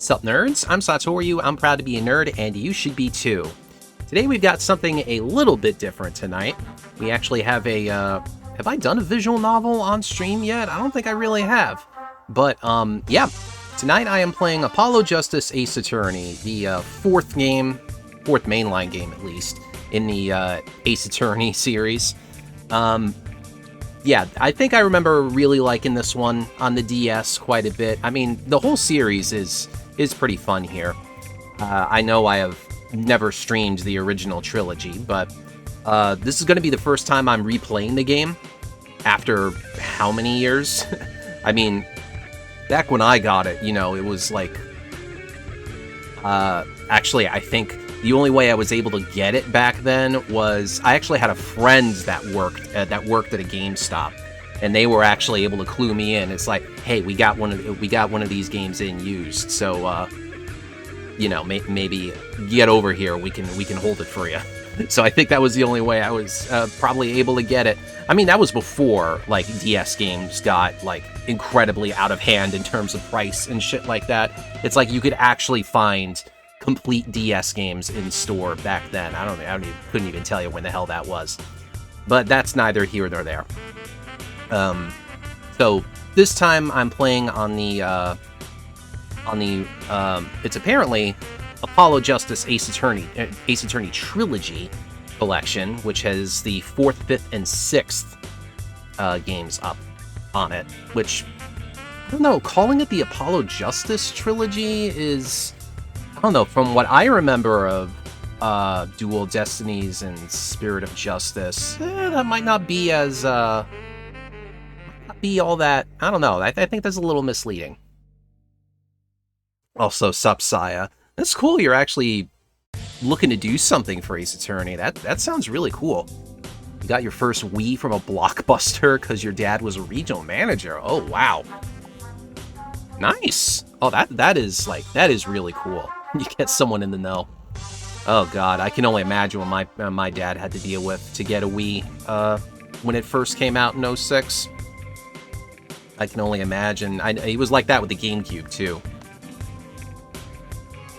Sup nerds, I'm Satoru, I'm proud to be a nerd, and you should be too. Today we've got something a little bit different tonight. We actually have a, have I done a visual novel on stream yet? I don't think I really have. But, yeah. Tonight I am playing Apollo Justice Ace Attorney, the fourth mainline game at least, in the Ace Attorney series. Yeah, I think I remember really liking this one on the DS quite a bit. I mean, the whole series is pretty fun here. I know I have never streamed the original trilogy, but this is going to be the first time I'm replaying the game after how many years? I mean, back when I got it, you know, it was like... actually, I think the only way I was able to get it back then was I actually had a friend that worked at a GameStop, and they were actually able to clue me in. It's like, hey, we got one of these games in used, so you know, maybe get over here. We can hold it for you. So I think that was the only way I was probably able to get it. I mean, that was before like DS games got like incredibly out of hand in terms of price and shit like that. It's like you could actually find complete DS games in store back then. Couldn't even tell you when the hell that was. But that's neither here nor there. So this time I'm playing on the it's apparently Apollo Justice Ace Attorney Trilogy collection, which has the 4th, 5th, and 6th games up on it, which, I don't know, calling it the Apollo Justice Trilogy is... I don't know, from what I remember of Dual Destinies and Spirit of Justice, that might not be as, not be all that, I don't know, I think that's a little misleading. Also, Sup Saya. That's cool, you're actually looking to do something for Ace Attorney. That sounds really cool. You got your first Wii from a Blockbuster because your dad was a regional manager. Oh, wow. Nice! Oh, that is really cool. You get someone in the know. Oh god, I can only imagine what my dad had to deal with to get a Wii when it first came out in 06. I can only imagine. He was like that with the GameCube too.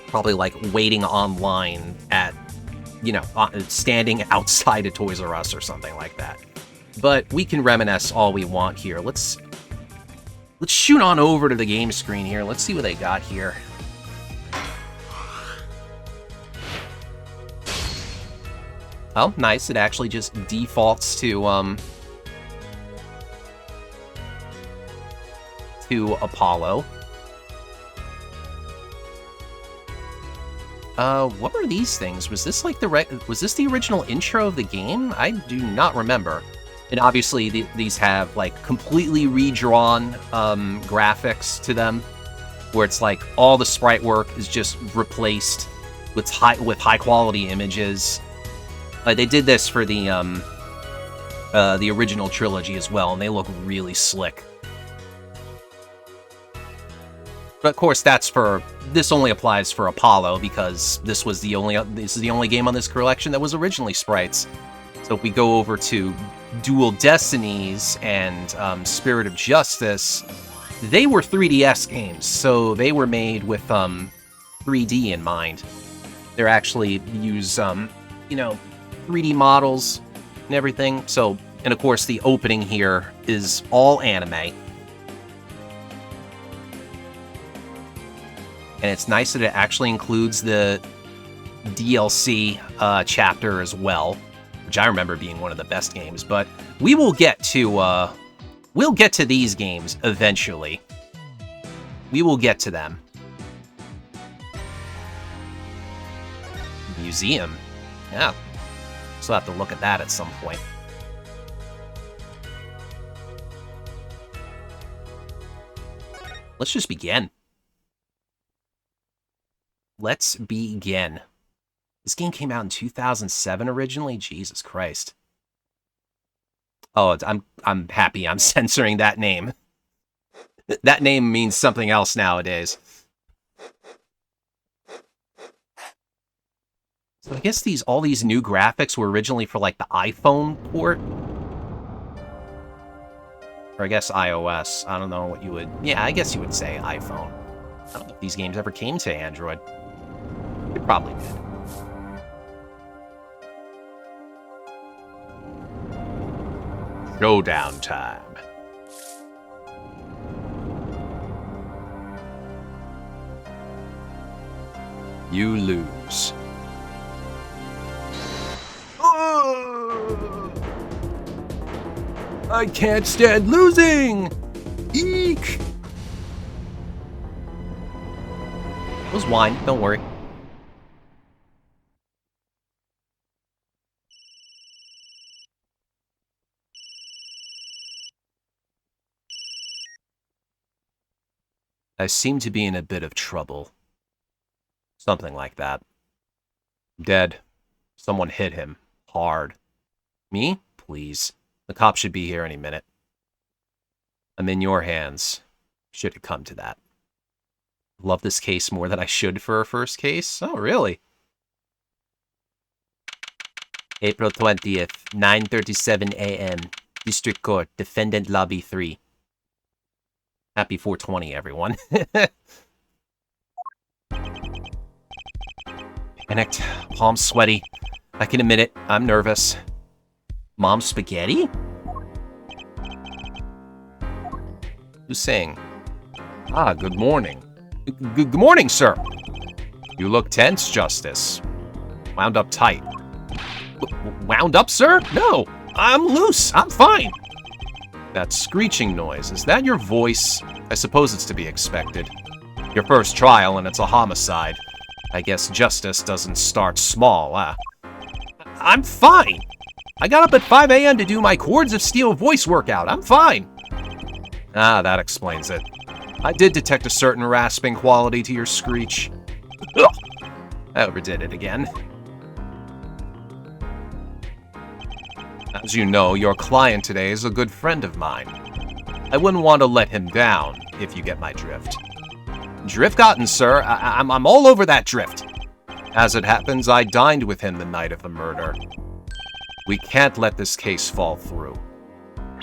Probably like waiting online at, you know, standing outside a Toys R Us or something like that. But we can reminisce all we want here. Let's shoot on over to the game screen here. Let's see what they got here. Oh, nice. It actually just defaults to Apollo. What were these things? Was this like was this the original intro of the game? I do not remember. And obviously these have like completely redrawn graphics to them, where it's like all the sprite work is just replaced with high quality images. They did this for the original trilogy as well, and they look really slick. But of course, this only applies for Apollo because this is the only game on this collection that was originally sprites. So if we go over to Dual Destinies and Spirit of Justice, they were 3DS games, so they were made with 3D in mind. They're actually use you know, 3D models and everything. So, and of course the opening here is all anime. And it's nice that it actually includes the DLC chapter as well, which I remember being one of the best games. But we will get to these games eventually. We will get to them. Museum. Yeah. So I'll have to look at that at some point. Let's just begin. Let's begin. This game came out in 2007 originally? Jesus Christ. Oh, I'm happy I'm censoring that name. That name means something else nowadays. So I guess all these new graphics were originally for like the iPhone port. Or I guess iOS. I don't know what you would... Yeah, I guess you would say iPhone. I don't know if these games ever came to Android. They probably did. Showdown time. You lose. I can't stand losing! Eek! It was wine, don't worry. I seem to be in a bit of trouble. Something like that. Dead. Someone hit him. Hard. Me? Please. The cops should be here any minute. I'm in your hands. Should it come to that. Love this case more than I should for a first case? Oh, really? April 20th, 9:37 a.m. District Court, Defendant Lobby 3. Happy 420, everyone. Panicked, palms sweaty. I can admit it, I'm nervous. Mom spaghetti? Who's saying? Ah, good morning. Good morning, sir. You look tense, Justice. Wound up tight. Wound up, sir? No, I'm loose. I'm fine. That screeching noise, is that your voice? I suppose it's to be expected. Your first trial and it's a homicide. I guess justice doesn't start small, huh? I'm fine. I got up at 5 a.m. to do my Chords of Steel voice workout. I'm fine. Ah, that explains it. I did detect a certain rasping quality to your screech. Ugh. I overdid it again. As you know, your client today is a good friend of mine. I wouldn't want to let him down, if you get my drift. Drift gotten, sir. I'm all over that drift. As it happens, I dined with him the night of the murder. We can't let this case fall through.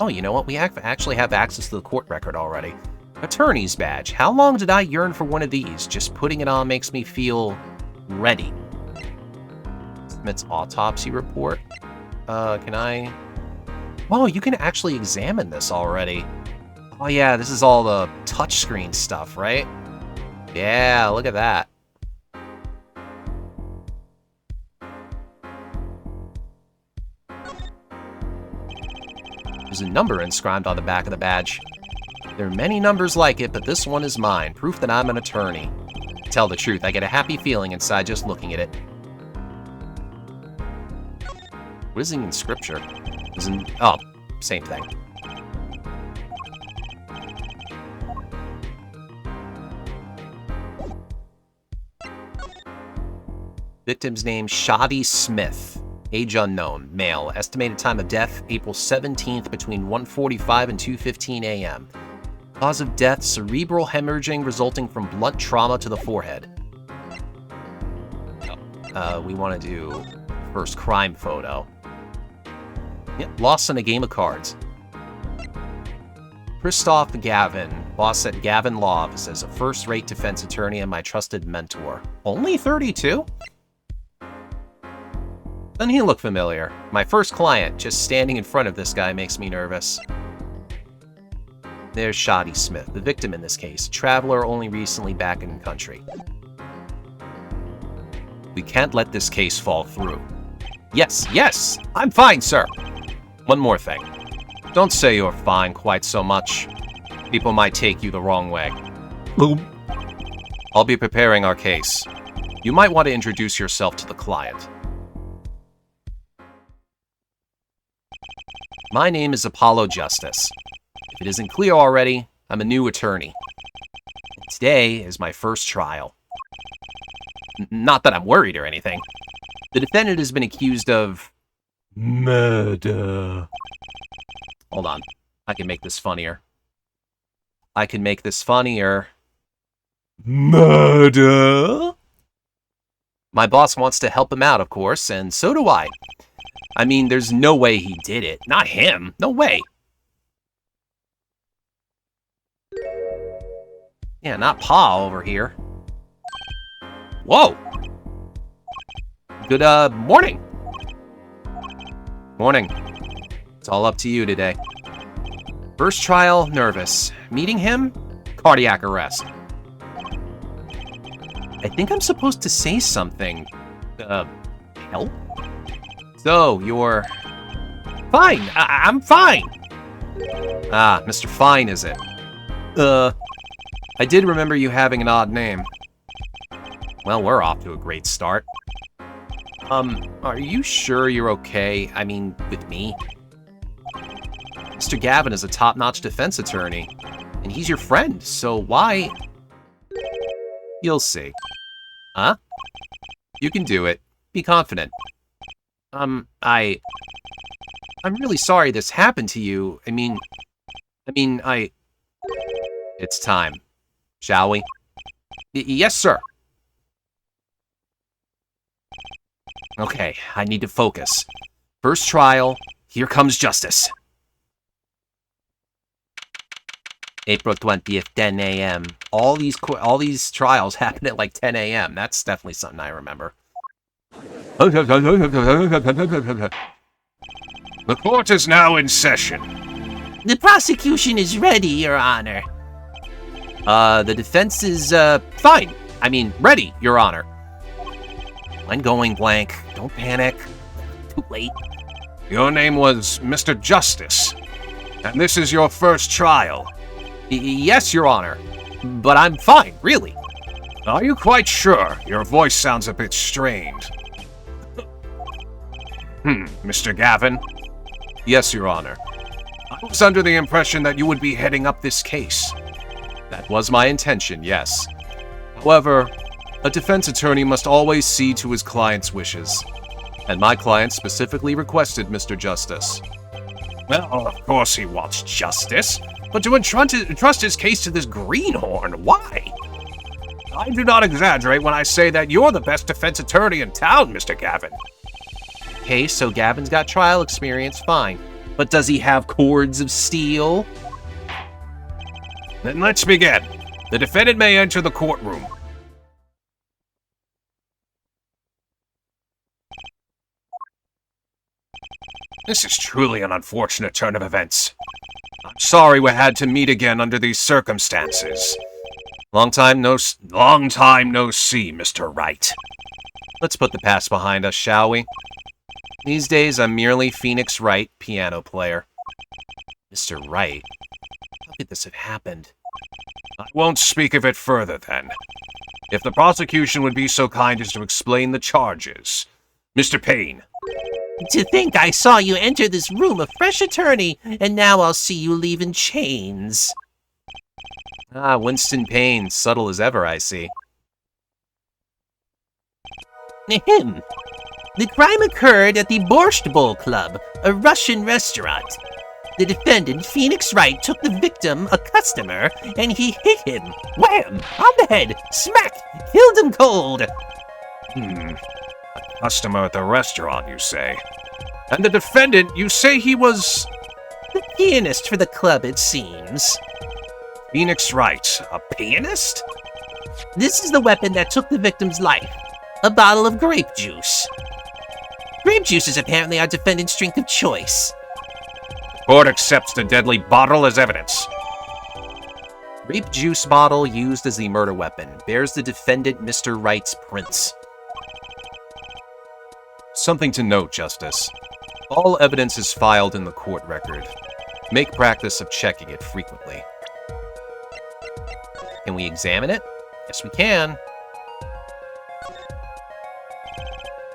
Oh, you know what? We actually have access to the court record already. Attorney's badge. How long did I yearn for one of these? Just putting it on makes me feel ready. Submits autopsy report. Can I? Oh, you can actually examine this already. Oh yeah, this is all the touchscreen stuff, right? Yeah, look at that. There's a number inscribed on the back of the badge. There are many numbers like it, but this one is mine, proof that I'm an attorney. To tell the truth, I get a happy feeling inside just looking at it. What is in scripture? Oh, same thing. Victim's name, Shoddy Smith. Age unknown. Male. Estimated time of death, April 17th between 1:45 and 2:15 a.m. Cause of death, cerebral hemorrhaging resulting from blunt trauma to the forehead. We want to do first crime photo. Yep, lost in a game of cards. Christoph Gavin, boss at Gavin Law Office, as a first-rate defense attorney and my trusted mentor. Only 32? Doesn't he look familiar? My first client, just standing in front of this guy makes me nervous. There's Shoddy Smith, the victim in this case, traveler only recently back in the country. We can't let this case fall through. Yes, I'm fine, sir. One more thing. Don't say you're fine quite so much. People might take you the wrong way. Boom. I'll be preparing our case. You might want to introduce yourself to the client. My name is Apollo Justice. If it isn't clear already, I'm a new attorney. Today is my first trial. Not that I'm worried or anything. The defendant has been accused of murder. Hold on. I can make this funnier. Murder? My boss wants to help him out, of course, and so do I. I mean, there's no way he did it. Not him. No way. Yeah, not Pa over here. Whoa! Good, morning! Morning. It's all up to you today. First trial, nervous. Meeting him, cardiac arrest. I think I'm supposed to say something. Help? So, you're... Fine! I'm fine! Ah, Mr. Fine, is it? I did remember you having an odd name. Well, we're off to a great start. Are you sure you're okay? I mean, with me? Mr. Gavin is a top-notch defense attorney, and he's your friend, so why... You'll see. Huh? You can do it. Be confident. I'm really sorry this happened to you. I mean, It's time. Shall we? Yes, sir. Okay, I need to focus. First trial, here comes justice. April 20th, 10 a.m. All these trials happen at like 10 a.m. That's definitely something I remember. The court is now in session. The prosecution is ready, Your Honor. The defense is, fine. I mean, ready, Your Honor. I'm going blank. Don't panic. Too late. Your name was Mr. Justice, and this is your first trial. Yes, Your Honor. But I'm fine, really. Are you quite sure? Your voice sounds a bit strained. Mr. Gavin? Yes, Your Honor. I was under the impression that you would be heading up this case. That was my intention, yes. However, a defense attorney must always see to his client's wishes. And my client specifically requested Mr. Justice. Well, of course he wants justice, but to entrust his case to this greenhorn, why? I do not exaggerate when I say that you're the best defense attorney in town, Mr. Gavin. Okay, so Gavin's got trial experience, fine. But does he have cords of steel? Then let's begin. The defendant may enter the courtroom. This is truly an unfortunate turn of events. I'm sorry we had to meet again under these circumstances. Long time no see, Mr. Wright. Let's put the past behind us, shall we? These days, I'm merely Phoenix Wright, piano player. Mr. Wright? How could this have happened? I won't speak of it further, then. If the prosecution would be so kind as to explain the charges. Mr. Payne. To think I saw you enter this room a fresh attorney, and now I'll see you leave in chains. Ah, Winston Payne, subtle as ever, I see. Ahem. The crime occurred at the Borscht Bowl Club, a Russian restaurant. The defendant, Phoenix Wright, took the victim, a customer, and he hit him. Wham! On the head! Smack! Killed him cold! A customer at the restaurant, you say? And the defendant, you say he was... The pianist for the club, it seems. Phoenix Wright, a pianist? This is the weapon that took the victim's life. A bottle of grape juice. Grape juice is apparently our defendant's drink of choice. Court accepts the deadly bottle as evidence. Grape juice bottle used as the murder weapon bears the defendant Mr. Wright's prints. Something to note, Justice. All evidence is filed in the court record. Make practice of checking it frequently. Can we examine it? Yes, we can.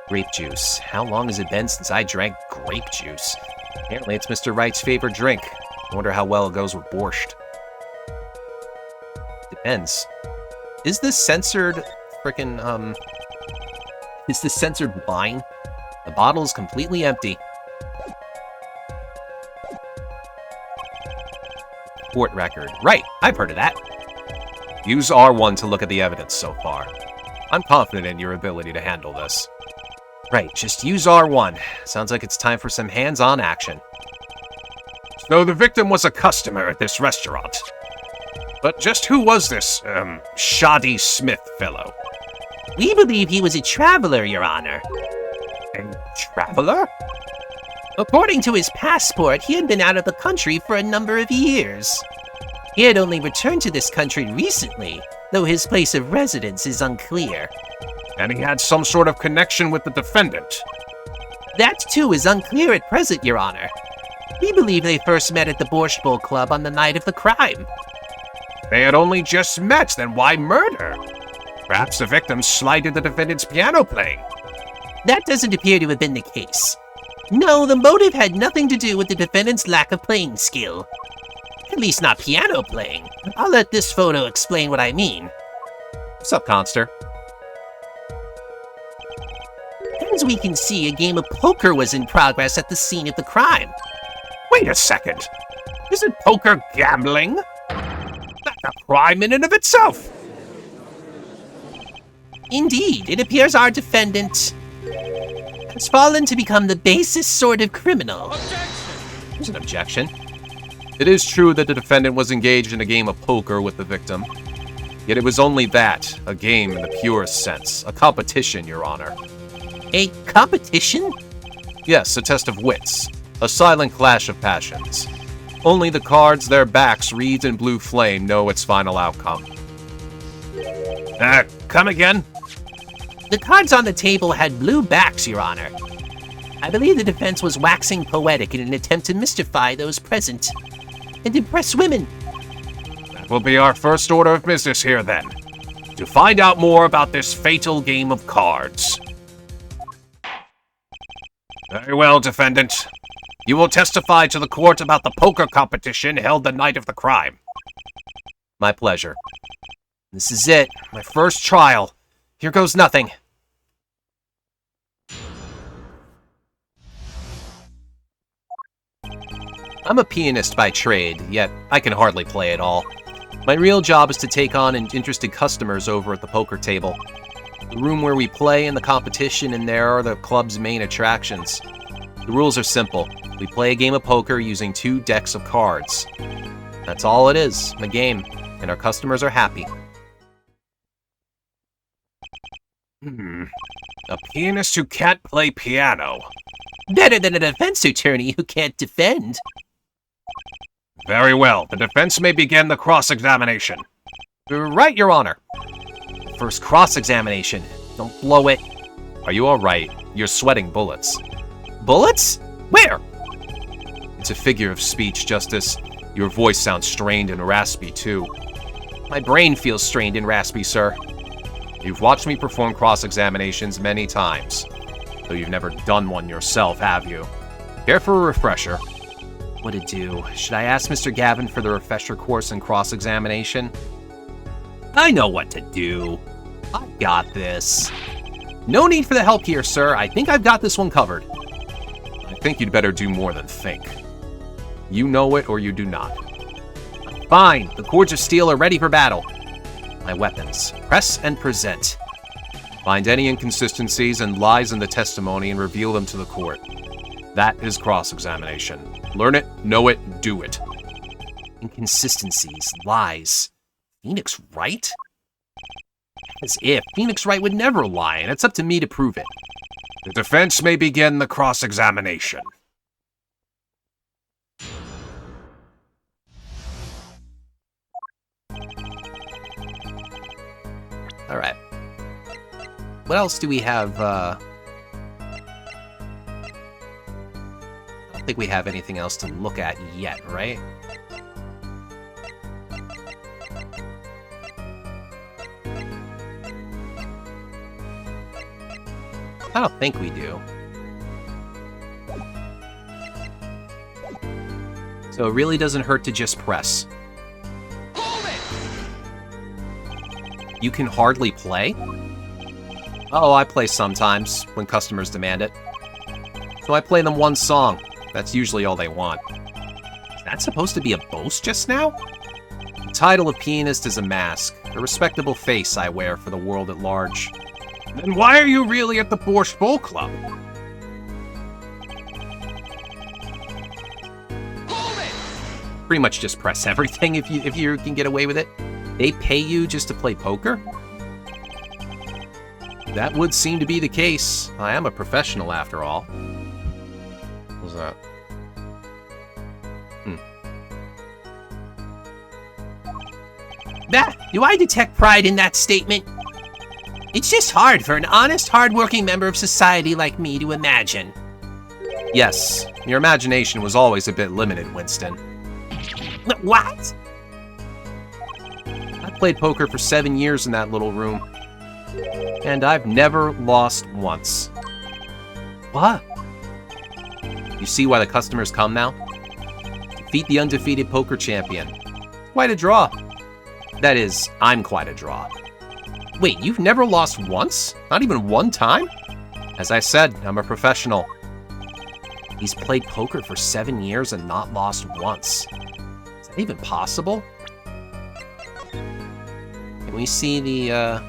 Grape juice. How long has it been since I drank grape juice? Apparently it's Mr. Wright's favorite drink. I wonder how well it goes with borscht. Depends. Is this censored frickin', is this censored wine? The bottle is completely empty. Court record. Right, I've heard of that. Use R1 to look at the evidence so far. I'm confident in your ability to handle this. Right, just use R1. Sounds like it's time for some hands-on action. So the victim was a customer at this restaurant. But just who was this, Shoddy Smith fellow? We believe he was a traveler, Your Honor. A traveler? According to his passport, he had been out of the country for a number of years. He had only returned to this country recently, though his place of residence is unclear. And he had some sort of connection with the defendant. That, too, is unclear at present, Your Honor. We believe they first met at the Borscht Bowl Club on the night of the crime. They had only just met, then why murder? Perhaps the victim slighted the defendant's piano playing. That doesn't appear to have been the case. No, the motive had nothing to do with the defendant's lack of playing skill. At least not piano playing. I'll let this photo explain what I mean. What's up, Conster? As we can see, a game of poker was in progress at the scene of the crime. Wait a second. Isn't poker gambling? That's a crime in and of itself. Indeed, it appears our defendant has fallen to become the basest sort of criminal. There's an objection. It is true that the defendant was engaged in a game of poker with the victim. Yet it was only that, a game in the purest sense, a competition, Your Honor. A competition? Yes, a test of wits, a silent clash of passions. Only the cards their backs read in blue flame know its final outcome. Come again? The cards on the table had blue backs, Your Honor. I believe the defense was waxing poetic in an attempt to mystify those present and impress women. That will be our first order of business here, then. To find out more about this fatal game of cards. Very well, defendant. You will testify to the court about the poker competition held the night of the crime. My pleasure. This is it, my first trial. Here goes nothing. I'm a pianist by trade, yet I can hardly play at all. My real job is to take on interested customers over at the poker table. The room where we play and the competition in there are the club's main attractions. The rules are simple. We play a game of poker using 2 decks of cards. That's all it is, a game, and our customers are happy. A pianist who can't play piano. Better than a defense attorney who can't defend. Very well. The defense may begin the cross-examination. Right, Your Honor. First cross-examination. Don't blow it. Are you all right? You're sweating bullets. Bullets? Where? It's a figure of speech, Justice. Your voice sounds strained and raspy, too. My brain feels strained and raspy, sir. You've watched me perform cross-examinations many times, though you've never done one yourself, have you? Care for a refresher? What to do? Should I ask Mr. Gavin for the refresher course in cross-examination? I know what to do. I got this. No need for the help here, sir. I think I've got this one covered. I think you'd better do more than think. You know it or you do not. Fine. The cords of steel are ready for battle. My weapons. Press and present. Find any inconsistencies and lies in the testimony and reveal them to the court. That is cross-examination. Learn it, know it, do it. Inconsistencies, lies. Phoenix Wright? As if. Phoenix Wright would never lie, and it's up to me to prove it. The defense may begin the cross-examination. Alright. What else do we have, I don't think we have anything else to look at yet, right? I don't think we do. So it really doesn't hurt to just press. You can hardly play? Oh, I play sometimes, when customers demand it. So I play them one song. That's usually all they want. Is that supposed to be a boast just now? The title of pianist is a mask, a respectable face I wear for the world at large. Then why are you really at the Borscht Bowl Club? pretty much just press everything if you can get away with it. They pay you just to play poker? That would seem to be the case. I am a professional after all. What was that? Do I detect pride in that statement? It's just hard for an honest, hard-working member of society like me to imagine. Yes, your imagination was always a bit limited, Winston. What? I played poker for 7 years in that little room, and I've never lost once. What? You see why the customers come now? Defeat the undefeated poker champion. Quite a draw. That is, I'm quite a draw. Wait, you've never lost once? Not even one time? As I said, I'm a professional. He's played poker for 7 years and not lost once. Is that even possible? Can we see the, I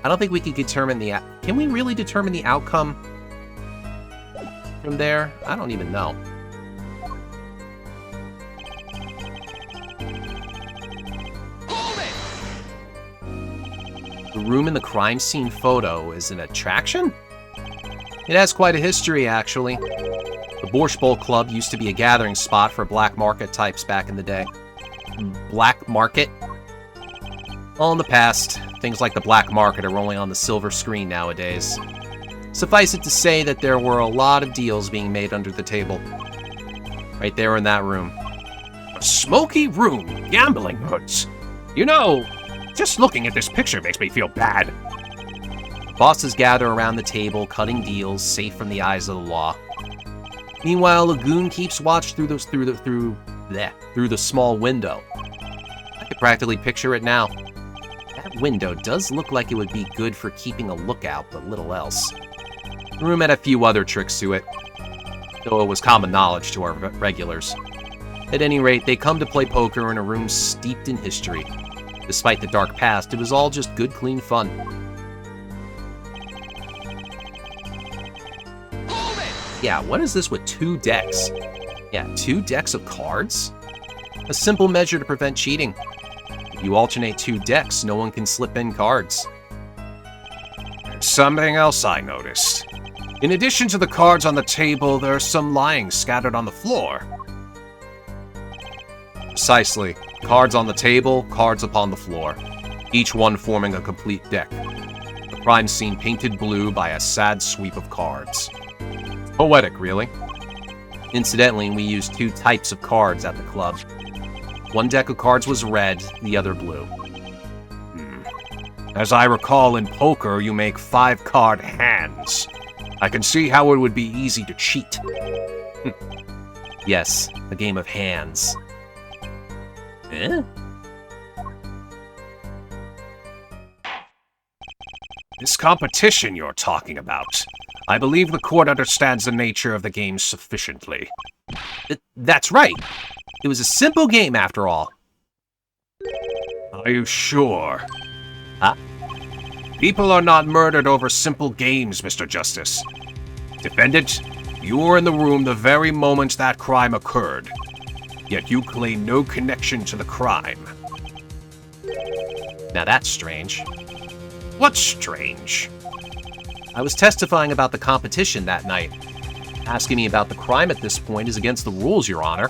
don't think we can determine the... Can we really determine the outcome from there? I don't even know. The room in the crime scene photo is an attraction? It has quite a history, actually. The Borscht Bowl Club used to be a gathering spot for black market types back in the day. Black market? Well, in the past, things like the black market are only on the silver screen nowadays. Suffice it to say that there were a lot of deals being made under the table. Right there in that room. A smoky room, gambling hoods. You know, just looking at this picture makes me feel bad. Bosses gather around the table, cutting deals, safe from the eyes of the law. Meanwhile, Lagoon keeps watch through the small window. I could practically picture it now. That window does look like it would be good for keeping a lookout, but little else. The room had a few other tricks to it, though it was common knowledge to our regulars. At any rate, they come to play poker in a room steeped in history. Despite the dark past, it was all just good, clean fun. Yeah, what is this with 2 decks? Yeah, 2 decks of cards? A simple measure to prevent cheating. If you alternate 2 decks, no one can slip in cards. There's something else I noticed. In addition to the cards on the table, there are some lying scattered on the floor. Precisely. Cards on the table, cards upon the floor. Each one forming a complete deck. The crime scene painted blue by a sad sweep of cards. Poetic, really. Incidentally, we used 2 types of cards at the club. One deck of cards was red, the other blue. As I recall, in poker, you make 5-card hands. I can see how it would be easy to cheat. Yes, a game of hands. Eh? This competition you're talking about. I believe the court understands the nature of the game sufficiently. That's right. It was a simple game after all. Are you sure? Huh? People are not murdered over simple games, Mr. Justice. Defendant, you were in the room the very moment that crime occurred. Yet you claim no connection to the crime. Now that's strange. What's strange? I was testifying about the competition that night. Asking me about the crime at this point is against the rules, Your Honor.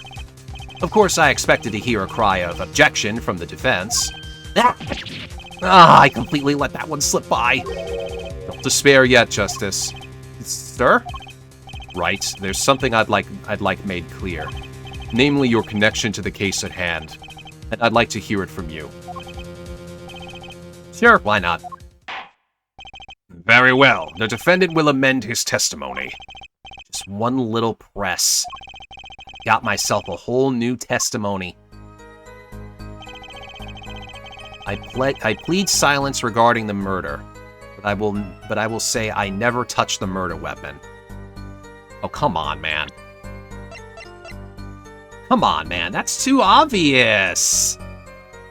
Of course, I expected to hear a cry of objection from the defense. I completely let that one slip by. Don't despair yet, Justice. Sir? Right, there's something I'd like made clear. Namely, your connection to the case at hand. And I'd like to hear it from you. Sure, why not? Very well. The defendant will amend his testimony. Just one little press. Got myself a whole new testimony. I plead silence regarding the murder, but I will say I never touched the murder weapon. Oh, come on, man. Come on, man. That's too obvious.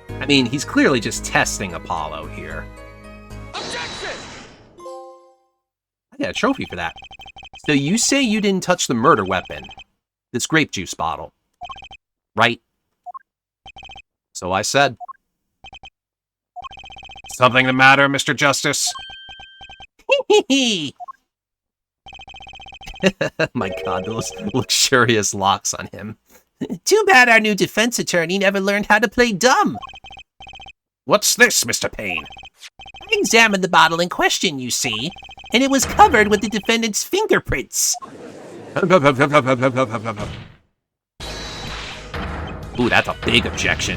I mean, he's clearly just testing Apollo here. Objection! I got a trophy for that. So you say you didn't touch the murder weapon, this grape juice bottle, right? So I said. Something the matter, Mr. Justice? My God, those luxurious locks on him. Too bad our new defense attorney never learned how to play dumb. What's this, Mr. Payne? I examined the bottle in question, you see, and it was covered with the defendant's fingerprints. Ooh, that's a big objection.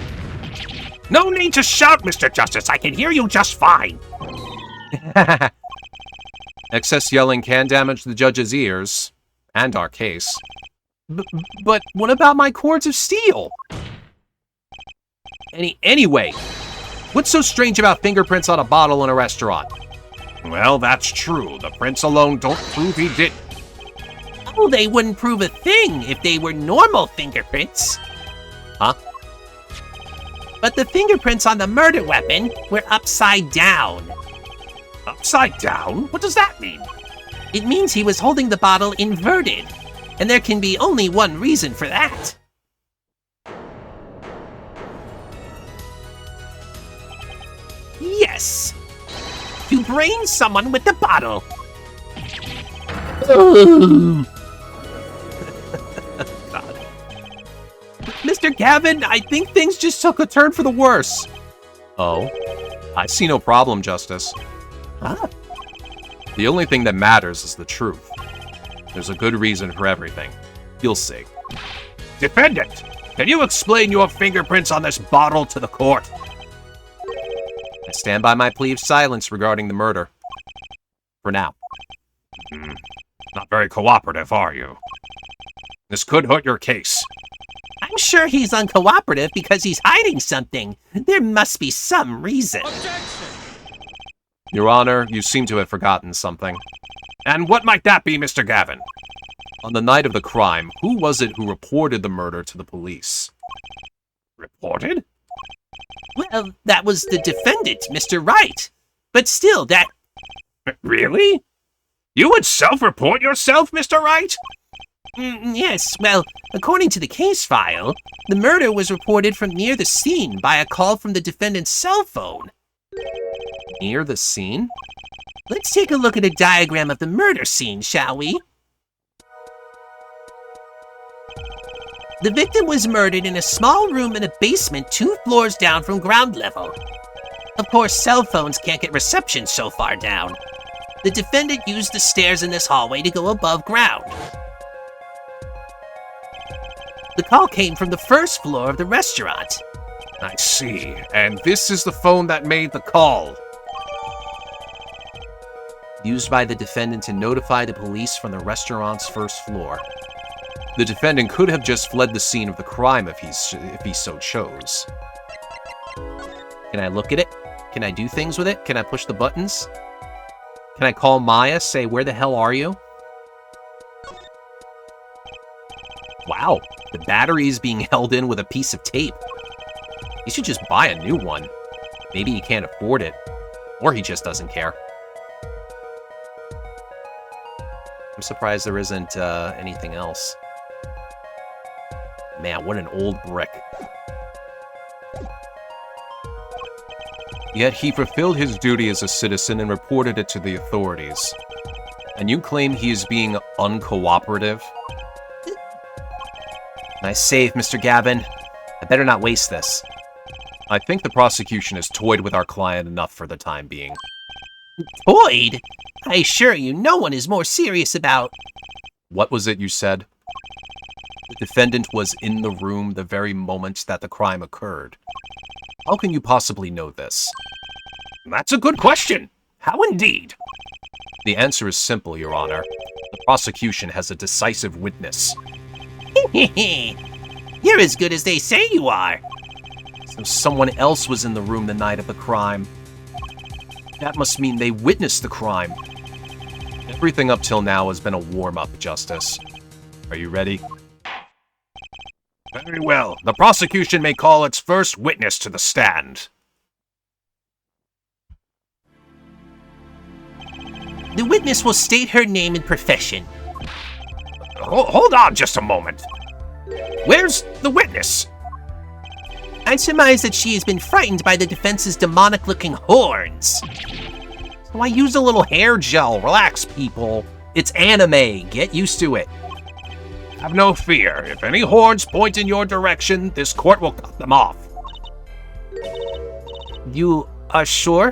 No need to shout, Mr. Justice. I can hear you just fine. Excess yelling can damage the judge's ears, and our case. But what about my cords of steel? Anyway, what's so strange about fingerprints on a bottle in a restaurant? Well, that's true. The prints alone don't prove he did. Oh, they wouldn't prove a thing if they were normal fingerprints. Huh? But the fingerprints on the murder weapon were upside down. Upside down? What does that mean? It means he was holding the bottle inverted, and there can be only one reason for that. Yes! To brain someone with the bottle. God. Mr. Gavin, I think things just took a turn for the worse. Oh? I see no problem, Justice. Huh? The only thing that matters is the truth. There's a good reason for everything. You'll see. Defendant, can you explain your fingerprints on this bottle to the court? I stand by my plea of silence regarding the murder. For now. Not very cooperative, are you? This could hurt your case. I'm sure he's uncooperative because he's hiding something. There must be some reason. Your Honor, you seem to have forgotten something. And what might that be, Mr. Gavin? On the night of the crime, who was it who reported the murder to the police? Reported? Well, that was the defendant, Mr. Wright. But still, that... Really? You would self-report yourself, Mr. Wright? Yes, well, according to the case file, the murder was reported from near the scene by a call from the defendant's cell phone. Near the scene? Let's take a look at a diagram of the murder scene, shall we? The victim was murdered in a small room in a basement 2 floors down from ground level. Of course, cell phones can't get reception so far down. The defendant used the stairs in this hallway to go above ground. The call came from the first floor of the restaurant. I see. And this is the phone that made the call. Used by the defendant to notify the police from the restaurant's first floor. The defendant could have just fled the scene of the crime if he so chose. Can I look at it? Can I do things with it? Can I push the buttons? Can I call Maya, say, where the hell are you? Wow, the battery is being held in with a piece of tape. He should just buy a new one. Maybe he can't afford it. Or he just doesn't care. I'm surprised there isn't anything else. Man, what an old brick. Yet he fulfilled his duty as a citizen and reported it to the authorities. And you claim he is being uncooperative? Nice save, Mr. Gavin. I better not waste this. I think the prosecution has toyed with our client enough for the time being. Toyed? I assure you, no one is more serious about... What was it you said? The defendant was in the room the very moment that the crime occurred. How can you possibly know this? That's a good question. How indeed? The answer is simple, Your Honor. The prosecution has a decisive witness. You're as good as they say you are. So someone else was in the room the night of the crime. That must mean they witnessed the crime. Everything up till now has been a warm-up, Justice. Are you ready? Very well. The prosecution may call its first witness to the stand. The witness will state her name and profession. Hold on just a moment. Where's the witness? I surmise that she has been frightened by the defense's demonic-looking horns. So I used a little hair gel. Relax, people. It's anime. Get used to it. Have no fear. If any horns point in your direction, this court will cut them off. You are sure?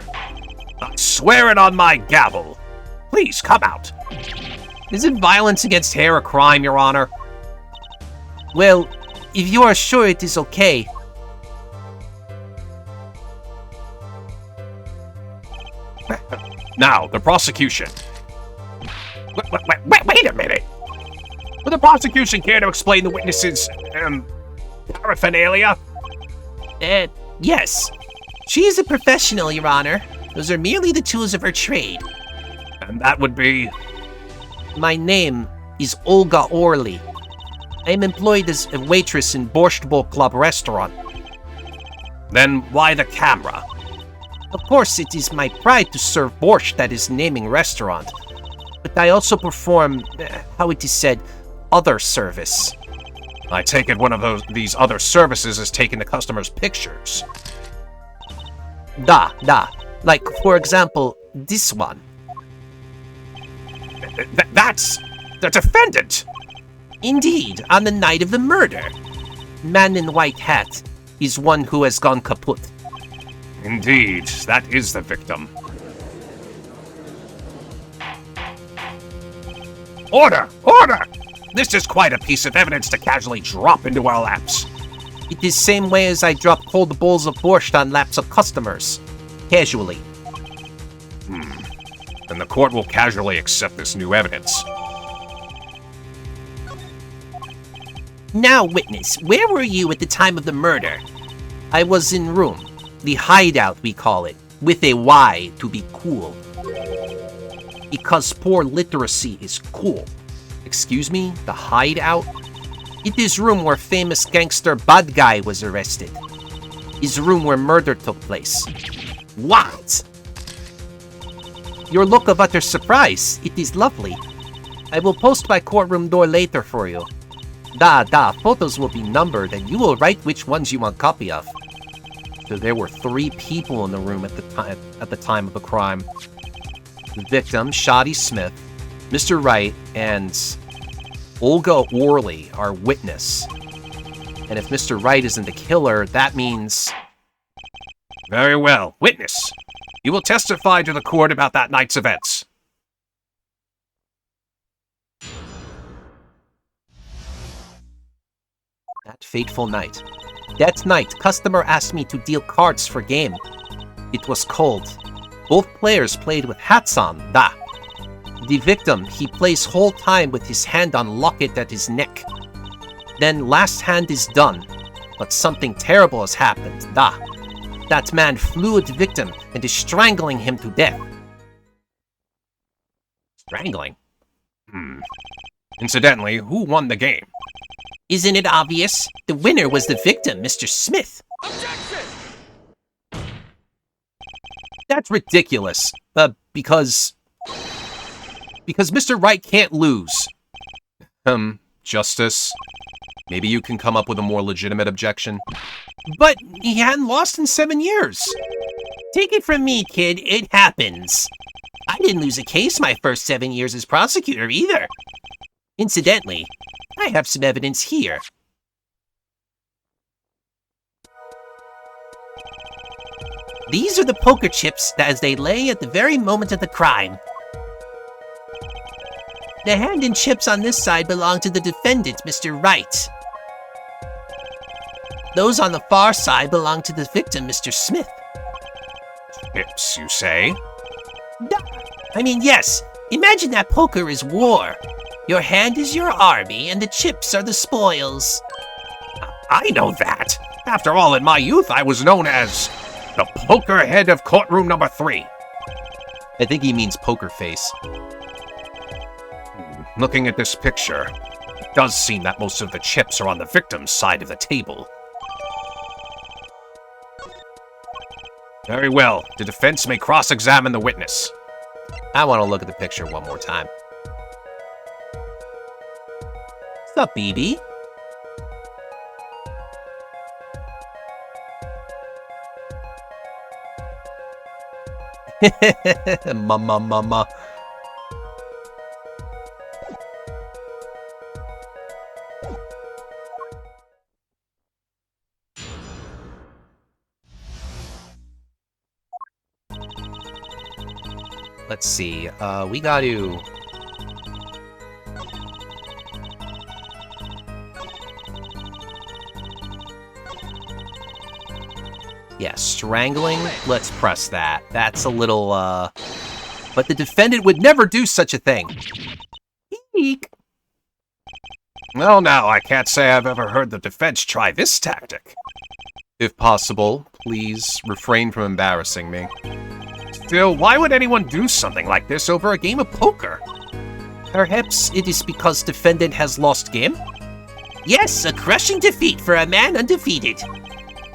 I swear it on my gavel. Please come out. Isn't violence against hair a crime, Your Honor? Well, if you are sure it is okay. Now, the prosecution. Wait a minute. Would the prosecution care to explain the witness's, paraphernalia? Yes. She is a professional, Your Honor. Those are merely the tools of her trade. And that would be... My name is Olga Orly. I am employed as a waitress in Borscht Bowl Club restaurant. Then why the camera? Of course, it is my pride to serve borscht at his naming restaurant. But I also perform, how it is said, other service. I take it one of these other services is taking the customer's pictures. Da. Like, for example, this one. That's the defendant! Indeed, on the night of the murder. Man in white hat is one who has gone kaput. Indeed, that is the victim. Order! Order! This is quite a piece of evidence to casually drop into our laps. It is same way as I drop cold bowls of borscht on laps of customers. Casually. Then the court will casually accept this new evidence. Now, witness, where were you at the time of the murder? I was in room. The hideout, we call it. With a Y, to be cool. Because poor literacy is cool. Excuse me? The hideout? It is room where famous gangster bad guy was arrested. Is room where murder took place. What? Your look of utter surprise. It is lovely. I will post my courtroom door later for you. Photos will be numbered and you will write which ones you want copy of. So there were 3 people in the room at the time of the crime. The victim, Shoddy Smith, Mr. Wright, and Olga Orley, our witness. And if Mr. Wright isn't the killer, that means... Very well. Witness, you will testify to the court about that night's events. That fateful night. That night, customer asked me to deal cards for game. It was cold. Both players played with hats on, The victim, he plays whole time with his hand on locket at his neck. Then last hand is done, but something terrible has happened, That man flew at the victim and is strangling him to death. Strangling? Incidentally, who won the game? Isn't it obvious? The winner was the victim, Mr. Smith. That's ridiculous. Because Mr. Wright can't lose. Justice, maybe you can come up with a more legitimate objection. But he hadn't lost in 7 years. Take it from me, kid, it happens. I didn't lose a case my first 7 years as prosecutor either. Incidentally, I have some evidence here. These are the poker chips as they lay at the very moment of the crime. The hand and chips on this side belong to the defendant, Mr. Wright. Those on the far side belong to the victim, Mr. Smith. Chips, you say? I mean, yes. Imagine that poker is war. Your hand is your army, and the chips are the spoils. I know that. After all, in my youth, I was known as the poker head of courtroom number 3. I think he means poker face. Looking at this picture, it does seem that most of the chips are on the victim's side of the table. Very well. The defense may cross-examine the witness. I want to look at the picture one more time. What's up, BB? Mama. Let's see. We got to... Yeah, strangling. Let's press that. That's a little, But the defendant would never do such a thing. Eek. Well, now, I can't say I've ever heard the defense try this tactic. If possible, please refrain from embarrassing me. Still, why would anyone do something like this over a game of poker? Perhaps it is because defendant has lost game? Yes, a crushing defeat for a man undefeated.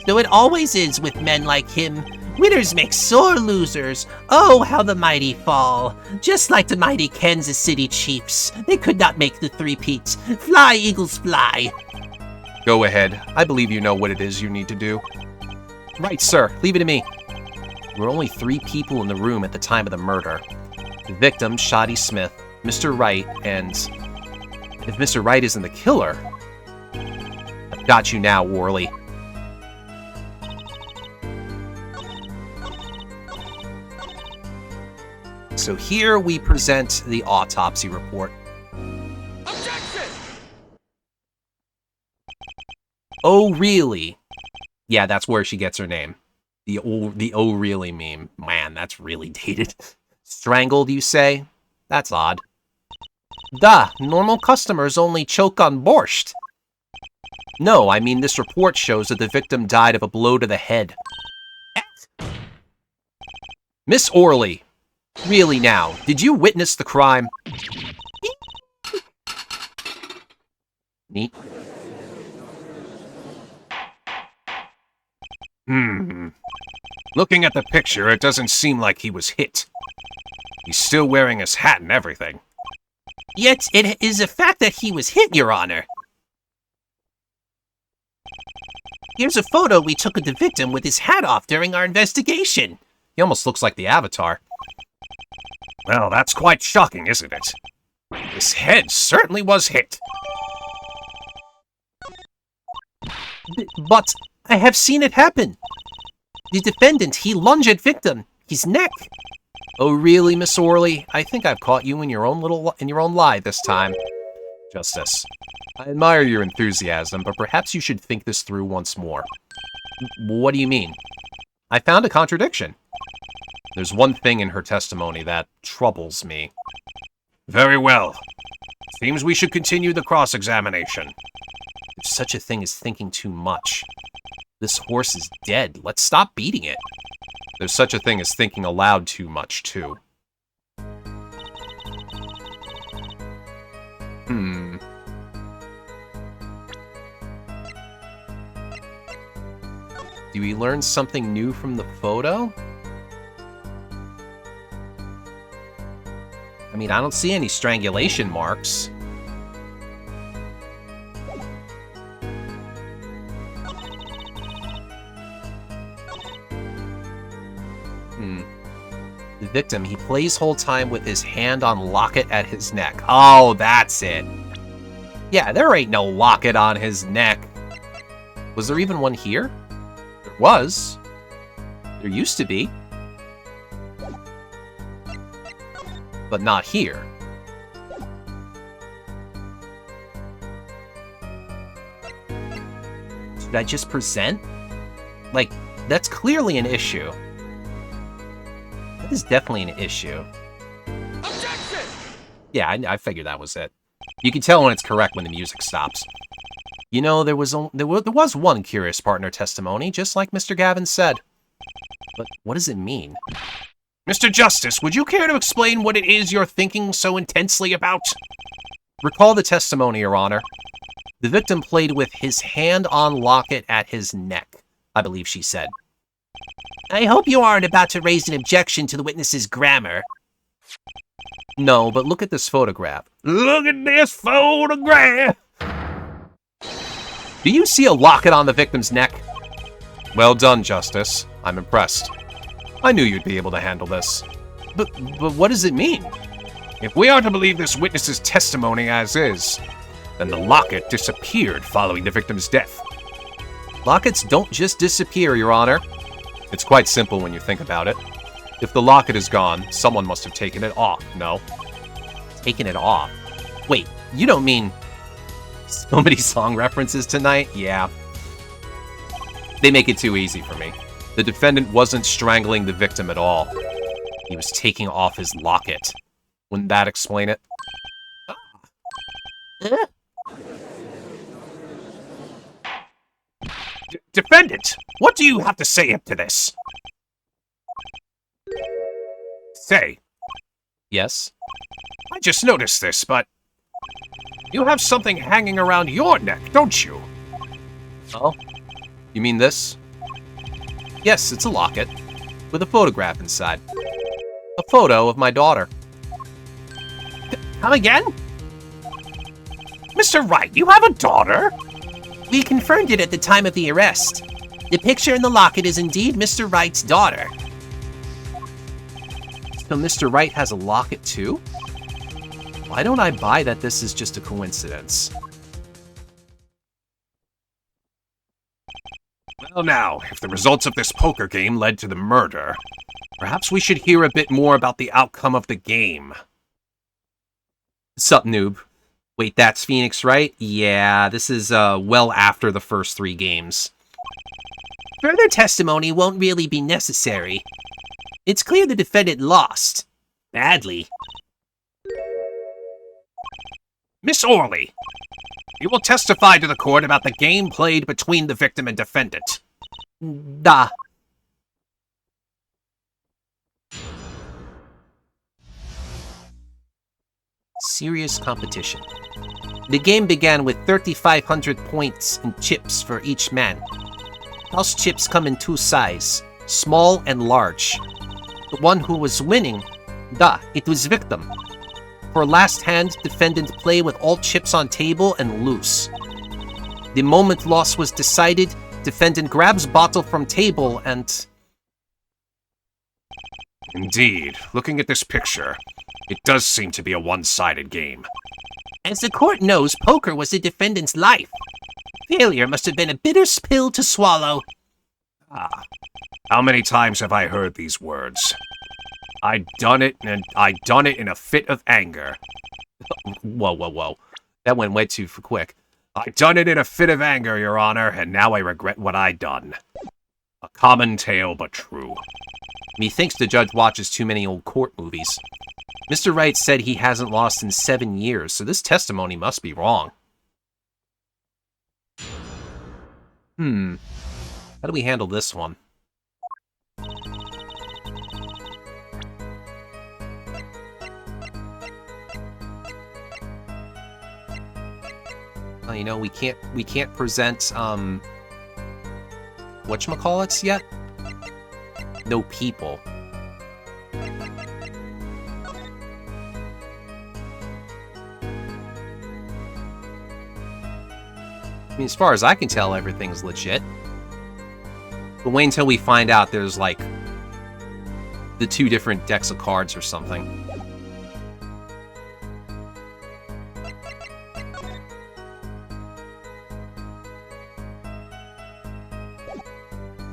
Though it always is with men like him. Winners make sore losers. Oh, how the mighty fall. Just like the mighty Kansas City Chiefs. They could not make the three-peats. Fly, Eagles, fly. Go ahead. I believe you know what it is you need to do. Right, sir. Leave it to me. There were only 3 people in the room at the time of the murder. The victim, Shoddy Smith, Mr. Wright, and... if Mr. Wright isn't the killer... I've got you now, Worley. So here we present the autopsy report. Objection! Oh, really? Yeah, that's where she gets her name. The oh, really meme. Man, that's really dated. Strangled, you say? That's odd. Duh, normal customers only choke on borscht. No, I mean this report shows that the victim died of a blow to the head. Miss Orley, really now, did you witness the crime? Neat. Looking at the picture, it doesn't seem like he was hit. He's still wearing his hat and everything. Yet it is a fact that he was hit, Your Honor. Here's a photo we took of the victim with his hat off during our investigation. He almost looks like the Avatar. Well, that's quite shocking, isn't it? His head certainly was hit. But I have seen it happen. The defendant, he lunged at victim, his neck. Oh, really, Miss Orley? I think I've caught you in your own lie this time. Justice, I admire your enthusiasm, but perhaps you should think this through once more. What do you mean? I found a contradiction. There's one thing in her testimony that troubles me. Very well. Seems we should continue the cross-examination. There's such a thing as thinking too much. This horse is dead. Let's stop beating it. There's such a thing as thinking aloud too much, too. Do we learn something new from the photo? I mean, I don't see any strangulation marks. The victim, he plays whole time with his hand on locket at his neck. Oh, that's it. Yeah, there ain't no locket on his neck. Was there even one here? There was. There used to be. But not here. Should I just present? Like, that's clearly an issue. That is definitely an issue. Objection! Yeah, I figured that was it. You can tell when it's correct when the music stops. You know, there was one curious partner testimony, just like Mr. Gavin said. But what does it mean? Mr. Justice, would you care to explain what it is you're thinking so intensely about? Recall the testimony, Your Honor. The victim played with his hand on locket at his neck, I believe she said. I hope you aren't about to raise an objection to the witness's grammar. No, but look at this photograph. Look at this photograph! Do you see a locket on the victim's neck? Well done, Justice. I'm impressed. I knew you'd be able to handle this. But what does it mean? If we are to believe this witness's testimony as is, then the locket disappeared following the victim's death. Lockets don't just disappear, Your Honor. It's quite simple when you think about it. If the locket is gone, someone must have taken it off, no? Taken it off? Wait, you don't mean... So many song references tonight? Yeah. They make it too easy for me. The defendant wasn't strangling the victim at all. He was taking off his locket. Wouldn't that explain it? Defendant, what do you have to say up to this? Say. Yes? I just noticed this, but you have something hanging around your neck, don't you? Oh? You mean this? Yes, it's a locket, with a photograph inside. A photo of my daughter. Come again? Mr. Wright, you have a daughter? We confirmed it at the time of the arrest. The picture in the locket is indeed Mr. Wright's daughter. So Mr. Wright has a locket too? Why don't I buy that this is just a coincidence? Well now, if the results of this poker game led to the murder, perhaps we should hear a bit more about the outcome of the game. Sup, noob? Wait, that's Phoenix, right? Yeah, this is well after the first 3 games. Further testimony won't really be necessary. It's clear the defendant lost. Badly. Miss Orley, you will testify to the court about the game played between the victim and defendant. Da. Serious competition. The game began with 3,500 points and chips for each man. House chips come in 2 sizes, small and large. The one who was winning, it was victim. For last hand, defendant play with all chips on table and loose. The moment loss was decided, defendant grabs bottle from table and... Indeed, looking at this picture, it does seem to be a one-sided game. As the court knows, poker was the defendant's life. Failure must have been a bitter pill to swallow. How many times have I heard these words? I done it in a fit of anger. Whoa. That went way too quick. I done it in a fit of anger, Your Honor, and now I regret what I done. A common tale, but true. Methinks the judge watches too many old court movies. Mr. Wright said he hasn't lost in 7 years, so this testimony must be wrong. How do we handle this one? You know, we can't present whatchamacallits yet? No people. I mean, as far as I can tell, everything's legit. But wait until we find out there's, like, the 2 different decks of cards or something.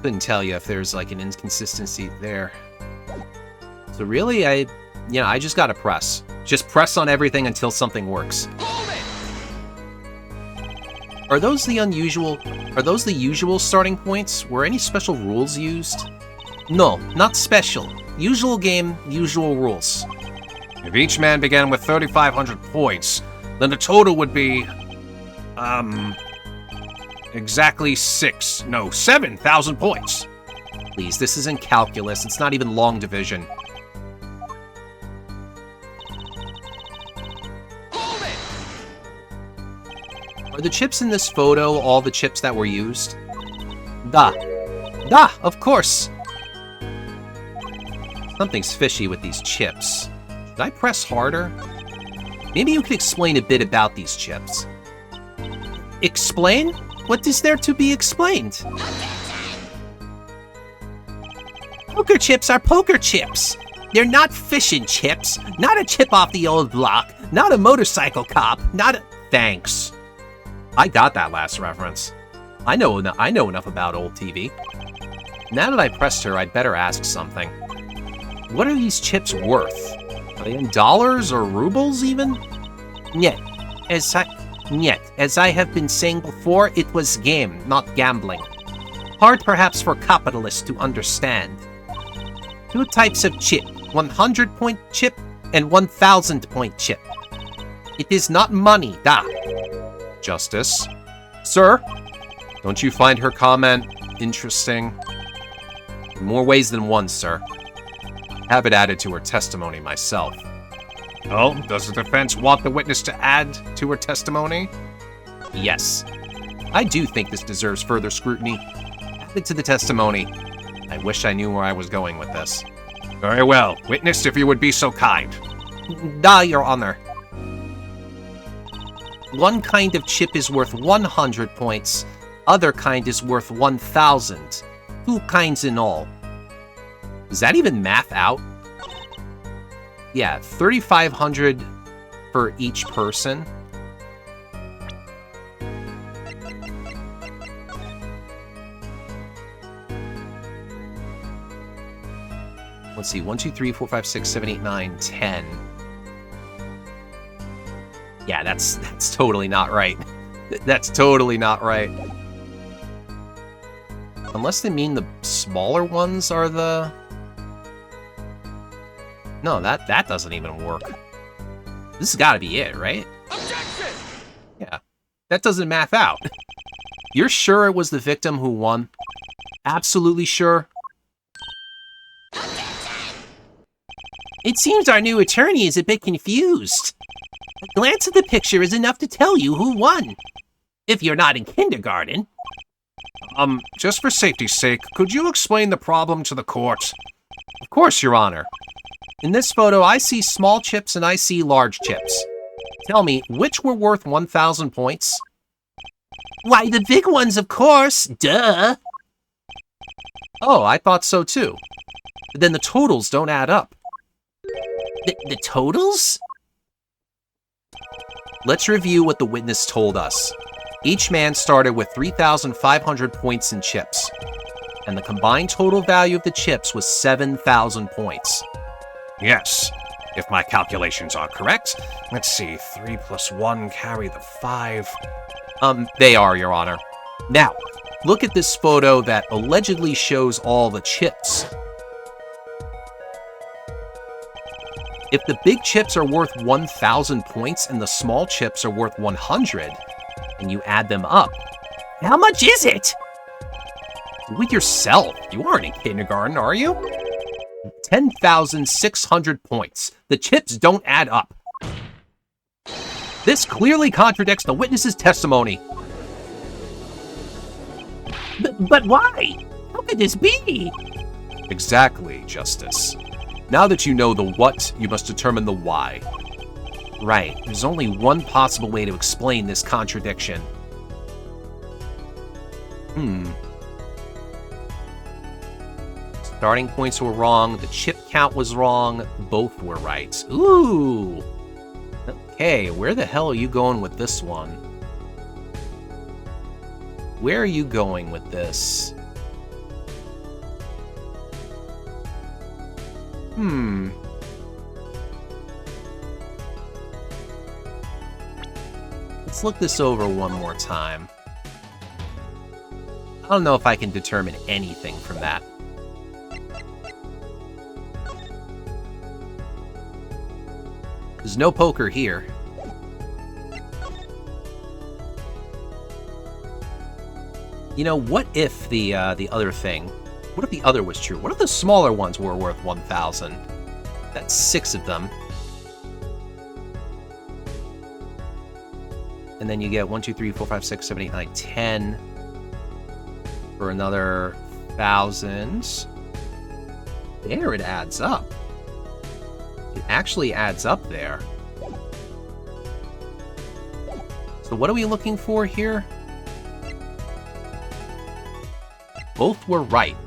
Couldn't tell you if there's, like, an inconsistency there. So really, I just gotta press. Just press on everything until something works. Are those the usual starting points? Were any special rules used? No, not special. Usual game, usual rules. If each man began with 3,500 points, then the total would be, exactly 7,000 points. Please, this isn't calculus. It's not even long division. Are the chips in this photo all the chips that were used? Of course! Something's fishy with these chips. Should I press harder? Maybe you could explain a bit about these chips. Explain? What is there to be explained? Poker chips are poker chips. They're not fish and chips, not a chip off the old block, not a motorcycle cop, not a... Thanks. I got that last reference. I know enough about old TV. Now that I pressed her, I'd better ask something. What are these chips worth? Are they in dollars or rubles even? Niet. As I have been saying before, it was game, not gambling. Hard perhaps for capitalists to understand. Two types of chip, 100-point chip and 1,000-point chip. It is not money, da. Justice. Sir, don't you find her comment interesting? In more ways than one, sir. I have it added to her testimony myself. Oh, does the defense want the witness to add to her testimony? Yes. I do think this deserves further scrutiny. Added to the testimony. I wish I knew where I was going with this. Very well. Witness, if you would be so kind. Da, Your Honor. One kind of chip is worth 100 points, other kind is worth 1,000. 2 kinds in all. Does that even math out? Yeah, 3,500 for each person. Let's see, 1, 2, 3, 4, 5, 6, 7, 8, 9, 10. Yeah, that's totally not right. That's totally not right. Unless they mean the smaller ones are the... No, that doesn't even work. This has got to be it, right? Objection! Yeah, that doesn't math out. You're sure it was the victim who won? Absolutely sure? It seems our new attorney is a bit confused. A glance at the picture is enough to tell you who won. If you're not in kindergarten. Just for safety's sake, could you explain the problem to the court? Of course, Your Honor. In this photo, I see small chips and I see large chips. Tell me, which were worth 1,000 points? Why, the big ones, of course. Duh. Oh, I thought so too. But then the totals don't add up. The totals? Let's review what the witness told us. Each man started with 3,500 points in chips, and the combined total value of the chips was 7,000 points. Yes, if my calculations are correct. Let's see, 3 plus 1 carry the 5. They are, Your Honor. Now, look at this photo that allegedly shows all the chips. If the big chips are worth 1,000 points and the small chips are worth 100, and you add them up, how much is it? Do it yourself. You aren't in kindergarten, are you? 10,600 points. The chips don't add up. This clearly contradicts the witness's testimony. But why? How could this be? Exactly, Justice. Now that you know the what, you must determine the why. Right, there's only one possible way to explain this contradiction. Starting points were wrong, the chip count was wrong, both were right. Ooh! Okay, where the hell are you going with this one? Where are you going with this? Let's look this over one more time. I don't know if I can determine anything from that. There's no poker here. You know, what if the other thing... What if the other was true? What if the smaller ones were worth 1,000? That's 6 of them. And then you get 1, 2, 3, 4, 5, 6, 7, 8, 9, 10 for another 1,000. There, it adds up. It actually adds up there. So what are we looking for here? Both were right.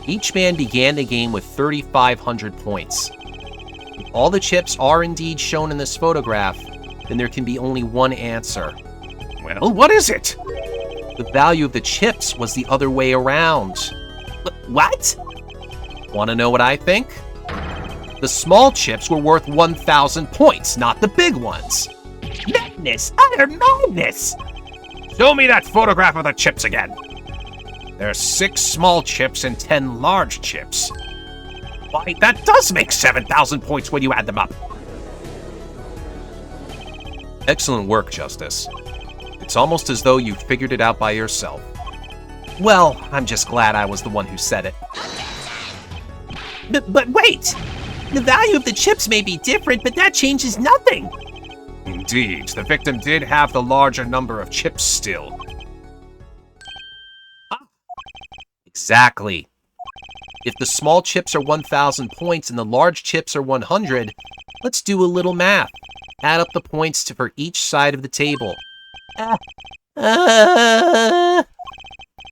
Each man began the game with 3,500 points. If all the chips are indeed shown in this photograph, then there can be only one answer. Well, what is it? The value of the chips was the other way around. What? Want to know what I think? The small chips were worth 1,000 points, not the big ones. Madness! Utter madness! Show me that photograph of the chips again. There's 6 small chips and 10 large chips. Why, that does make 7,000 points when you add them up. Excellent work, Justice. It's almost as though you figured it out by yourself. Well, I'm just glad I was the one who said it. But wait! The value of the chips may be different, but that changes nothing! Indeed, the victim did have the larger number of chips still. Exactly. If the small chips are 1,000 points and the large chips are 100, let's do a little math. Add up the points for each side of the table. The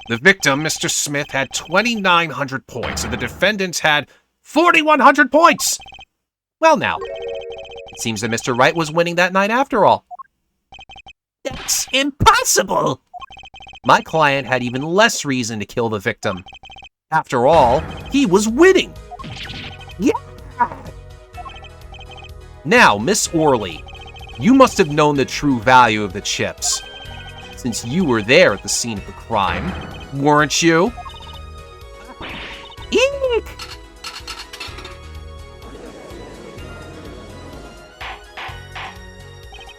victim, Mr. Smith, had 2,900 points, and the defendants had 4,100 points! Well now, it seems that Mr. Wright was winning that night after all. That's impossible! My client had even less reason to kill the victim. After all, he was winning! Yeah! Now, Miss Orley, you must have known the true value of the chips, since you were there at the scene of the crime, weren't you? Eek!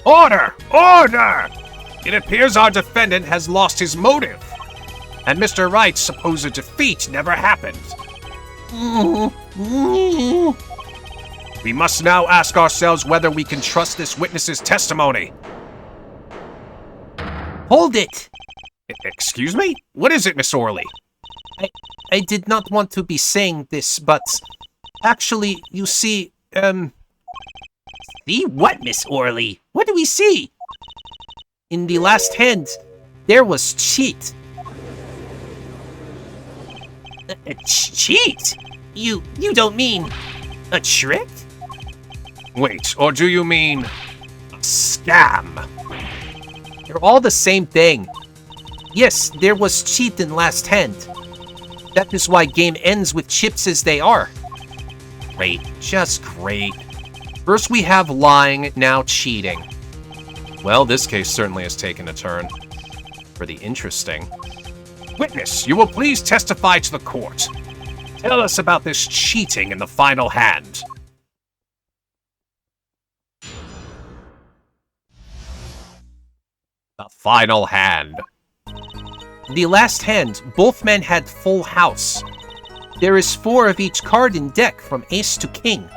Order! Order! It appears our defendant has lost his motive, and Mr. Wright's supposed defeat never happened. We must now ask ourselves whether we can trust this witness's testimony. Hold it! Excuse me? What is it, Miss Orley? I did not want to be saying this, but actually, you see, See what, Miss Orley? What do we see? in the last hand, there was cheat. A cheat? You don't mean a trick? Wait, or do you mean a scam? They're all the same thing. Yes, there was cheat in last hand. That is why game ends with chips as they are. Great, just great. First we have lying, now cheating. Well, this case certainly has taken a turn for the interesting. Witness, you will please testify to the court. Tell us about this cheating in the final hand. The final hand. The last hand, both men had full house. There is 4 of each card in deck from ace to king.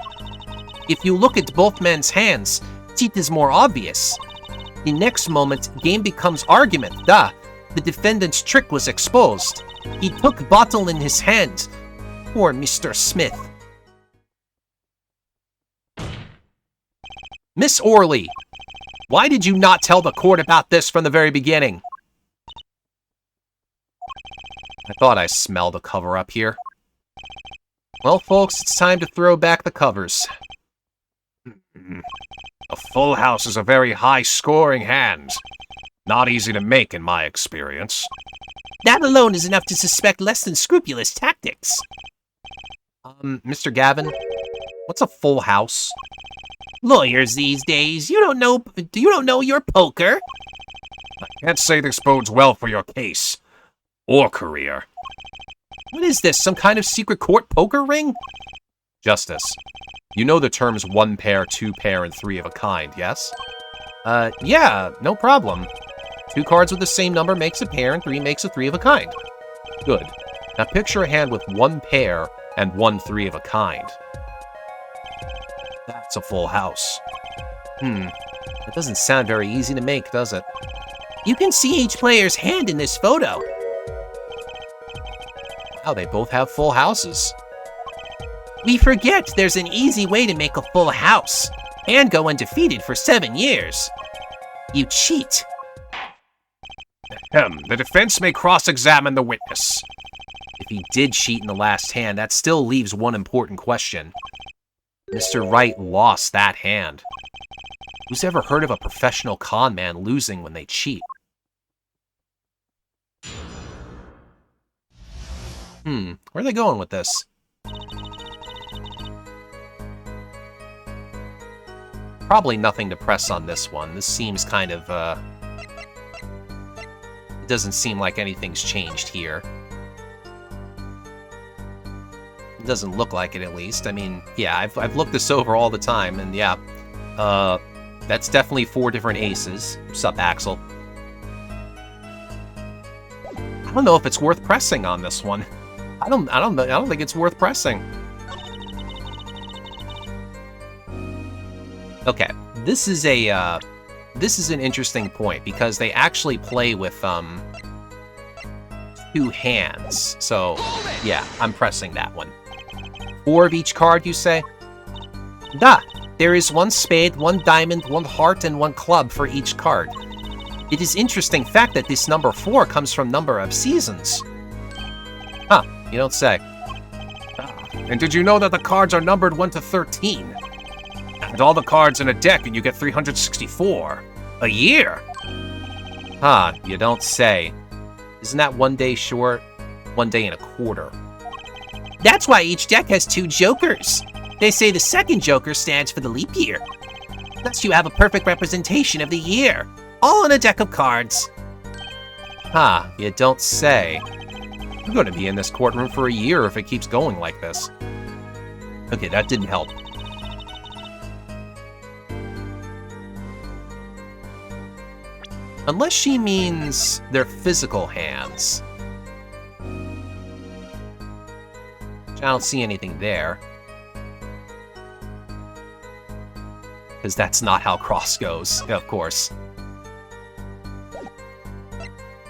If you look at both men's hands, cheat is more obvious. The next moment, game becomes argument, duh. The defendant's trick was exposed. He took bottle in his hand. Poor Mr. Smith. Miss Orley, why did you not tell the court about this from the very beginning? I thought I smelled a cover-up here. Well, folks, it's time to throw back the covers. A full house is a very high-scoring hand. Not easy to make in my experience. That alone is enough to suspect less than scrupulous tactics. Mr. Gavin, what's a full house? Lawyers these days, you don't know your poker. I can't say this bodes well for your case. Or career. What is this, some kind of secret court poker ring? Justice, you know the terms 1 pair, 2 pair, and 3 of a kind, yes? Yeah, no problem. 2 cards with the same number makes a pair, and 3 makes a 3 of a kind. Good. Now picture a hand with 1 pair and 1 3 of a kind. That's a full house. That doesn't sound very easy to make, does it? You can see each player's hand in this photo. Wow, they both have full houses. We forget there's an easy way to make a full house and go undefeated for 7 years. You cheat. The defense may cross-examine the witness. If he did cheat in the last hand, that still leaves one important question. Mr. Wright lost that hand. Who's ever heard of a professional con man losing when they cheat? Where are they going with this? Probably nothing to press on this one. This seems kind of, it doesn't seem like anything's changed here. It doesn't look like it, at least. I mean, yeah, I've looked this over all the time, and yeah, that's definitely 4 different aces. Sup, Axel? I don't know if it's worth pressing on this one. I don't think it's worth pressing. Okay, this is an interesting point because they actually play with 2 hands. So, yeah, I'm pressing that one. 4 of each card, you say? Da! There is 1 spade, 1 diamond, 1 heart, and 1 club for each card. It is interesting fact that this number 4 comes from number of seasons. Huh, you don't say. And did you know that the cards are numbered 1 to 13? And all the cards in a deck and you get 364. A year! Huh, you don't say. Isn't that 1 day short? 1 day and a quarter. That's why each deck has 2 jokers. They say the second joker stands for the leap year. Thus you have a perfect representation of the year, all in a deck of cards. Huh, you don't say. I'm going to be in this courtroom for a year if it keeps going like this. Okay, that didn't help. Unless she means their physical hands. I don't see anything there. Because that's not how cross goes, of course.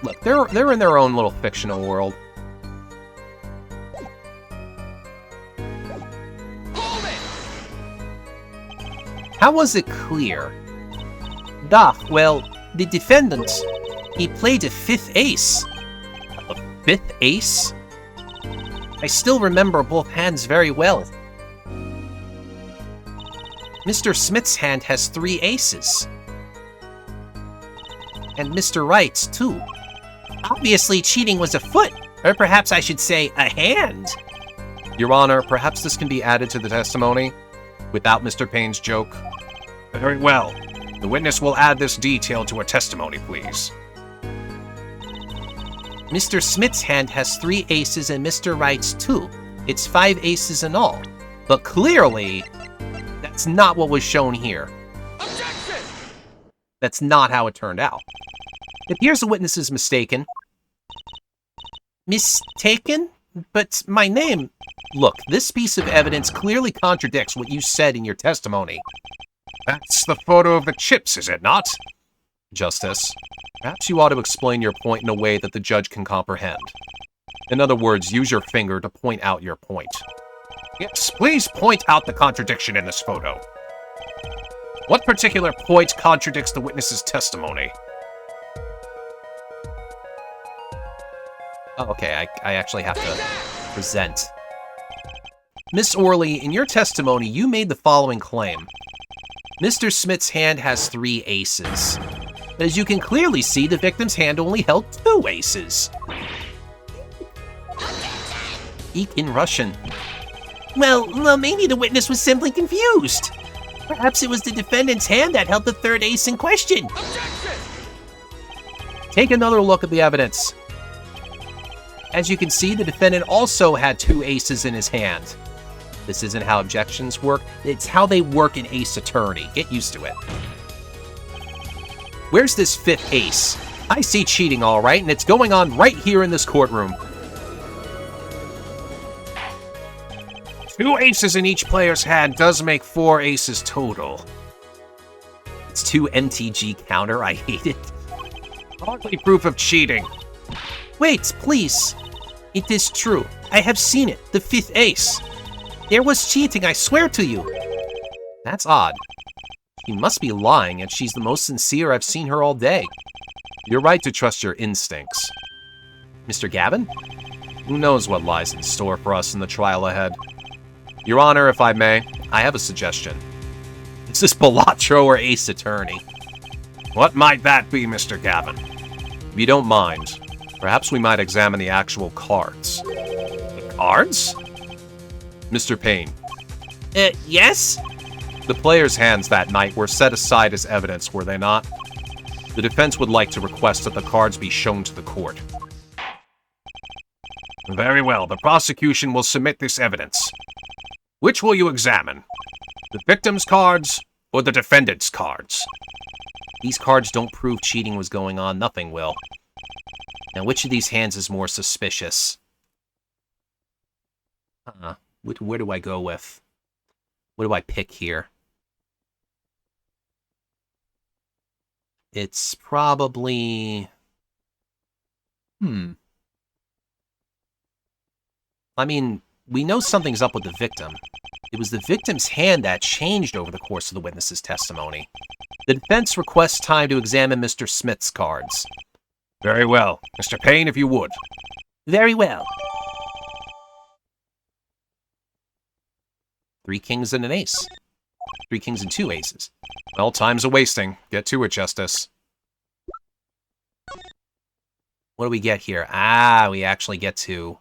Look, they're in their own little fictional world. How was it clear? Da, well, the defendant, he played a 5th ace. A 5th ace? I still remember both hands very well. Mr. Smith's hand has 3 aces. And Mr. Wright's, too. Obviously, cheating was afoot, or perhaps I should say, a hand. Your Honor, perhaps this can be added to the testimony without Mr. Payne's joke. Very well. The witness will add this detail to her testimony, please. Mr. Smith's hand has 3 aces and Mr. Wright's 2. It's 5 aces in all. But clearly, that's not what was shown here. Objection! That's not how it turned out. It appears the witness is mistaken. Mistaken? But my name... Look, this piece of evidence clearly contradicts what you said in your testimony. That's the photo of the chips, is it not? Justice, perhaps you ought to explain your point in a way that the judge can comprehend. In other words, use your finger to point out your point. Yes, please point out the contradiction in this photo. What particular point contradicts the witness's testimony? Oh, okay, I actually have to present. Miss Orley, in your testimony, you made the following claim. Mr. Smith's hand has 3 aces. But as you can clearly see, the victim's hand only held 2 aces. Eek in Russian. Well, maybe the witness was simply confused. Perhaps it was the defendant's hand that held the 3rd ace in question. Objection! Take another look at the evidence. As you can see, the defendant also had 2 aces in his hand. This isn't how objections work, it's how they work in Ace Attorney. Get used to it. Where's this 5th ace? I see cheating, all right, and it's going on right here in this courtroom. 2 aces in each player's hand does make 4 aces total. It's 2 NTG counter, I hate it. Hardly proof of cheating. Wait, please. It is true. I have seen it, the 5th ace. There was cheating, I swear to you. That's odd. She must be lying, and she's the most sincere I've seen her all day. You're right to trust your instincts. Mr. Gavin? Who knows what lies in store for us in the trial ahead? Your Honor, if I may, I have a suggestion. Is this Balatro or Ace Attorney? What might that be, Mr. Gavin? If you don't mind, perhaps we might examine the actual cards. The cards? Mr. Payne, Yes? the players' hands that night were set aside as evidence, were they not? The defense would like to request that the cards be shown to the court. Very well, the prosecution will submit this evidence. Which will you examine? The victim's cards or the defendant's cards? These cards don't prove cheating was going on, nothing will. Now, which of these hands is more suspicious? Where do I go with? What do I pick here? It's probably... I mean, we know something's up with the victim. It was the victim's hand that changed over the course of the witness's testimony. The defense requests time to examine Mr. Smith's cards. Very well. Mr. Payne, if you would. Very well. 3 kings and an ace. 3 kings and 2 aces. Well, time's a-wasting. Get to it, Justice. What do we get here? Ah, we actually get to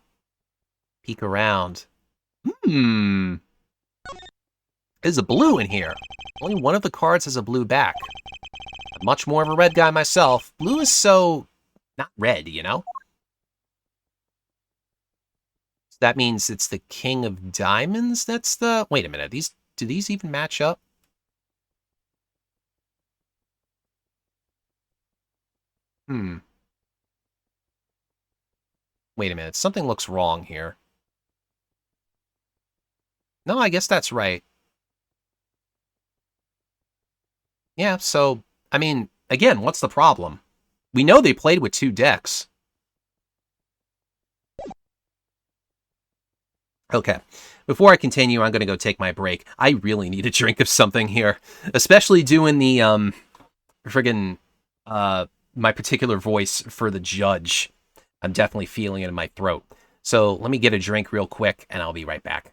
peek around. There's a blue in here. Only one of the cards has a blue back. I'm much more of a red guy myself. Blue is so... not red, you know? So that means it's the King of Diamonds that's the... Wait a minute, do these even match up? Wait a minute, something looks wrong here. No, I guess that's right. Yeah, so, I mean, again, what's the problem? We know they played with 2 decks. Okay, before I continue, I'm going to go take my break. I really need a drink of something here, especially doing the, my particular voice for the judge. I'm definitely feeling it in my throat. So let me get a drink real quick, and I'll be right back.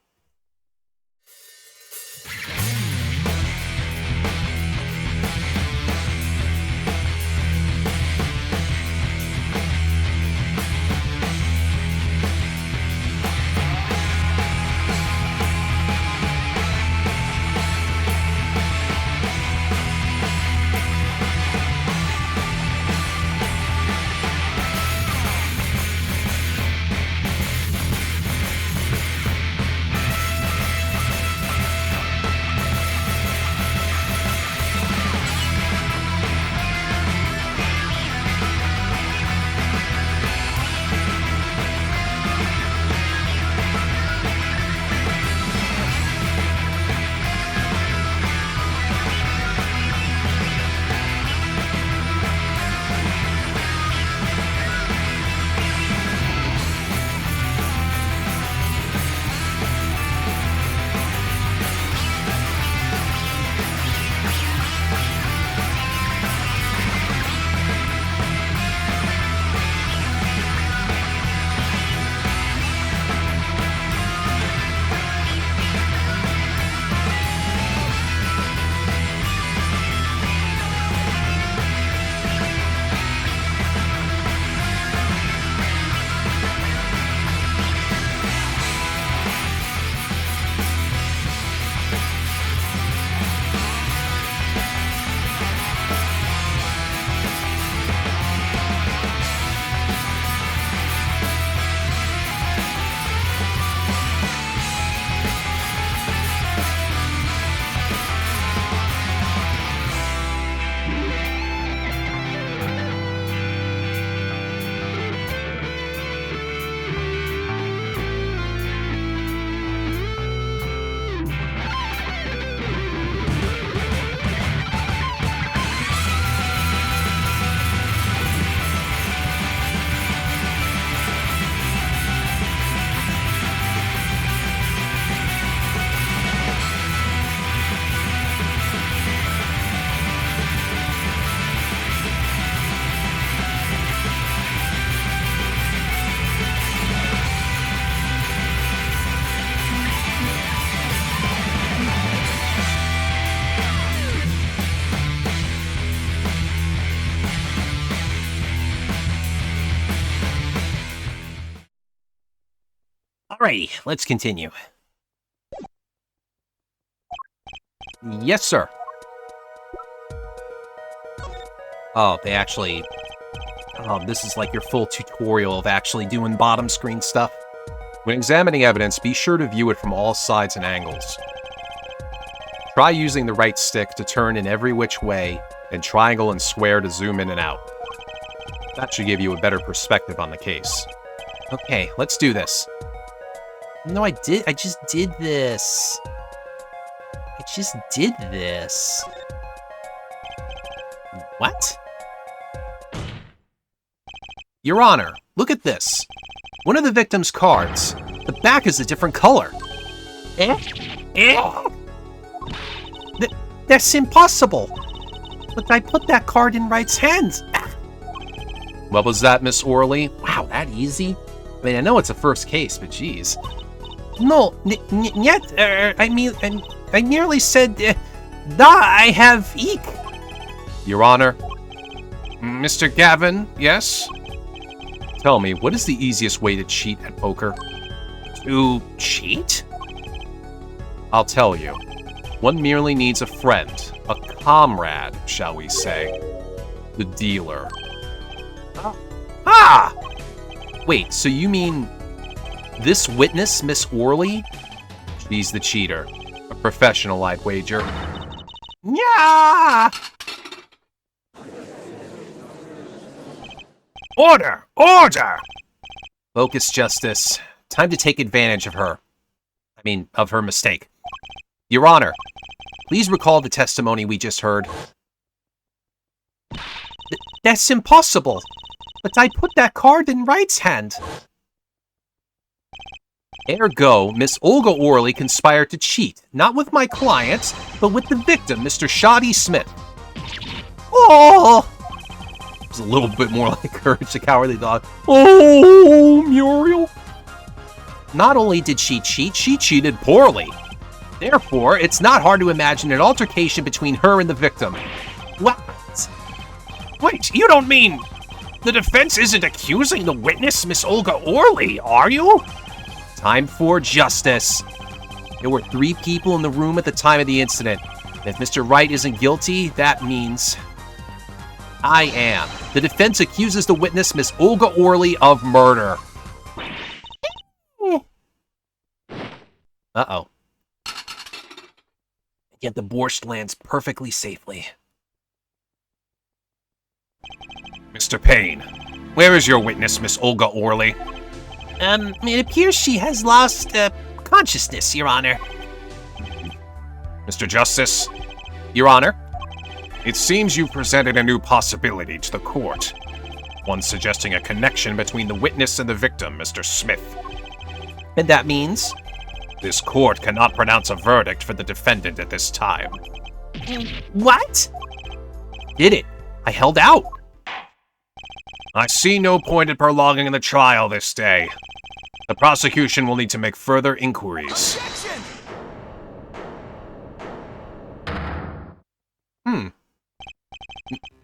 Alrighty, let's continue. Yes, sir. Oh, they actually... Oh, this is like your full tutorial of actually doing bottom screen stuff. When examining evidence, be sure to view it from all sides and angles. Try using the right stick to turn in every which way, and triangle and square to zoom in and out. That should give you a better perspective on the case. Okay, let's do this. No, I just did this. I just did this. What? Your Honor, look at this. One of the victim's cards. The back is a different color. That's impossible. But I put that card in Wright's hands. What was that, Miss Orley? Wow, that easy? I mean, I know it's a first case, but geez. No, yet, I merely said, I have eek. Your Honor. Mr. Gavin, yes? Tell me, what is the easiest way to cheat at poker? To cheat? I'll tell you. One merely needs a friend, a comrade, shall we say. The dealer. Ah! Wait, so you mean this witness, Miss Orley? She's the cheater. A professional, I'd wager. Yeah! Order! Order! Focus, Justice. Time to take advantage of her. I mean, of her mistake. Your Honor, please recall the testimony we just heard. That's impossible. But I put that card in Wright's hand. Ergo, Miss Olga Orley conspired to cheat, not with my client, but with the victim, Mr. Shoddy Smith. Oh! It was a little bit more like Courage the Cowardly Dog. Oh, Muriel. Not only did she cheat, she cheated poorly. Therefore, it's not hard to imagine an altercation between her and the victim. What? Wait, you don't mean the defense isn't accusing the witness, Miss Olga Orley, are you? Time for justice. There were 3 people in the room at the time of the incident. If Mr. Wright isn't guilty, that means I am. The defense accuses the witness, Miss Olga Orley, of murder. Uh-oh. Yet the borscht lands perfectly safely. Mr. Payne, where is your witness, Miss Olga Orley? It appears she has lost, consciousness, Your Honor. Mr. Justice, Your Honor? it seems you presented a new possibility to the court. One suggesting a connection between the witness and the victim, Mr. Smith. And that means? This court cannot pronounce a verdict for the defendant at this time. What? Did it. I held out. I see no point in prolonging the trial this day. The prosecution will need to make further inquiries.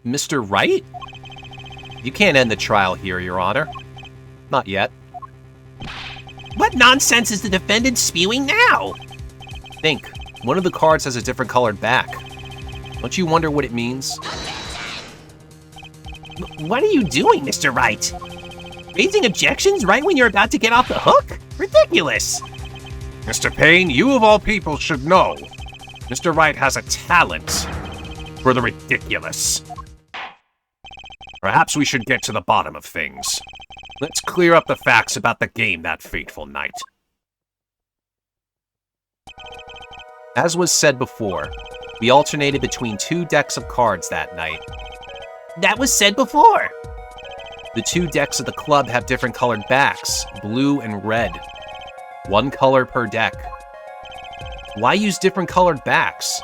Mr. Wright? You can't end the trial here, Your Honor. Not yet. What nonsense is the defendant spewing now? Think. One of the cards has a different colored back. Don't you wonder what it means? What are you doing, Mr. Wright? Raising objections right when you're about to get off the hook? Ridiculous! Mr. Payne, you of all people should know. Mr. Wright has a talent for the ridiculous. Perhaps we should get to the bottom of things. Let's clear up the facts about the game that fateful night. As was said before, we alternated between 2 decks of cards that night. That was said before. The 2 decks of the club have different colored backs, blue and red. 1 color per deck. Why use different colored backs?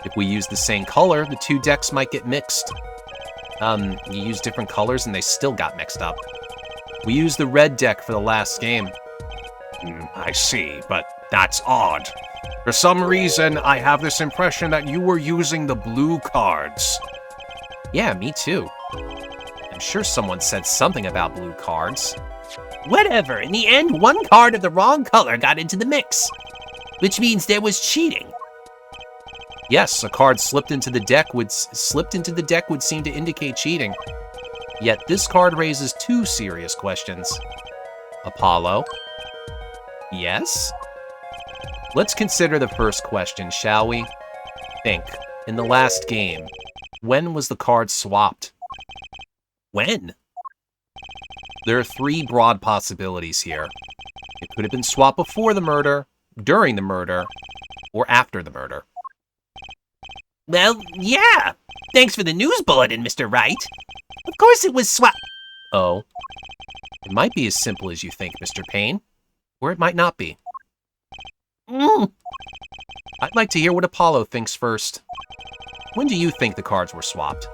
If we use the same color, the 2 decks might get mixed. You use different colors and they still got mixed up. We used the red deck for the last game. I see, but that's odd. For some reason, I have this impression that you were using the blue cards. Yeah, me too. I'm sure someone said something about blue cards. Whatever, in the end, one card of the wrong color got into the mix. Which means there was cheating. Yes, a card slipped into the deck would seem to indicate cheating. Yet this card raises two serious questions. Apollo? Yes? Let's consider the first question, shall we? Think. In the last game, when was the card swapped? When? There are three broad possibilities here. It could have been swapped before the murder, during the murder, or after the murder. Well, yeah. Thanks for the news bulletin, Mr. Wright. Of course it was swapped. Oh. It might be as simple as you think, Mr. Payne. Or it might not be. I'd like to hear what Apollo thinks first. When do you think the cards were swapped?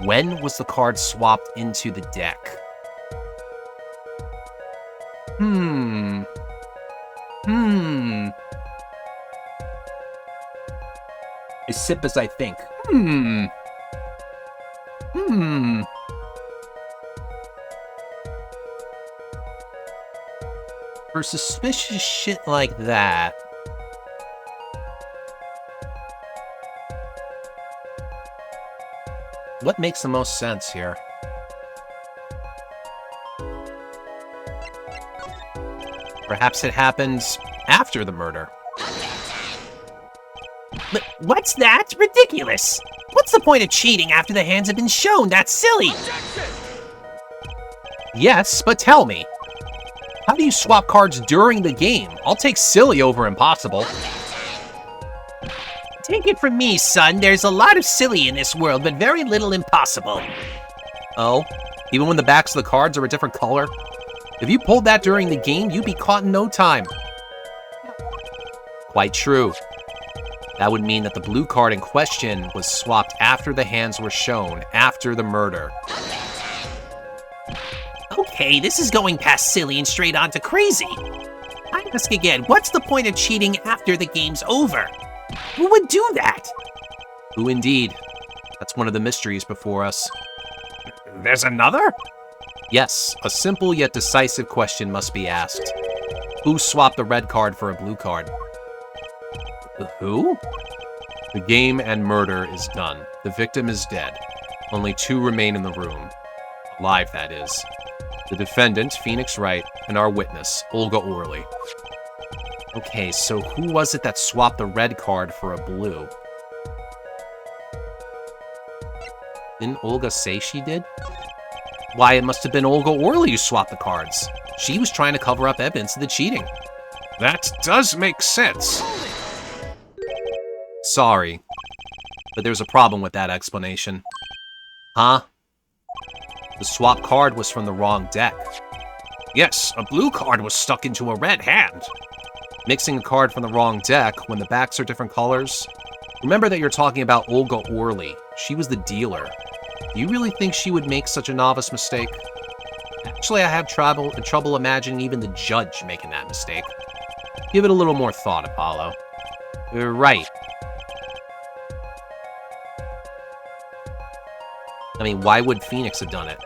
When was the card swapped into the deck? I sip as I think. For suspicious shit like that, what makes the most sense here? Perhaps it happened after the murder. But what's that? Ridiculous! What's the point of cheating after the hands have been shown? That's silly! Yes, but tell me. How do you swap cards during the game? I'll take silly over impossible. Take it from me, son. There's a lot of silly in this world, but very little impossible. Oh? Even when the backs of the cards are a different color? If you pulled that during the game, you'd be caught in no time. Quite true. That would mean that the blue card in question was swapped after the hands were shown, after the murder. Okay, this is going past silly and straight on to crazy. I ask again, what's the point of cheating after the game's over? Who would do that? Who indeed? That's one of the mysteries before us. There's another? Yes, a simple yet decisive question must be asked. Who swapped the red card for a blue card? Who? The game and murder is done. The victim is dead. Only two remain in the room. Alive, that is. The defendant, Phoenix Wright, and our witness, Olga Orley. Okay, so who was it that swapped the red card for a blue? Didn't Olga say she did? Why, it must have been Olga Orley who swapped the cards. She was trying to cover up evidence of the cheating. That does make sense. Sorry, but there's a problem with that explanation. Huh? The swap card was from the wrong deck. Yes, a blue card was stuck into a red hand. Mixing a card from the wrong deck when the backs are different colors? Remember that you're talking about Olga Orley. She was the dealer. Do you really think she would make such a novice mistake? Actually, I have trouble imagining even the judge making that mistake. Give it a little more thought, Apollo. You're right. I mean, why would Phoenix have done it?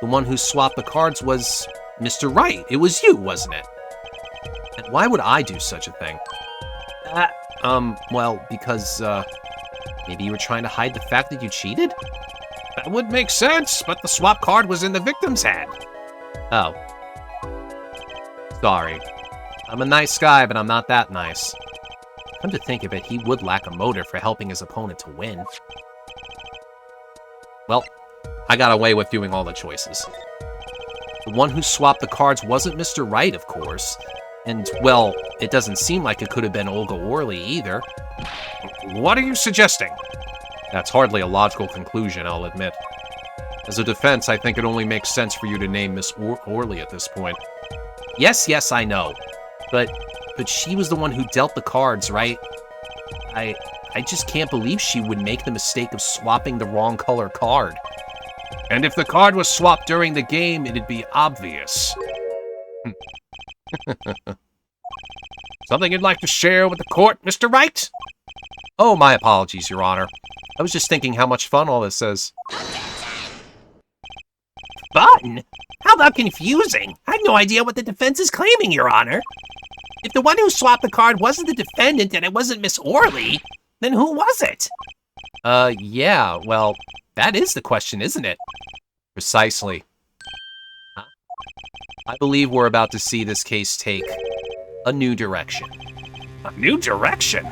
The one who swapped the cards was Mr. Wright. It was you, wasn't it? And why would I do such a thing? Well, because, maybe you were trying to hide the fact that you cheated? That would make sense, but the swap card was in the victim's hand. Oh. Sorry. I'm a nice guy, but I'm not that nice. Come to think of it, he would lack a motive for helping his opponent to win. Well, I got away with doing all the choices. The one who swapped the cards wasn't Mr. Wright, of course. And, well, it doesn't seem like it could have been Olga Orley either. What are you suggesting? That's hardly a logical conclusion, I'll admit. As a defense, I think it only makes sense for you to name Miss Orley at this point. Yes, I know. But she was the one who dealt the cards, right? I just can't believe she would make the mistake of swapping the wrong color card. And if the card was swapped during the game, it'd be obvious. Something you'd like to share with the court, Mr. Wright? Oh, my apologies, Your Honor. I was just thinking how much fun all this is. Fun? How about confusing? I have no idea what the defense is claiming, Your Honor. If the one who swapped the card wasn't the defendant and it wasn't Miss Orley, then who was it? Yeah, well, that is the question, isn't it? Precisely. I believe we're about to see this case take a new direction. A new direction?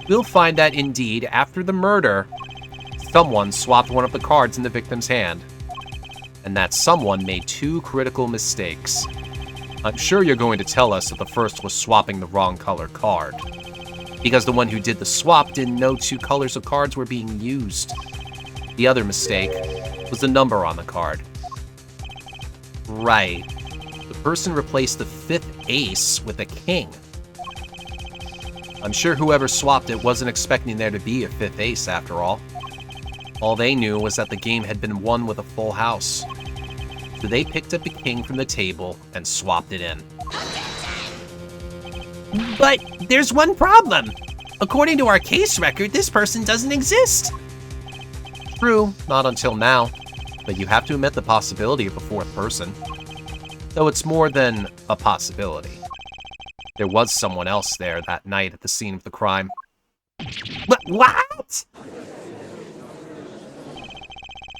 We'll find that indeed, after the murder, someone swapped one of the cards in the victim's hand. And that someone made two critical mistakes. I'm sure you're going to tell us that the first was swapping the wrong color card, because the one who did the swap didn't know two colors of cards were being used. The other mistake was the number on the card. Right. The person replaced the 5th ace with a king. I'm sure whoever swapped it wasn't expecting there to be a 5th ace after all. All they knew was that the game had been won with a full house. So they picked up a king from the table and swapped it in. But there's one problem. According to our case record, this person doesn't exist. True, not until now. But you have to admit the possibility of a 4th person. Though it's more than a possibility. There was someone else there that night at the scene of the crime. What?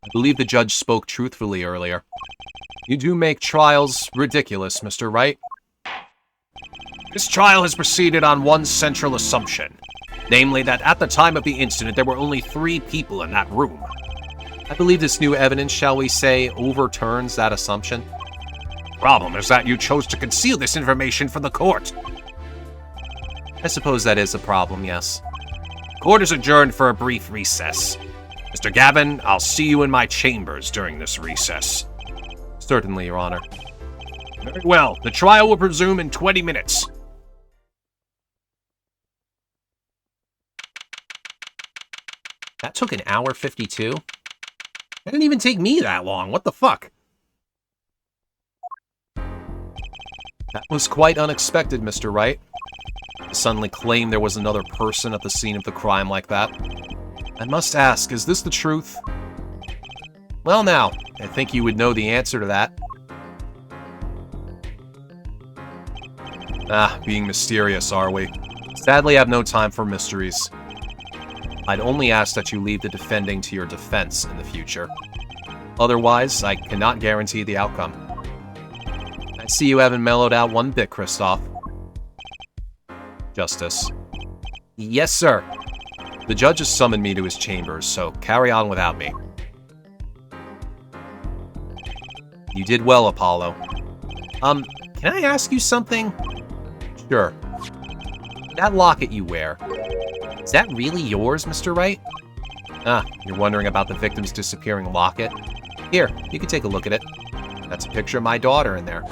I believe the judge spoke truthfully earlier. You do make trials ridiculous, Mr. Wright. This trial has proceeded on one central assumption, namely that at the time of the incident there were only 3 people in that room. I believe this new evidence, shall we say, overturns that assumption. Problem is that you chose to conceal this information from the court. I suppose that is a problem, yes. Court is adjourned for a brief recess. Mr. Gavin, I'll see you in my chambers during this recess. Certainly, Your Honor. Very well. The trial will resume in 20 minutes. That took an hour 52? That didn't even take me that long. What the fuck? That was quite unexpected, Mr. Wright. To suddenly claim there was another person at the scene of the crime like that. I must ask, is this the truth? Well now, I think you would know the answer to that. Being mysterious, are we? Sadly, I have no time for mysteries. I'd only ask that you leave the defending to your defense in the future. Otherwise, I cannot guarantee the outcome. I see you haven't mellowed out one bit, Kristoff. Justice. Yes, sir. The judge has summoned me to his chambers, so carry on without me. You did well, Apollo. Can I ask you something? Sure. That locket you wear, is that really yours, Mr. Wright? You're wondering about the victim's disappearing locket? Here, you can take a look at it. That's a picture of my daughter in there.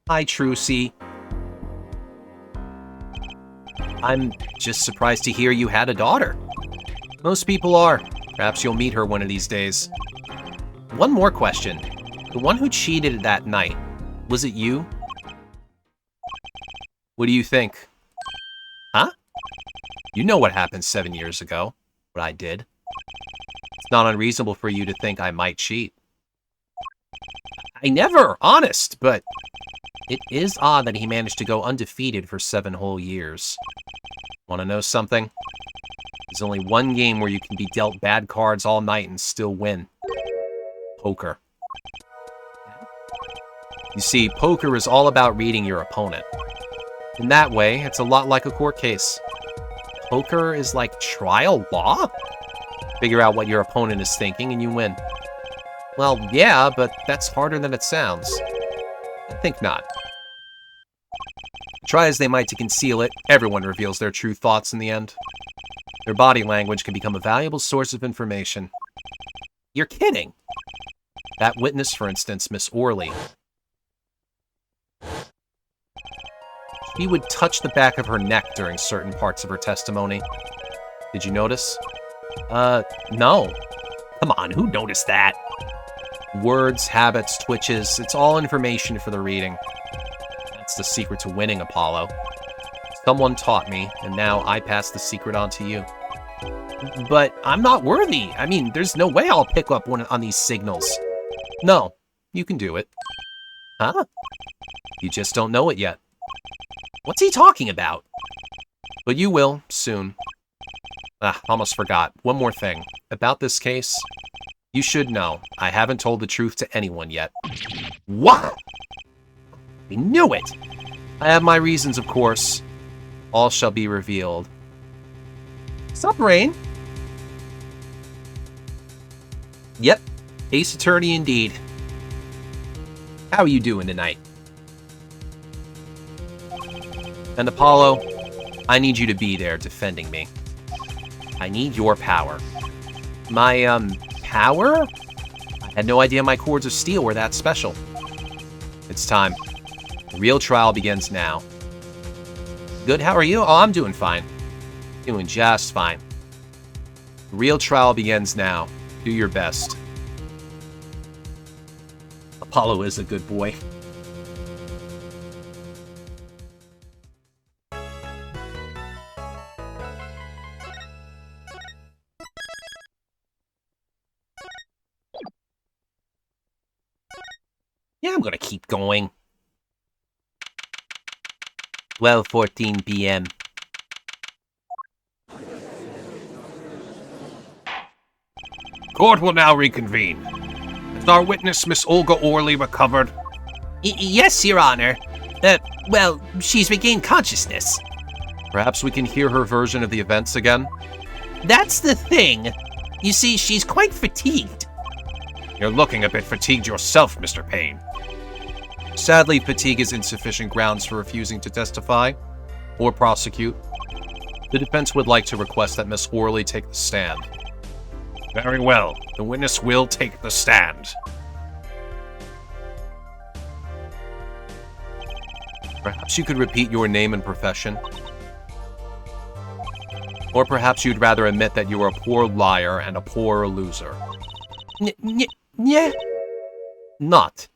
Hi, Trucy. I'm just surprised to hear you had a daughter. Most people are. Perhaps you'll meet her one of these days. One more question. The one who cheated that night, was it you? What do you think? Huh? You know what happened 7 years ago. What I did. It's not unreasonable for you to think I might cheat. I never, honest, but it is odd that he managed to go undefeated for 7 whole years. Want to know something? There's only one game where you can be dealt bad cards all night and still win. Poker. You see, poker is all about reading your opponent. In that way, it's a lot like a court case. Poker is like trial law? Figure out what your opponent is thinking and you win. Well, yeah, but that's harder than it sounds. I think not. Try as they might to conceal it, everyone reveals their true thoughts in the end. Their body language can become a valuable source of information. You're kidding! That witness, for instance, Miss Orley. She would touch the back of her neck during certain parts of her testimony. Did you notice? No. Come on, who noticed that? Words, habits, twitches, it's all information for the reading. That's the secret to winning, Apollo. Someone taught me, and now I pass the secret on to you. But I'm not worthy. I mean, there's no way I'll pick up one on these signals. No, you can do it. Huh? You just don't know it yet. What's he talking about? But you will, soon. Almost forgot. One more thing. About this case, you should know, I haven't told the truth to anyone yet. What? I knew it! I have my reasons, of course. All shall be revealed. Sup, Rain? Yep, Ace Attorney indeed. How are you doing tonight? And Apollo, I need you to be there defending me. I need your power. My, power? I had no idea my cords of steel were that special. It's time. The real trial begins now. Good, how are you? Oh, I'm doing fine. Doing just fine. The real trial begins now. Do your best. Apollo is a good boy. Yeah, I'm gonna keep going. 12:14 p.m. Court will now reconvene. Has our witness, Miss Olga Orley, recovered? Yes, Your Honor. Well, she's regained consciousness. Perhaps we can hear her version of the events again? That's the thing. You see, she's quite fatigued. You're looking a bit fatigued yourself, Mr. Payne. Sadly, fatigue is insufficient grounds for refusing to testify or prosecute. The defense would like to request that Miss Orley take the stand. Very well. The witness will take the stand. Perhaps you could repeat your name and profession. Or perhaps you'd rather admit that you are a poor liar and a poor loser. Yeah. Not.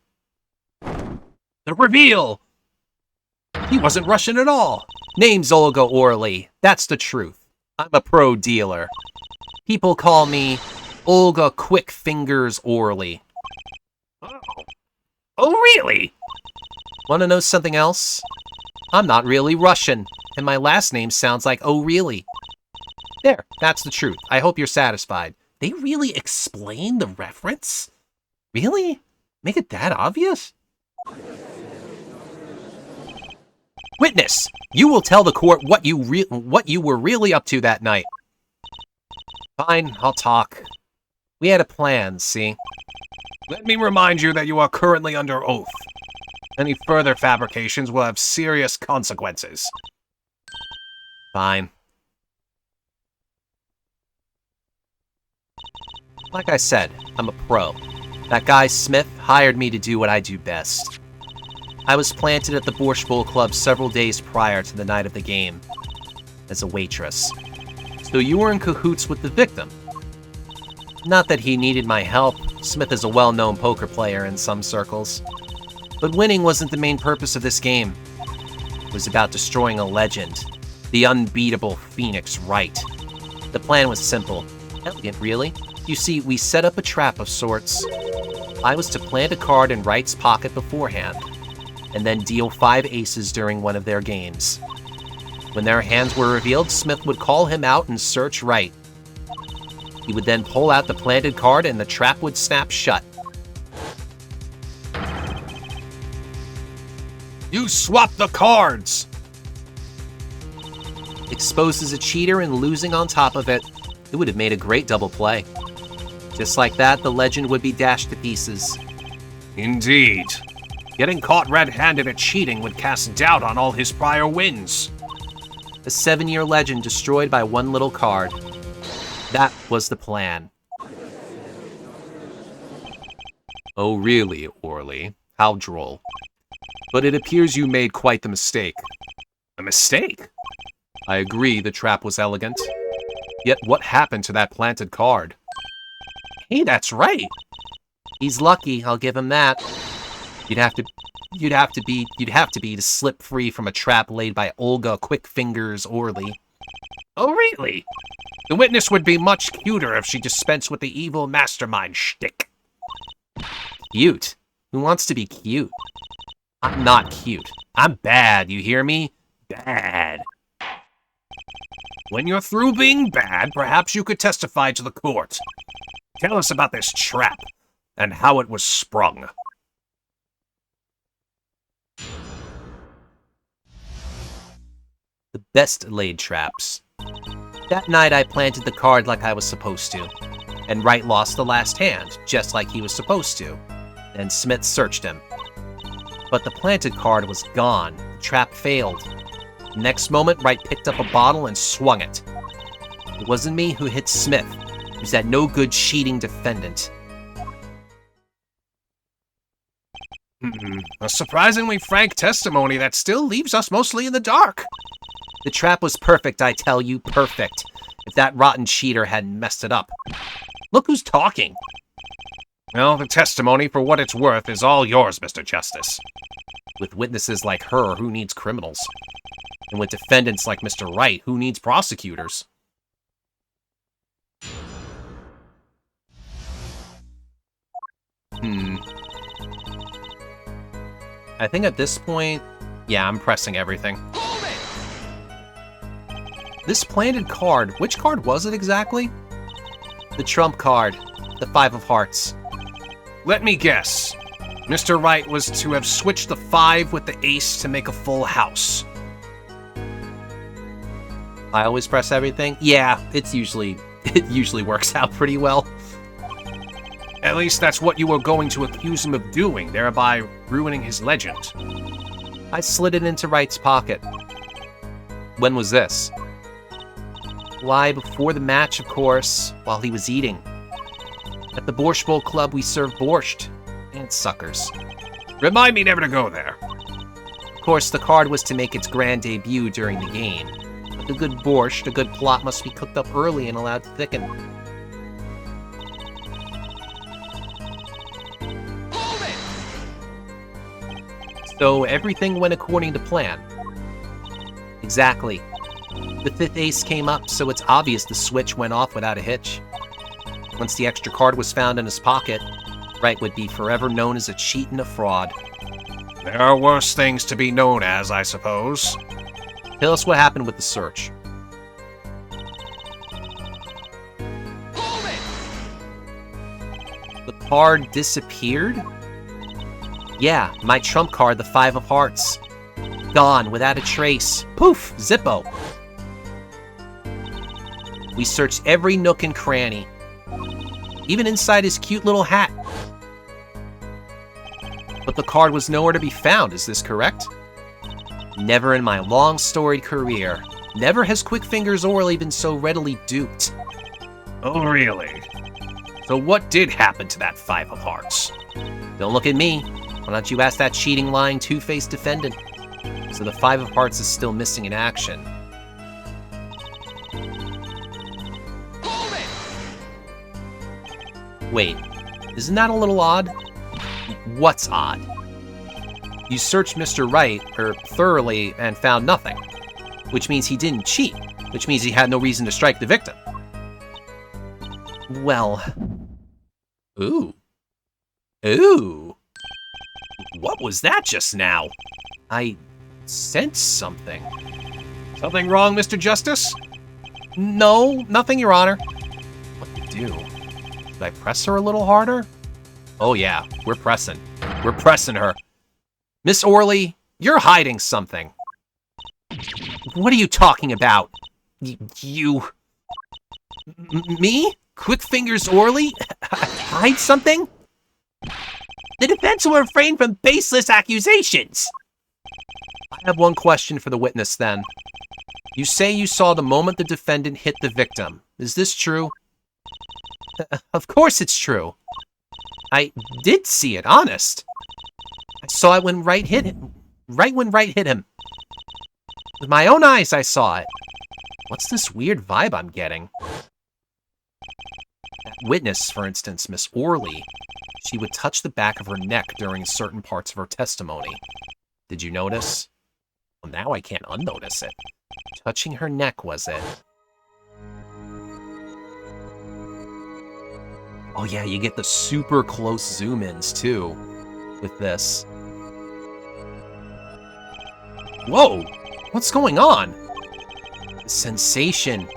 The reveal! He wasn't Russian at all. Name's Olga Orley. That's the truth. I'm a pro dealer. People call me Olga Quick Fingers Orley. Oh, really? Want to know something else? I'm not really Russian, and my last name sounds like oh really. There, that's the truth. I hope you're satisfied. They really explain the reference? Really? Make it that obvious? Witness, you will tell the court what you were really up to that night. Fine, I'll talk. We had a plan, see? Let me remind you that you are currently under oath. Any further fabrications will have serious consequences. Fine. Like I said, I'm a pro. That guy Smith hired me to do what I do best. I was planted at the Borscht Bowl Club several days prior to the night of the game as a waitress. So you were in cahoots with the victim. Not that he needed my help. Smith is a well-known poker player in some circles. But winning wasn't the main purpose of this game. It was about destroying a legend, the unbeatable Phoenix Wright. The plan was simple. Elegant, really. You see, we set up a trap of sorts. I was to plant a card in Wright's pocket beforehand, and then deal 5 aces during one of their games. When their hands were revealed, Smith would call him out and search Wright. He would then pull out the planted card and the trap would snap shut. You swapped the cards! Exposed as a cheater and losing on top of it, it would have made a great double play. Just like that, the legend would be dashed to pieces. Indeed. Getting caught red-handed at cheating would cast doubt on all his prior wins. A 7-year legend destroyed by one little card. That was the plan. Oh really, Orley? How droll. But it appears you made quite the mistake. A mistake? I agree the trap was elegant. Yet what happened to that planted card? Hey, that's right. He's lucky, I'll give him that. You'd have to be to slip free from a trap laid by Olga Quick Fingers Orley. Oh, really? The witness would be much cuter if she dispensed with the evil mastermind shtick. Cute? Who wants to be cute? I'm not cute. I'm bad, you hear me? Bad. When you're through being bad, perhaps you could testify to the court. Tell us about this trap and how it was sprung. The best laid traps. That night I planted the card like I was supposed to, and Wright lost the last hand, just like he was supposed to. Then Smith searched him. But the planted card was gone. The trap failed. Next moment, Wright picked up a bottle and swung it. It wasn't me who hit Smith. It was that no good cheating defendant. A surprisingly frank testimony that still leaves us mostly in the dark. The trap was perfect, I tell you, perfect. If that rotten cheater hadn't messed it up. Look who's talking. Well, the testimony, for what it's worth, is all yours, Mr. Justice. With witnesses like her, who needs criminals? And with defendants like Mr. Wright, who needs prosecutors? I think at this point, yeah, I'm pressing everything. This planted card, which card was it exactly? The trump card, the 5 of hearts. Let me guess. Mr. Wright was to have switched the 5 with the ace to make a full house. I always press everything? Yeah, it usually works out pretty well. At least that's what you were going to accuse him of doing, thereby ruining his legend. I slid it into Wright's pocket. When was this? Why, before the match, of course, while he was eating. At the Borscht Bowl Club, we serve borscht. And suckers. Remind me never to go there. Of course, the card was to make its grand debut during the game. Like a good borscht, a good plot must be cooked up early and allowed to thicken. So everything went according to plan. Exactly. The 5th ace came up, so it's obvious the switch went off without a hitch. Once the extra card was found in his pocket, Wright would be forever known as a cheat and a fraud. There are worse things to be known as, I suppose. Tell us what happened with the search. The card disappeared? Yeah, my trump card, the 5 of hearts. Gone, without a trace. Poof! Zippo. We searched every nook and cranny. Even inside his cute little hat. But the card was nowhere to be found, is this correct? Never in my long storied career. Never has Quick Fingers Orley been so readily duped. Oh, really? So what did happen to that 5 of hearts? Don't look at me. Why don't you ask that cheating, lying, two-faced defendant? So the 5 of hearts is still missing in action. Wait, isn't that a little odd? What's odd? You searched Mr. Wright, thoroughly, and found nothing. Which means he didn't cheat. Which means he had no reason to strike the victim. Well... Ooh. Ooh. What was that just now? I sensed something. Something wrong, Mr. Justice? No, nothing, Your Honor. What to do? Should I press her a little harder? Oh yeah, we're pressing. We're pressing her. Miss Orley, you're hiding something. What are you talking about? You... Me? Quick Fingers Orley? Hide something? The defense will refrain from baseless accusations. I have one question for the witness then. You say you saw the moment the defendant hit the victim. Is this true? Of course it's true. I did see it, honest. I saw it when Wright hit him. Right when Wright hit him. With my own eyes I saw it. What's this weird vibe I'm getting? That witness, for instance, Miss Orley, she would touch the back of her neck during certain parts of her testimony. Did you notice? Well, now I can't unnotice it. Touching her neck, was it? Oh yeah, you get the super close zoom-ins, too, with this. Whoa! What's going on? The sensation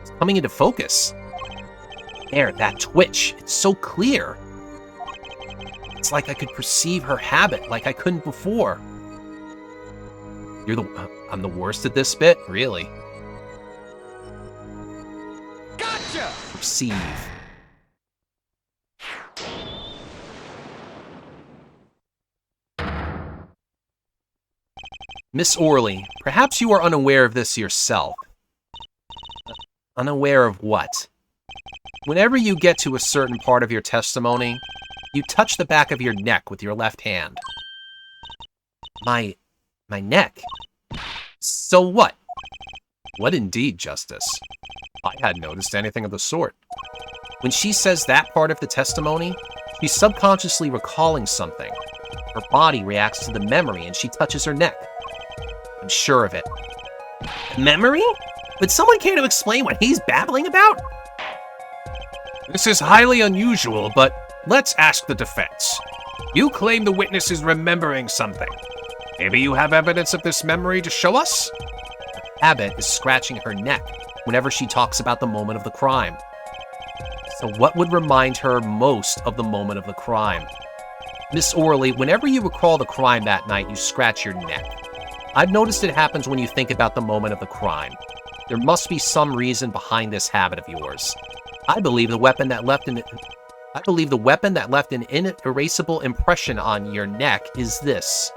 is coming into focus. There, that twitch. It's so clear. It's like I could perceive her habit like I couldn't before. I'm the worst at this bit? Really? Gotcha! Perceive. Miss Orley, perhaps you are unaware of this yourself. Unaware of what? Whenever you get to a certain part of your testimony, you touch the back of your neck with your left hand. My neck? So what? What indeed, Justice? I hadn't noticed anything of the sort. When she says that part of the testimony, she's subconsciously recalling something. Her body reacts to the memory and she touches her neck. I'm sure of it. Memory? Would someone care to explain what he's babbling about? This is highly unusual, but let's ask the defense. You claim the witness is remembering something. Maybe you have evidence of this memory to show us? Abbott is scratching her neck whenever she talks about the moment of the crime. So what would remind her most of the moment of the crime? Miss Orley, whenever you recall the crime that night, you scratch your neck. I've noticed it happens when you think about the moment of the crime. There must be some reason behind this habit of yours. I believe the weapon that left an inerasable impression on your neck is this.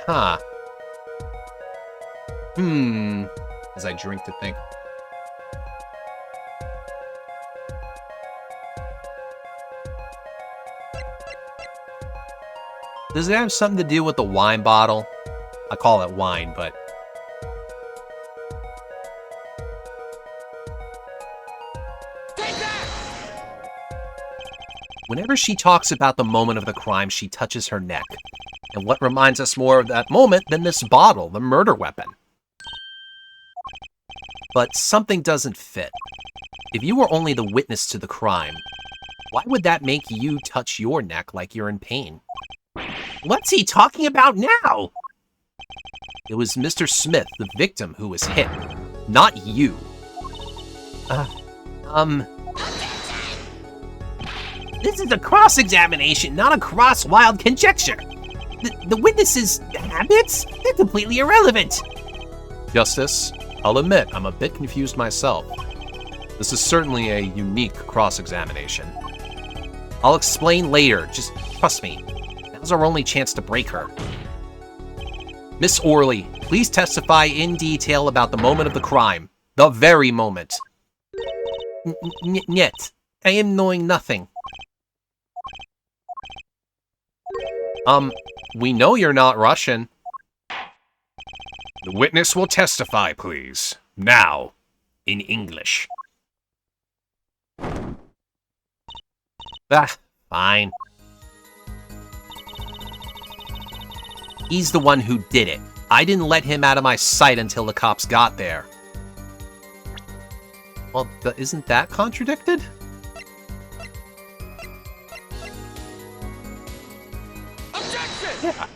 Huh. As I drink to think. Does it have something to do with the wine bottle? I call it wine, but... Whenever she talks about the moment of the crime, she touches her neck. And what reminds us more of that moment than this bottle, the murder weapon? But something doesn't fit. If you were only the witness to the crime, why would that make you touch your neck like you're in pain? What's he talking about now? It was Mr. Smith, the victim, who was hit, not you. This is a cross-examination, not a cross-wild conjecture. The witness's habits? They're completely irrelevant. Justice, I'll admit I'm a bit confused myself. This is certainly a unique cross-examination. I'll explain later, just trust me. Now's our only chance to break her. Miss Orley, please testify in detail about the moment of the crime. The very moment. Niet. I am knowing nothing. We know you're not Russian. The witness will testify, please. Now, in English. Fine. He's the one who did it. I didn't let him out of my sight until the cops got there. Well, isn't that contradicted? Objection! Yeah,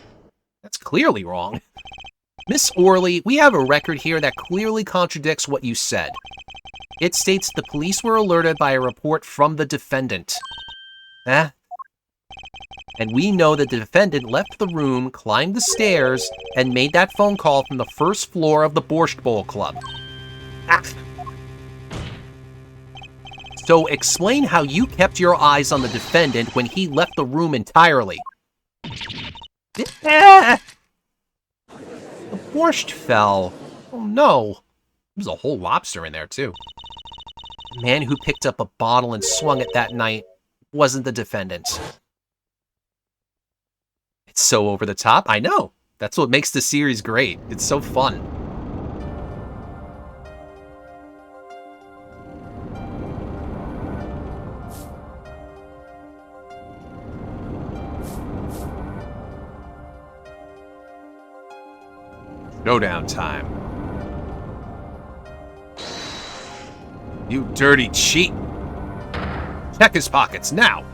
that's clearly wrong. Miss Orley, we have a record here that clearly contradicts what you said. It states the police were alerted by a report from the defendant. And we know that the defendant left the room, climbed the stairs, and made that phone call from the first floor of the Borscht Bowl Club. So explain how you kept your eyes on the defendant when he left the room entirely. The borscht fell. Oh no. There's a whole lobster in there too. The man who picked up a bottle and swung it that night wasn't the defendant. It's so over the top. I know. That's what makes the series great. It's so fun. Showdown time. You dirty cheat. Check his pockets now.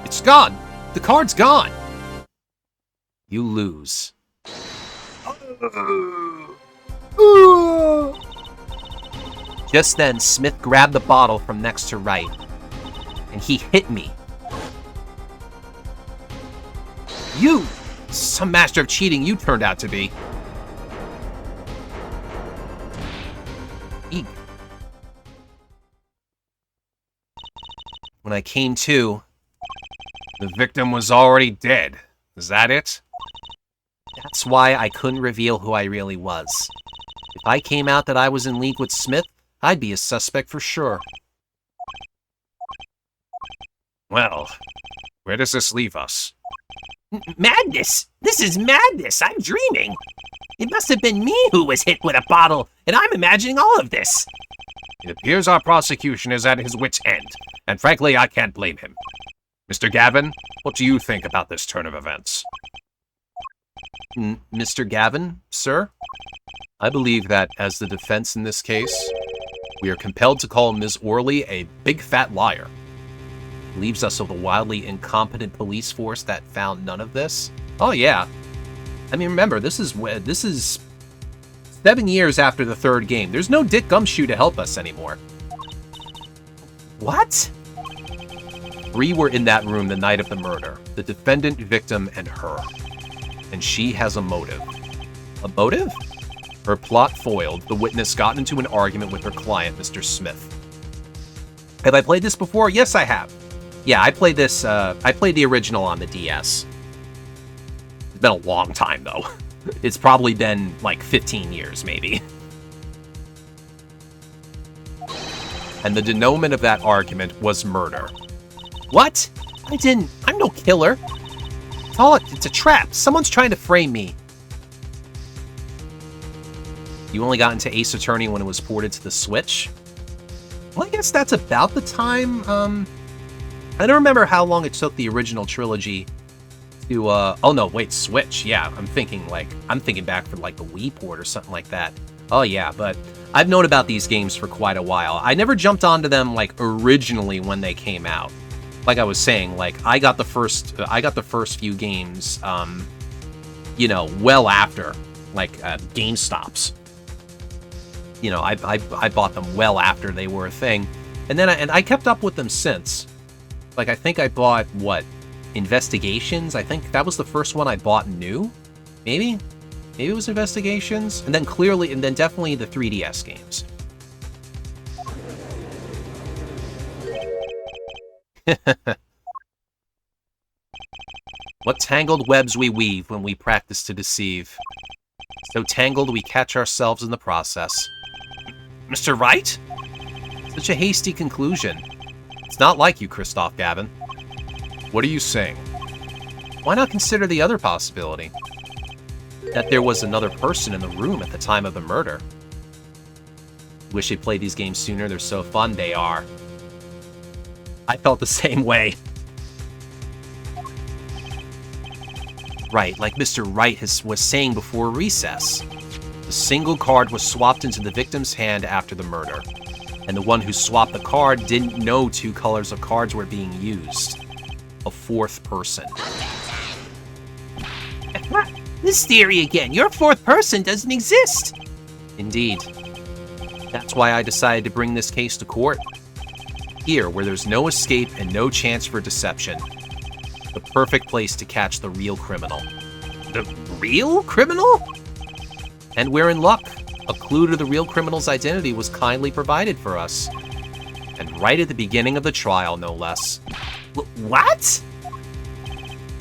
It's gone. The card's gone. You lose. Just then, Smith grabbed the bottle from next to Wright, and he hit me. You! Some master of cheating you turned out to be. Eek. When I came to, The victim was already dead. Is that it? that's why I couldn't reveal who I really was. If I came out that I was in league with Smith, I'd be a suspect for sure. Well, where does this leave us? Madness! This is madness! I'm dreaming! It must have been me who was hit with a bottle, and I'm imagining all of this. It appears our prosecution is at his wit's end, and frankly, I can't blame him. Mr. Gavin, what do you think about this turn of events? Mr. Gavin, sir? I believe that, as the defense in this case, we are compelled to call Ms. Orley a big fat liar. Leaves us with a wildly incompetent police force that found none of this. Oh yeah. I mean, remember, this is 7 years after the third game. There's no Dick Gumshoe to help us anymore. What? 3 were in that room the night of the murder. The defendant, victim, and her. And she has a motive. A motive? Her plot foiled, the witness got into an argument with her client, Mr. Smith. Have I played this before? Yes, I have. Yeah, I played this, I played the original on the DS. It's been a long time, though. It's probably been, like, 15 years, maybe. And the denouement of that argument was murder. What? I'm no killer. It's a trap. Someone's trying to frame me. You only got into Ace Attorney when it was ported to the Switch? Well, I guess that's about the time, I don't remember how long it took the original trilogy to, oh no, wait, Switch, yeah, I'm thinking back for, like, the Wii port or something like that. Oh yeah, but I've known about these games for quite a while. I never jumped onto them, like, originally when they came out. Like I was saying, like, I got the first few games, you know, well after, like, GameStops. You know, I bought them well after they were a thing, and then I kept up with them since. Like, I think I bought, what, Investigations? I think that was the first one I bought new? Maybe it was Investigations? And then definitely the 3DS games. What tangled webs we weave when we practice to deceive. So tangled we catch ourselves in the process. Mr. Wright? Such a hasty conclusion. It's not like you, Christoph Gavin. What are you saying? Why not consider the other possibility? That there was another person in the room at the time of the murder. Wish they played these games sooner, they're so fun, they are. I felt the same way. Right, like Mr. Wright was saying before recess. The single card was swapped into the victim's hand after the murder, and the one who swapped the card didn't know 2 colors of cards were being used. A 4th person. This theory again. Your 4th person doesn't exist. Indeed. That's why I decided to bring this case to court. Here, where there's no escape and no chance for deception. The perfect place to catch the real criminal. The real criminal? And we're in luck. A clue to the real criminal's identity was kindly provided for us. And right at the beginning of the trial, no less. What?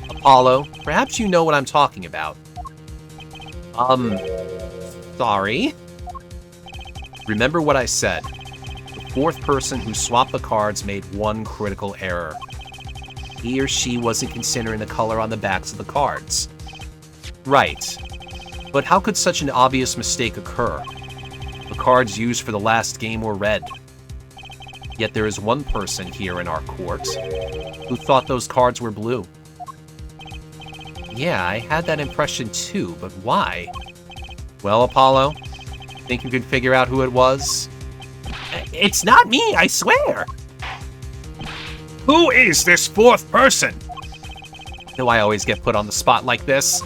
Apollo, perhaps you know what I'm talking about. Sorry? Remember what I said. The 4th person who swapped the cards made one critical error. He or she wasn't considering the color on the backs of the cards. Right. But how could such an obvious mistake occur? The cards used for the last game were red. Yet there is one person here in our court who thought those cards were blue. Yeah, I had that impression too, but why? Well, Apollo, think you can figure out who it was? It's not me, I swear! Who is this fourth person? Do I always get put on the spot like this?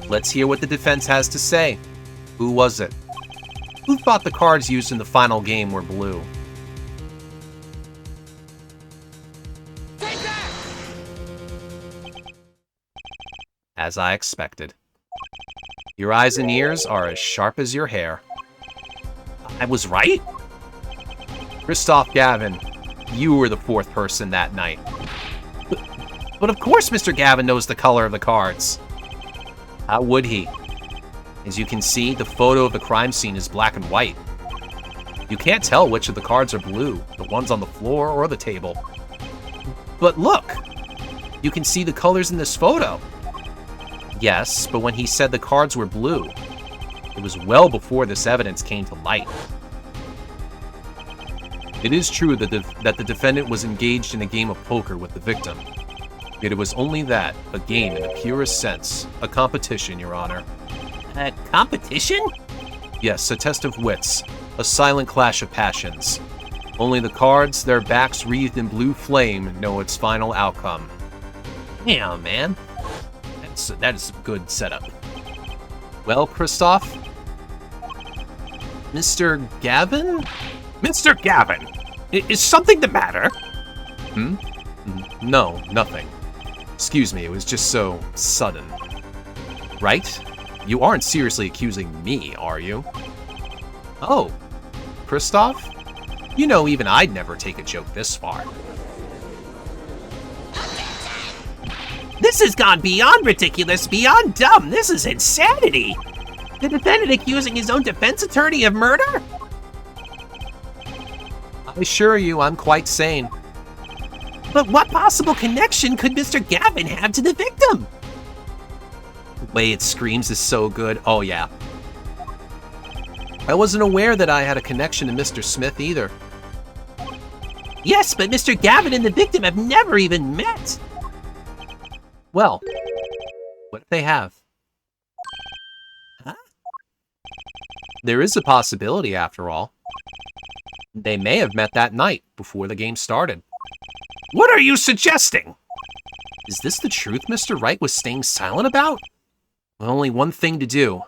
Let's hear what the defense has to say. Who was it? Who thought the cards used in the final game were blue? As I expected. Your eyes and ears are as sharp as your hair. I was right? Christoph Gavin, you were the fourth person that night. But of course Mr. Gavin knows the color of the cards. How would he? As you can see, the photo of the crime scene is black and white. You can't tell which of the cards are blue, the ones on the floor or the table. But look! You can see the colors in this photo. Yes, but when he said the cards were blue, it was well before this evidence came to light. It is true that the defendant was engaged in a game of poker with the victim. Yet it was only that, a game in the purest sense, a competition, Your Honor. A competition? Yes, a test of wits, a silent clash of passions. Only the cards, their backs wreathed in blue flame, know its final outcome. Damn, man. That is a good setup. Well, Christoph? Mr. Gavin? Mr. Gavin, is something the matter? No, nothing. Excuse me, it was just so sudden. Right? You aren't seriously accusing me, are you? Oh, Christoph? You know even I'd never take a joke this far. This has gone beyond ridiculous, beyond dumb. This is insanity. The defendant accusing his own defense attorney of murder? I assure you, I'm quite sane. But what possible connection could Mr. Gavin have to the victim? The way it screams is so good. Oh, yeah. I wasn't aware that I had a connection to Mr. Smith either. Yes, but Mr. Gavin and the victim have never even met. Well, what if they have? Huh? There is a possibility, after all. They may have met that night before the game started. What are you suggesting? Is this the truth Mr. Wright was staying silent about? Well, only one thing to do.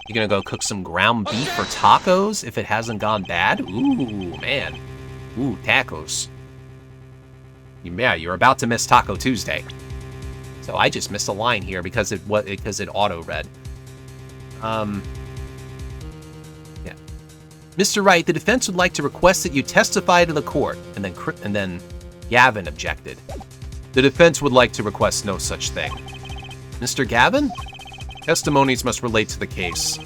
You gonna go cook some ground beef for tacos if it hasn't gone bad? Ooh, man. Ooh, tacos. Yeah, you're about to miss Taco Tuesday. So I just missed a line here because it auto-read. Yeah. Mr. Wright, the defense would like to request that you testify to the court, and then Gavin objected. The defense would like to request no such thing. Mr. Gavin? Testimonies must relate to the case.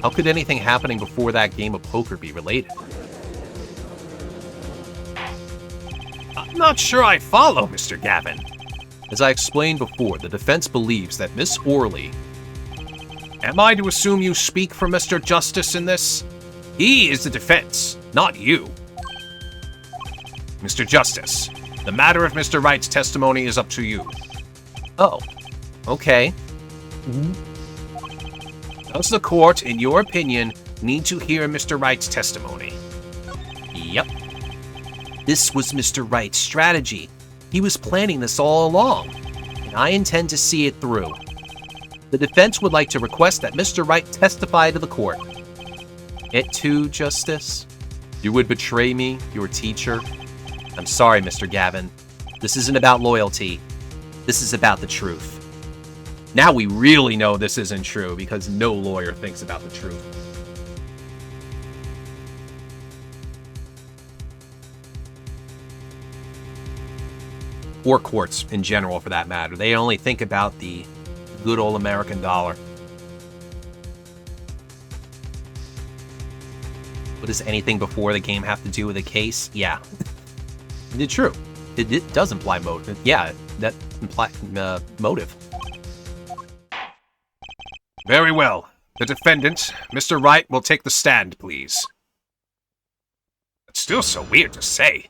How could anything happening before that game of poker be related? I'm not sure I follow, Mr. Gavin. As I explained before, the defense believes that Miss Orley... Am I to assume you speak for Mr. Justice in this? He is the defense, not you. Mr. Justice, the matter of Mr. Wright's testimony is up to you. Oh, okay. Does the court, in your opinion, need to hear Mr. Wright's testimony? Yep. This was Mr. Wright's strategy. He was planning this all along, and I intend to see it through. The defense would like to request that Mr. Wright testify to the court. It too, Justice? You would betray me, your teacher? I'm sorry, Mr. Gavin. This isn't about loyalty. This is about the truth. Now we really know this isn't true because no lawyer thinks about the truth. Or courts in general, for that matter. They only think about the good old American dollar. What does anything before the game have to do with a case? Yeah. It's true. It does imply motive. Yeah, that implies motive. Very well. The defendant, Mr. Wright, will take the stand, please. It's still so weird to say.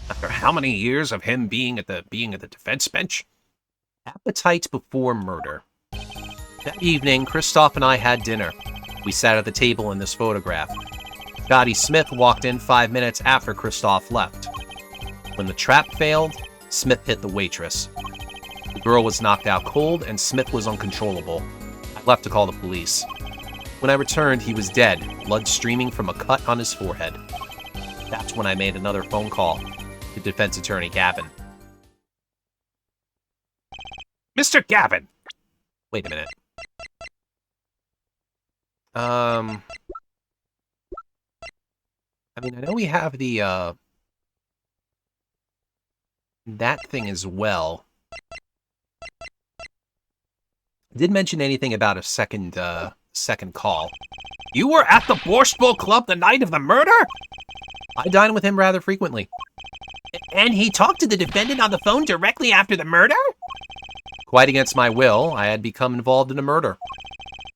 After how many years of him being at the defense bench? Appetite before murder. That evening, Christoph and I had dinner. We sat at the table in this photograph. Scotty Smith walked in 5 minutes after Christoph left. When the trap failed, Smith hit the waitress. The girl was knocked out cold, and Smith was uncontrollable. I left to call the police. When I returned, he was dead, blood streaming from a cut on his forehead. That's when I made another phone call to defense attorney Gavin. Mr. Gavin! Wait a minute. I mean, I know we have the, that thing as well. Didn't mention anything about a second call. You were at the Borscht Bowl Club the night of the murder? I dine with him rather frequently. And he talked to the defendant on the phone directly after the murder? Quite against my will, I had become involved in a murder.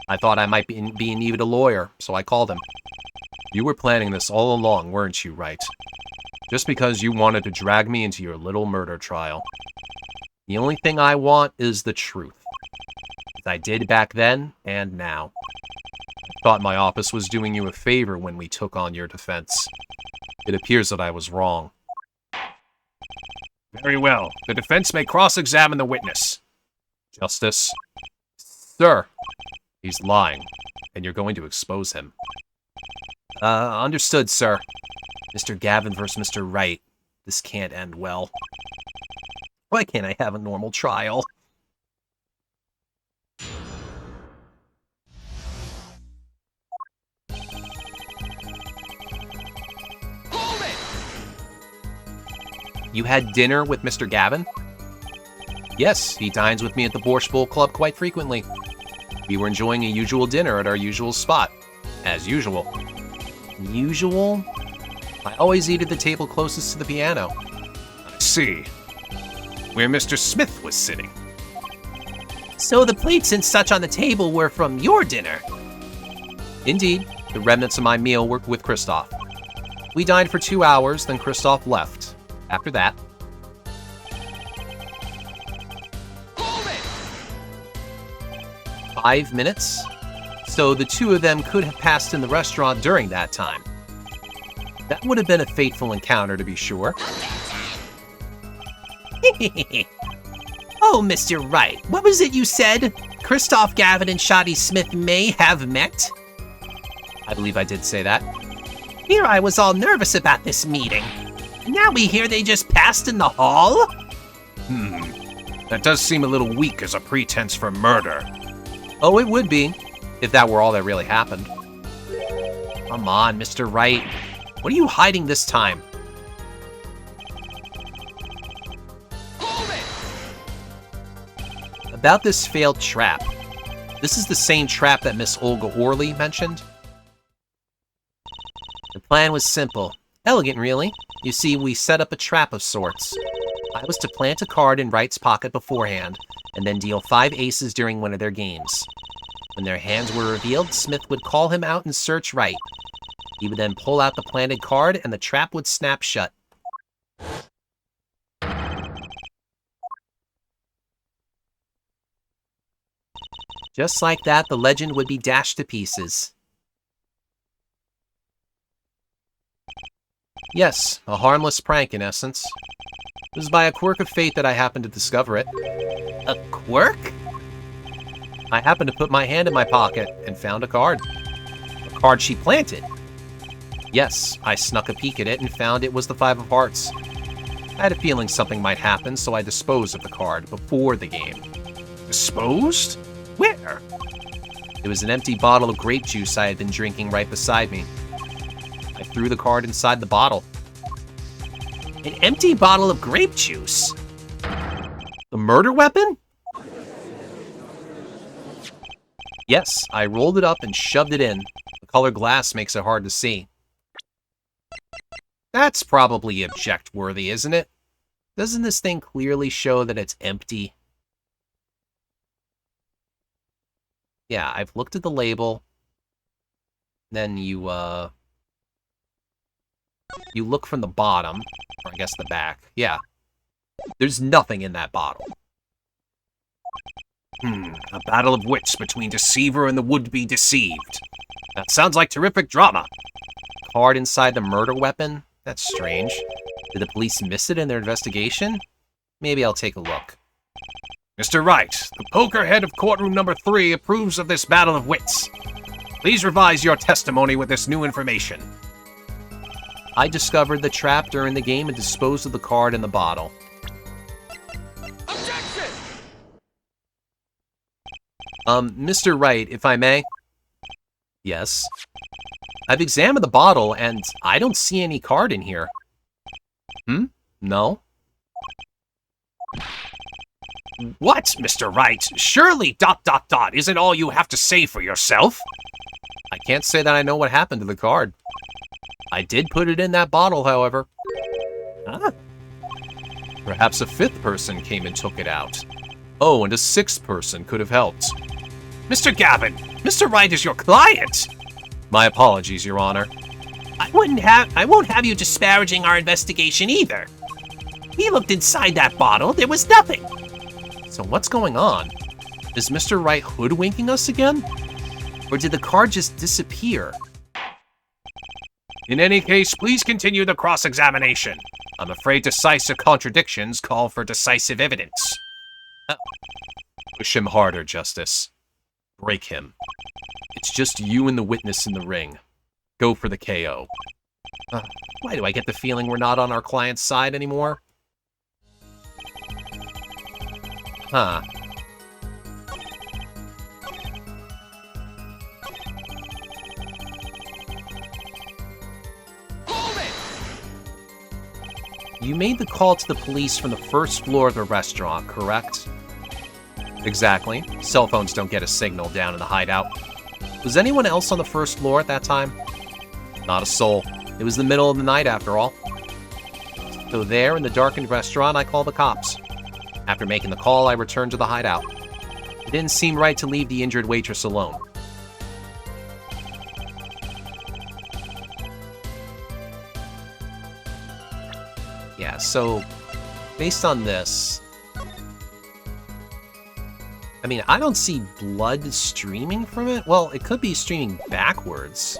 I thought I might be in need of a lawyer, so I called him. You were planning this all along, weren't you, Wright? Just because you wanted to drag me into your little murder trial. The only thing I want is the truth. As I did back then, and now. I thought my office was doing you a favor when we took on your defense. It appears that I was wrong. Very well. The defense may cross-examine the witness. Justice. Sir. He's lying, and you're going to expose him. Understood, sir. Mr. Gavin versus Mr. Wright. This can't end well. Why can't I have a normal trial? Hold it! You had dinner with Mr. Gavin? Yes, he dines with me at the Borscht Bowl Club quite frequently. We were enjoying a usual dinner at our usual spot. As usual. Usual? I always eat at the table closest to the piano. I see. Where Mr. Smith was sitting. So the plates and such on the table were from your dinner? Indeed, the remnants of my meal were with Christoph. We dined for 2 hours, then Christoph left. After that... Hold it! 5 minutes? So the two of them could have passed in the restaurant during that time. That would have been a fateful encounter, to be sure. Oh, Mr. Wright, what was it you said? Christoph Gavin and Shoddy Smith may have met? I believe I did say that. Here I was all nervous about this meeting. Now we hear they just passed in the hall? That does seem a little weak as a pretense for murder. Oh, it would be, if that were all that really happened. Come on, Mr. Wright. What are you hiding this time? Hold it! About this failed trap. This is the same trap that Miss Olga Orley mentioned. The plan was simple. Elegant, really. You see, we set up a trap of sorts. I was to plant a card in Wright's pocket beforehand, and then deal 5 aces during one of their games. When their hands were revealed, Smith would call him out and search Wright. He would then pull out the planted card, and the trap would snap shut. Just like that, the legend would be dashed to pieces. Yes, a harmless prank in essence. It was by a quirk of fate that I happened to discover it. A quirk? I happened to put my hand in my pocket and found a card. A card she planted. Yes, I snuck a peek at it and found it was the 5 of Hearts. I had a feeling something might happen, so I disposed of the card before the game. Disposed? Where? It was an empty bottle of grape juice I had been drinking right beside me. I threw the card inside the bottle. An empty bottle of grape juice? The murder weapon? Yes, I rolled it up and shoved it in. The color glass makes it hard to see. That's probably object-worthy, isn't it? Doesn't this thing clearly show that it's empty? Yeah, I've looked at the label. Then you look from the bottom, or I guess the back. Yeah. There's nothing in that bottle. A battle of wits between deceiver and the would-be deceived. That sounds like terrific drama. Card inside the murder weapon? That's strange. Did the police miss it in their investigation? Maybe I'll take a look. Mr. Wright, the poker head of courtroom number 3 approves of this battle of wits. Please revise your testimony with this new information. I discovered the trap during the game and disposed of the card in the bottle. Objection! Mr. Wright, if I may? Yes. I've examined the bottle, and I don't see any card in here. No? What, Mr. Wright? Surely ... isn't all you have to say for yourself? I can't say that I know what happened to the card. I did put it in that bottle, however. Huh? Perhaps a 5th person came and took it out. Oh, and a 6th person could have helped. Mr. Gavin, Mr. Wright is your client. My apologies, Your Honor. I won't have you disparaging our investigation either. We looked inside that bottle. There was nothing. So what's going on? Is Mr. Wright hoodwinking us again? Or did the card just disappear? In any case, please continue the cross-examination. I'm afraid decisive contradictions call for decisive evidence. Push him harder, Justice. Break him. It's just you and the witness in the ring. Go for the KO. Why do I get the feeling we're not on our client's side anymore? Huh. You made the call to the police from the 1st floor of the restaurant, correct? Exactly. Cell phones don't get a signal down in the hideout. Was anyone else on the 1st floor at that time? Not a soul. It was the middle of the night after all. So there, in the darkened restaurant, I called the cops. After making the call, I returned to the hideout. It didn't seem right to leave the injured waitress alone. Yeah, so, based on this, I mean, I don't see blood streaming from it. Well, it could be streaming backwards.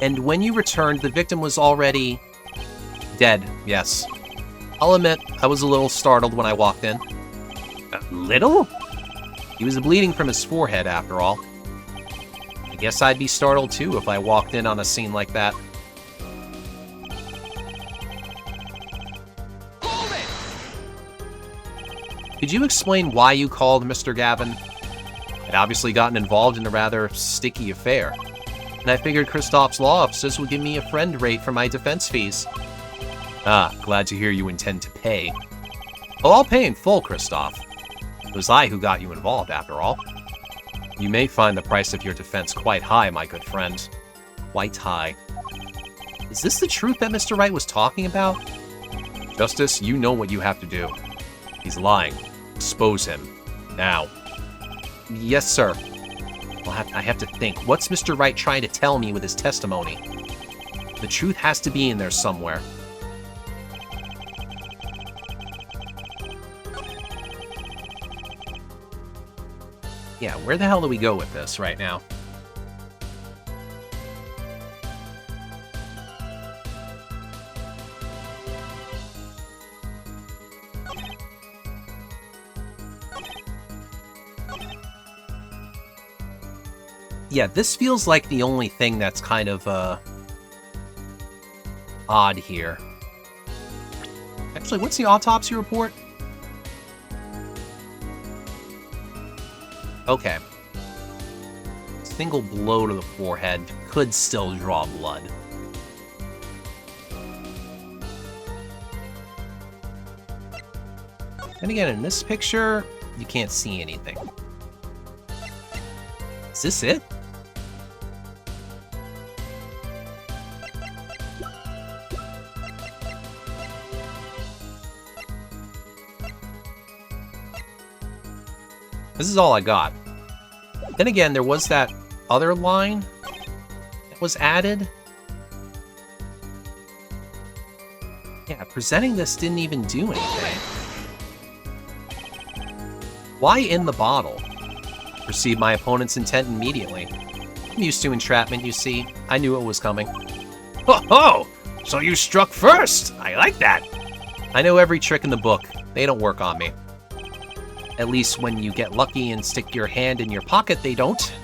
And when you returned, the victim was already dead, yes. I'll admit, I was a little startled when I walked in. Little? He was bleeding from his forehead, after all. I guess I'd be startled too if I walked in on a scene like that. Could you explain why you called Mr. Gavin? I'd obviously gotten involved in a rather sticky affair, and I figured Kristoff's law offices would give me a friend rate for my defense fees. Ah, glad to hear you intend to pay. Oh, I'll pay in full, Kristoff. It was I who got you involved, after all. You may find the price of your defense quite high, my good friend. Quite high. Is this the truth that Mr. Wright was talking about? Justice, you know what you have to do. He's lying. Expose him. Now. Yes, sir. I have to think. What's Mr. Wright trying to tell me with his testimony? The truth has to be in there somewhere. Yeah, where the hell do we go with this right now? Yeah, this feels like the only thing that's kind of, odd here. Actually, what's the autopsy report? Okay. Single blow to the forehead could still draw blood. And again, in this picture, you can't see anything. Is this it? This is all I got. Then again, there was that other line that was added. Yeah, presenting this didn't even do anything. Why in the bottle? Perceived my opponent's intent immediately. I'm used to entrapment, you see. I knew it was coming. Ho ho! So you struck first! I like that! I know every trick in the book. They don't work on me. At least when you get lucky and stick your hand in your pocket, they don't.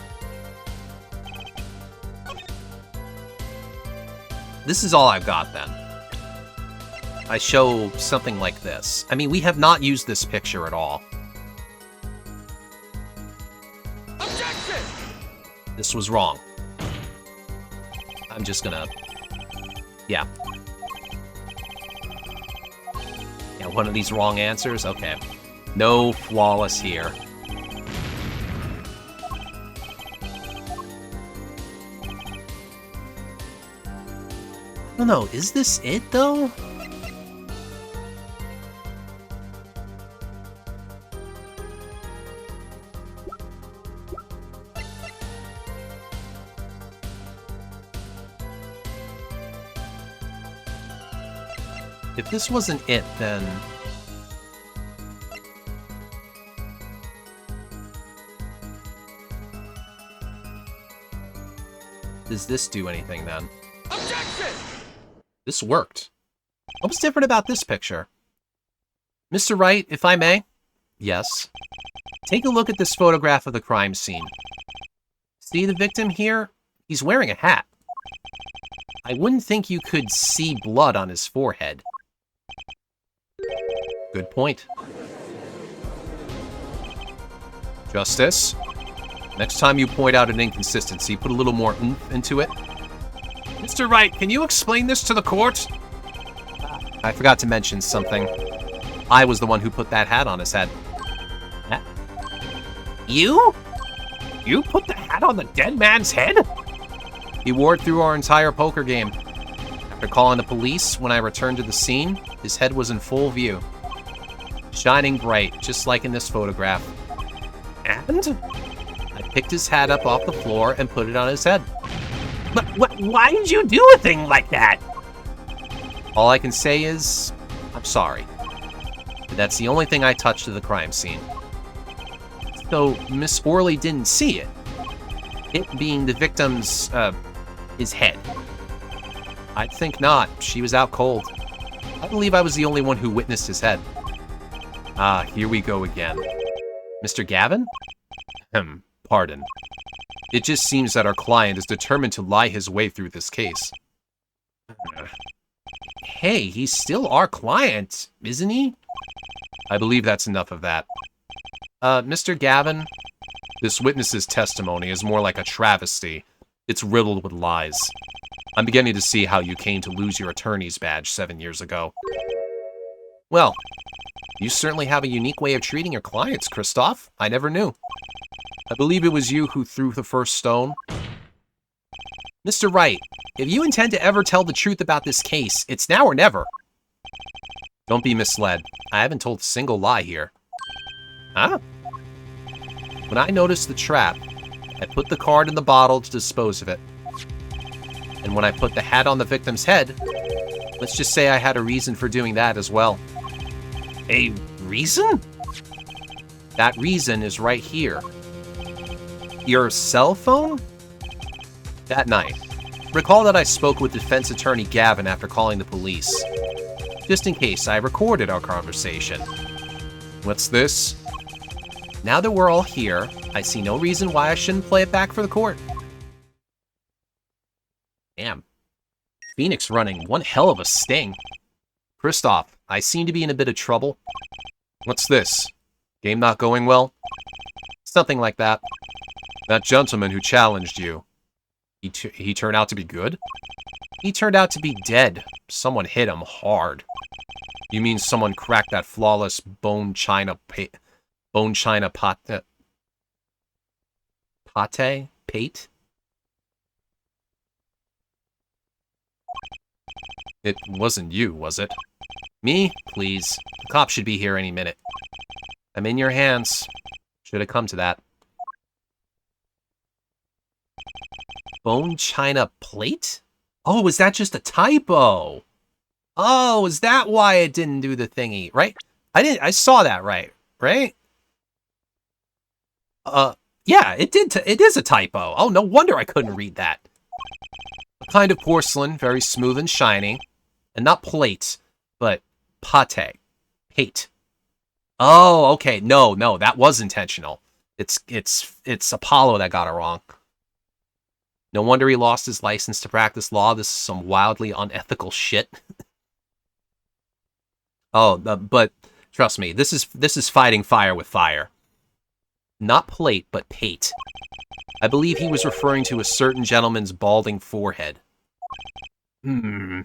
This is all I've got, then. I show something like this. I mean, we have not used this picture at all. Objection! This was wrong. I'm just gonna... Yeah. Yeah, one of these wrong answers? Okay. No flawless here. I don't know, is this it, though? If this wasn't it, then... Does this do anything, then? Objection! This worked. What was different about this picture? Mr. Wright, if I may? Yes. Take a look at this photograph of the crime scene. See the victim here? He's wearing a hat. I wouldn't think you could see blood on his forehead. Good point. Justice, next time you point out an inconsistency, put a little more oomph into it. Mr. Wright, can you explain this to the court? I forgot to mention something. I was the one who put that hat on his head. Hat? You? You put the hat on the dead man's head? He wore it through our entire poker game. After calling the police, when I returned to the scene, his head was in full view. Shining bright, just like in this photograph. And? I picked his hat up off the floor and put it on his head. But why did you do a thing like that? All I can say is, I'm sorry. But that's the only thing I touched at the crime scene. So, Miss Orley didn't see it. It being the victim's, his head. I'd think not. She was out cold. I believe I was the only one who witnessed his head. Ah, here we go again. Mr. Gavin? Pardon. It just seems that our client is determined to lie his way through this case. Hey, he's still our client, isn't he? I believe that's enough of that. Mr. Gavin, this witness's testimony is more like a travesty. It's riddled with lies. I'm beginning to see how you came to lose your attorney's badge 7 years ago. Well, you certainly have a unique way of treating your clients, Christoph. I never knew. I believe it was you who threw the first stone. Mr. Wright, if you intend to ever tell the truth about this case, it's now or never. Don't be misled. I haven't told a single lie here. Huh? When I noticed the trap, I put the card in the bottle to dispose of it. And when I put the hat on the victim's head, let's just say I had a reason for doing that as well. A reason? That reason is right here. Your cell phone? That night, recall that I spoke with defense attorney Gavin after calling the police. Just in case, I recorded our conversation. What's this? Now that we're all here, I see no reason why I shouldn't play it back for the court. Damn. Phoenix running one hell of a sting. Christoph, I seem to be in a bit of trouble. What's this? Game not going well? Something like that. That gentleman who challenged you, he turned out to be good? He turned out to be dead. Someone hit him hard. You mean someone cracked that flawless bone china pate? It wasn't you, was it? Me? Please. The cop should be here any minute. I'm in your hands. Should have come to that. Bone china plate? Oh, is that just a typo? Oh, is that why it didn't do the thingy, right? I saw that right? Yeah, it did. It is a typo. Oh, no wonder I couldn't read that. A kind of porcelain, very smooth and shiny. And not plate, but pate. Pate. Oh, okay. No, that was intentional. It's Apollo that got it wrong. No wonder he lost his license to practice law. This is some wildly unethical shit. But trust me, this is fighting fire with fire. Not plate, but pate. I believe he was referring to a certain gentleman's balding forehead. The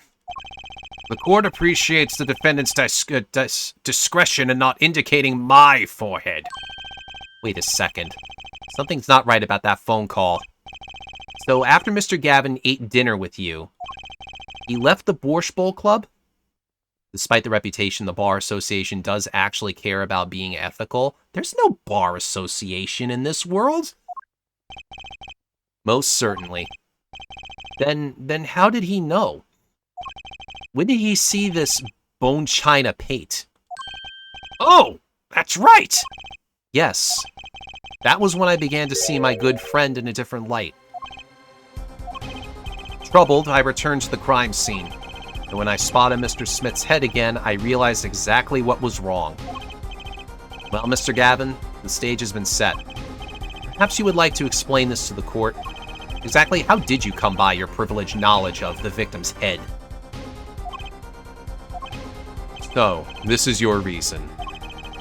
court appreciates the defendant's discretion in not indicating my forehead. Wait a second. Something's not right about that phone call. So after Mr. Gavin ate dinner with you, he left the Borscht Bowl Club? Despite the reputation the Bar Association does actually care about being ethical, there's no bar association in this world. Most certainly. Then how did he know? When did he see this bone china pate? Oh, that's right! Yes. That was when I began to see my good friend in a different light. Troubled, I returned to the crime scene. And when I spotted Mr. Smith's head again, I realized exactly what was wrong. Well, Mr. Gavin, the stage has been set. Perhaps you would like to explain this to the court. Exactly how did you come by your privileged knowledge of the victim's head? So, this is your reason.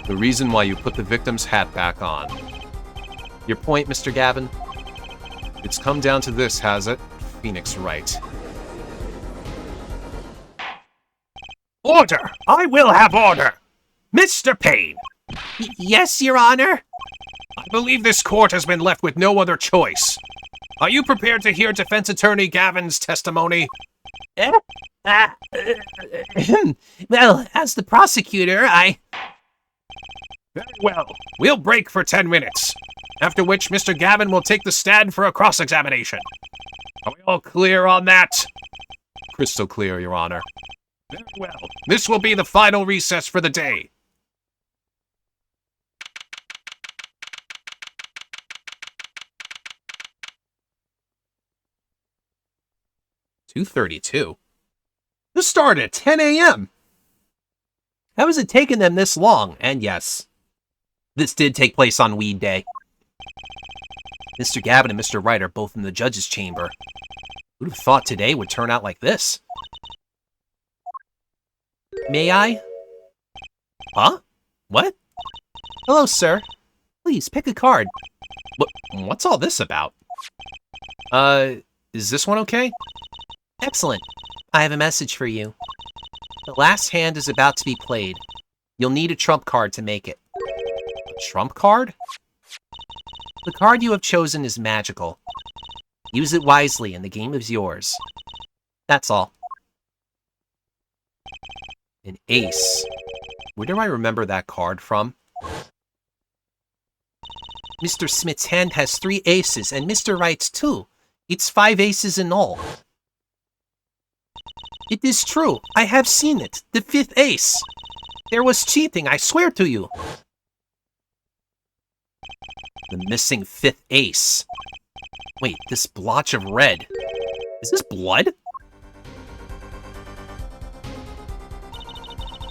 The reason why you put the victim's hat back on. Your point, Mr. Gavin? It's come down to this, has it? Phoenix Wright. Order! I will have order! Mr. Payne! Yes, Your Honor? I believe this court has been left with no other choice. Are you prepared to hear defense attorney Gavin's testimony? Well, as the prosecutor, Very well. We'll break for 10 minutes, after which Mr. Gavin will take the stand for a cross-examination. Are we all clear on that? Crystal clear, Your Honor. Very well. This will be the final recess for the day. $2:32. This started at 10 a.m. How has it taken them this long? And yes, this did take place on Weed Day. Mr. Gavin and Mr. Wright are both in the judge's chamber. Who'd have thought today would turn out like this? May I? Huh? What? Hello, sir. Please, pick a card. What's all this about? Is this one okay? Excellent. I have a message for you. The last hand is about to be played. You'll need a trump card to make it. A trump card? The card you have chosen is magical. Use it wisely and the game is yours. That's all. An ace. Where do I remember that card from? Mr. Smith's hand has 3 aces and Mr. Wright's 2. It's 5 aces in all. It is true. I have seen it. The 5th ace. There was cheating, I swear to you. The missing 5th ace. Wait, this blotch of red. Is this blood?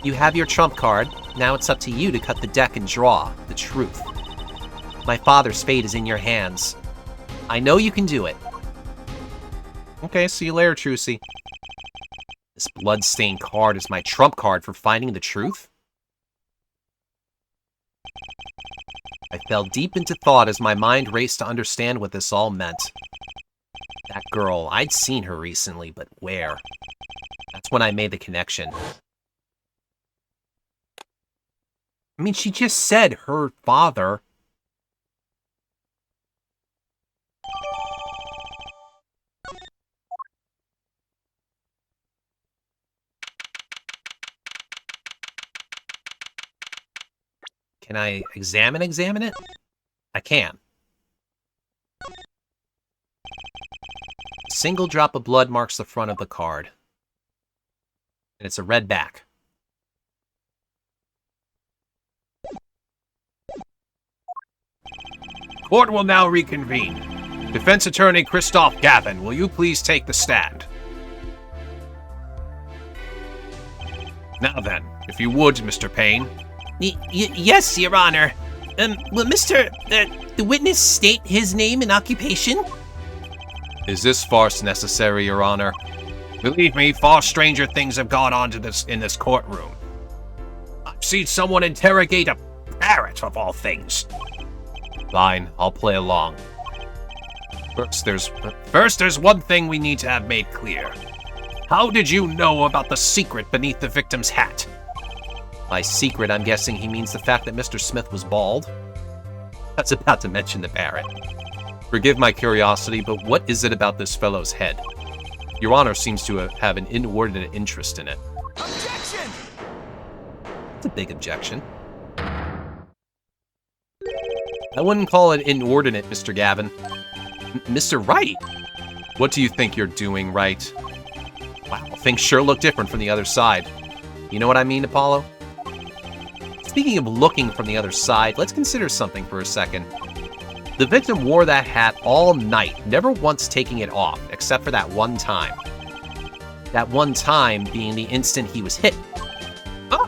You have your trump card. Now it's up to you to cut the deck and draw the truth. My father's fate is in your hands. I know you can do it. Okay, see you later, Trucy. This blood-stained card is my trump card for finding the truth? I fell deep into thought as my mind raced to understand what this all meant. That girl, I'd seen her recently, but where? That's when I made the connection. I mean, she just said her father. Can I examine it? I can. A single drop of blood marks the front of the card. And it's a red back. Court will now reconvene. Defense Attorney Christoph Gavin, will you please take the stand? Now then, if you would, Mr. Payne. Yes, Your Honor. Will the witness state his name and occupation? Is this farce necessary, Your Honor? Believe me, far stranger things have gone on in this courtroom. I've seen someone interrogate a parrot, of all things. Fine, I'll play along. First, there's one thing we need to have made clear. How did you know about the secret beneath the victim's hat? By secret, I'm guessing he means the fact that Mr. Smith was bald. I was about to mention the parrot. Forgive my curiosity, but what is it about this fellow's head? Your Honor seems to have an inordinate interest in it. Objection! It's a big objection. I wouldn't call it inordinate, Mr. Gavin. Mr. Wright? What do you think you're doing, Wright? Wow, things sure look different from the other side. You know what I mean, Apollo? Speaking of looking from the other side, let's consider something for a second. The victim wore that hat all night, never once taking it off, except for that one time. That one time being the instant he was hit. Oh!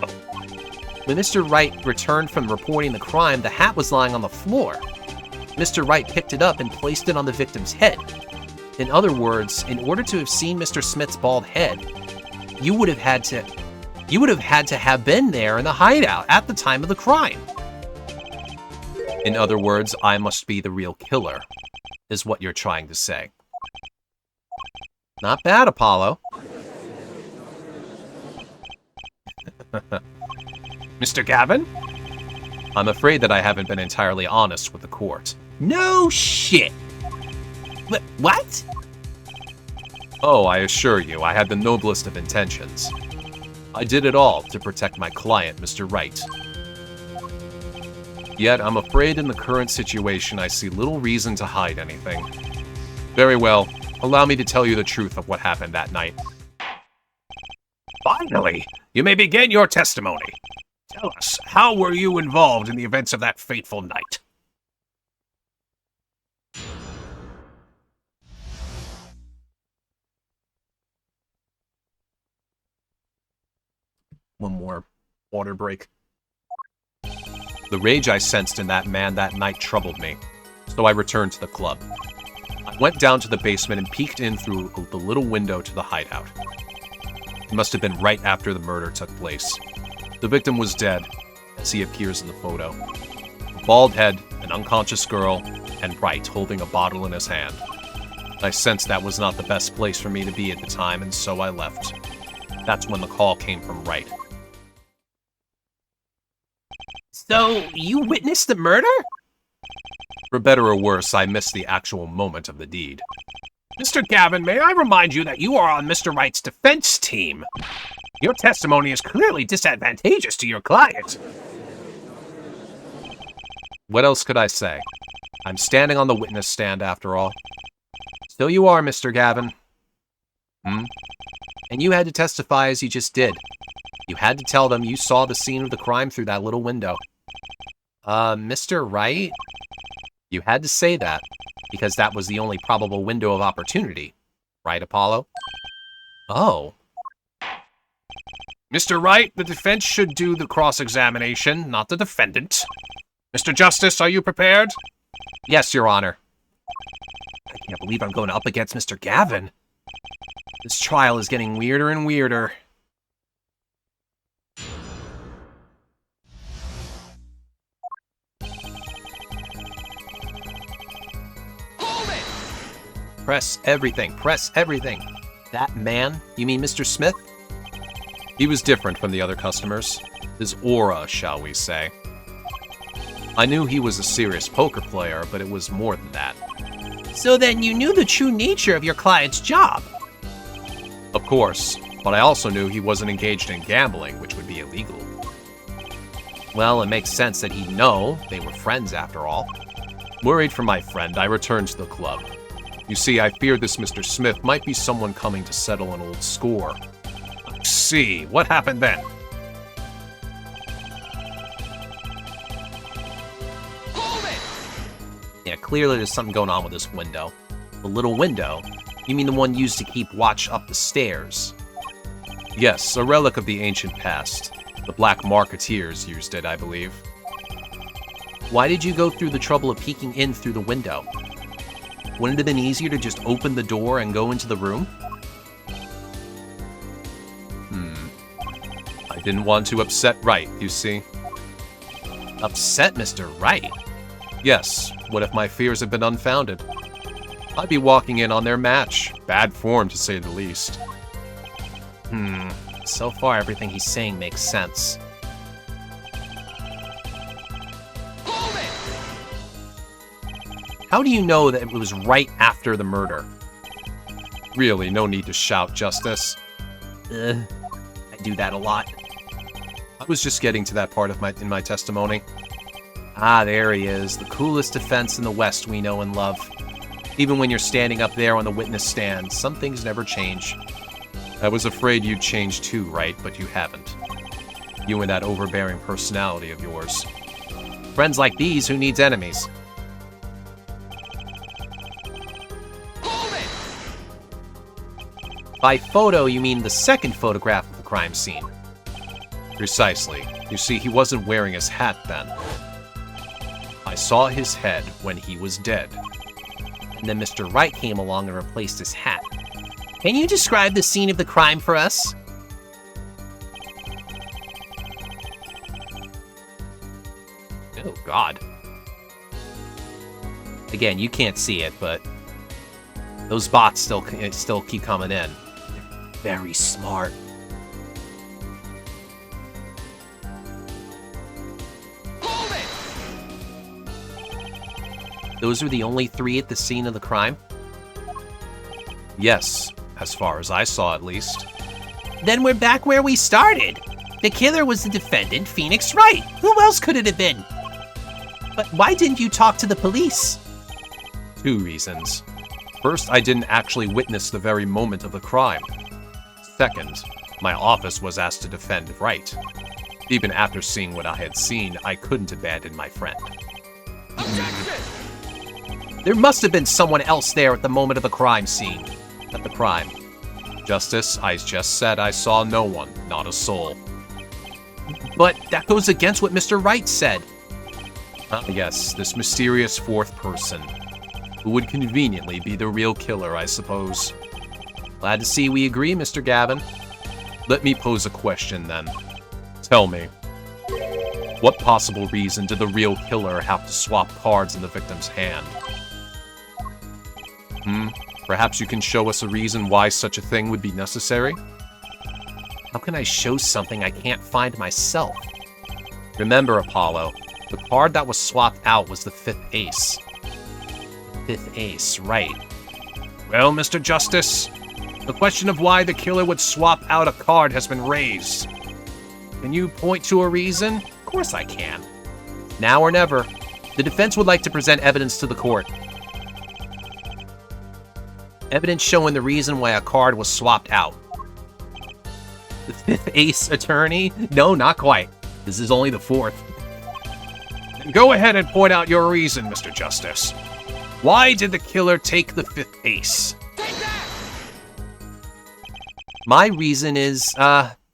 When Mr. Wright returned from reporting the crime, the hat was lying on the floor. Mr. Wright picked it up and placed it on the victim's head. In other words, in order to have seen Mr. Smith's bald head, you would have had to have been there in the hideout at the time of the crime. In other words, I must be the real killer, is what you're trying to say. Not bad, Apollo. Mr. Gavin? I'm afraid that I haven't been entirely honest with the court. No shit. What? Oh, I assure you, I had the noblest of intentions. I did it all to protect my client, Mr. Wright. Yet, I'm afraid in the current situation, I see little reason to hide anything. Very well, allow me to tell you the truth of what happened that night. Finally, you may begin your testimony. Tell us, how were you involved in the events of that fateful night? One more water break. The rage I sensed in that man that night troubled me, so I returned to the club. I went down to the basement and peeked in through the little window to the hideout. It must have been right after the murder took place. The victim was dead, as he appears in the photo. A bald head, an unconscious girl, and Wright holding a bottle in his hand. I sensed that was not the best place for me to be at the time, and so I left. That's when the call came from Wright. So, you witnessed the murder? For better or worse, I missed the actual moment of the deed. Mr. Gavin, may I remind you that you are on Mr. Wright's defense team? Your testimony is clearly disadvantageous to your client. What else could I say? I'm standing on the witness stand after all. So you are, Mr. Gavin. And you had to testify as you just did. You had to tell them you saw the scene of the crime through that little window. Mr. Wright? You had to say that, because that was the only probable window of opportunity. Right, Apollo? Oh. Mr. Wright, the defense should do the cross-examination, not the defendant. Mr. Justice, are you prepared? Yes, Your Honor. I can't believe I'm going up against Mr. Gavin. This trial is getting weirder and weirder. Press everything, press everything. That man? You mean Mr. Smith? He was different from the other customers. His aura, shall we say. I knew he was a serious poker player, but it was more than that. So then you knew the true nature of your client's job? Of course, but I also knew he wasn't engaged in gambling, which would be illegal. Well, it makes sense that he'd know. They were friends after all. Worried for my friend, I returned to the club. You see, I feared this Mr. Smith might be someone coming to settle an old score. I see. What happened then? Hold it! Yeah, clearly there's something going on with this window. The little window? You mean the one used to keep watch up the stairs? Yes, a relic of the ancient past. The Black Marketeers used it, I believe. Why did you go through the trouble of peeking in through the window? Wouldn't it have been easier to just open the door and go into the room? I didn't want to upset Wright, you see. Upset Mr. Wright? Yes, what if my fears had been unfounded? I'd be walking in on their match. Bad form, to say the least. So far everything he's saying makes sense. How do you know that it was right after the murder? Really, no need to shout, Justice. I do that a lot. I was just getting to that part of my testimony. Ah, there he is, the coolest defense in the West we know and love. Even when you're standing up there on the witness stand, some things never change. I was afraid you'd change too, Wright, but you haven't. You and that overbearing personality of yours. Friends like these, who needs enemies? By photo, you mean the second photograph of the crime scene. Precisely. You see, he wasn't wearing his hat then. I saw his head when he was dead. And then Mr. Wright came along and replaced his hat. Can you describe the scene of the crime for us? Oh, God. Again, you can't see it, but those bots still keep coming in. They're very smart. Those are the only three at the scene of the crime? Yes, as far as I saw at least. Then we're back where we started. The killer was the defendant, Phoenix Wright. Who else could it have been? But why didn't you talk to the police? 2 reasons. First, I didn't actually witness the very moment of the crime. Second, my office was asked to defend Wright. Even after seeing what I had seen, I couldn't abandon my friend. There must have been someone else there at the moment of the crime scene. At the crime. Justice, I just said I saw no one, not a soul. But that goes against what Mr. Wright said. Yes, this mysterious fourth person, who would conveniently be the real killer, I suppose. Glad to see we agree, Mr. Gavin. Let me pose a question, then. Tell me, what possible reason did the real killer have to swap cards in the victim's hand? Perhaps you can show us a reason why such a thing would be necessary? How can I show something I can't find myself? Remember, Apollo, the card that was swapped out was the 5th ace. 5th ace, right. Well, Mr. Justice, the question of why the killer would swap out a card has been raised. Can you point to a reason? Of course I can. Now or never. The defense would like to present evidence to the court. Evidence showing the reason why a card was swapped out. The 5th ace attorney? No, not quite. This is only the 4th. Then go ahead and point out your reason, Mr. Justice. Why did the killer take the 5th ace? My reason is,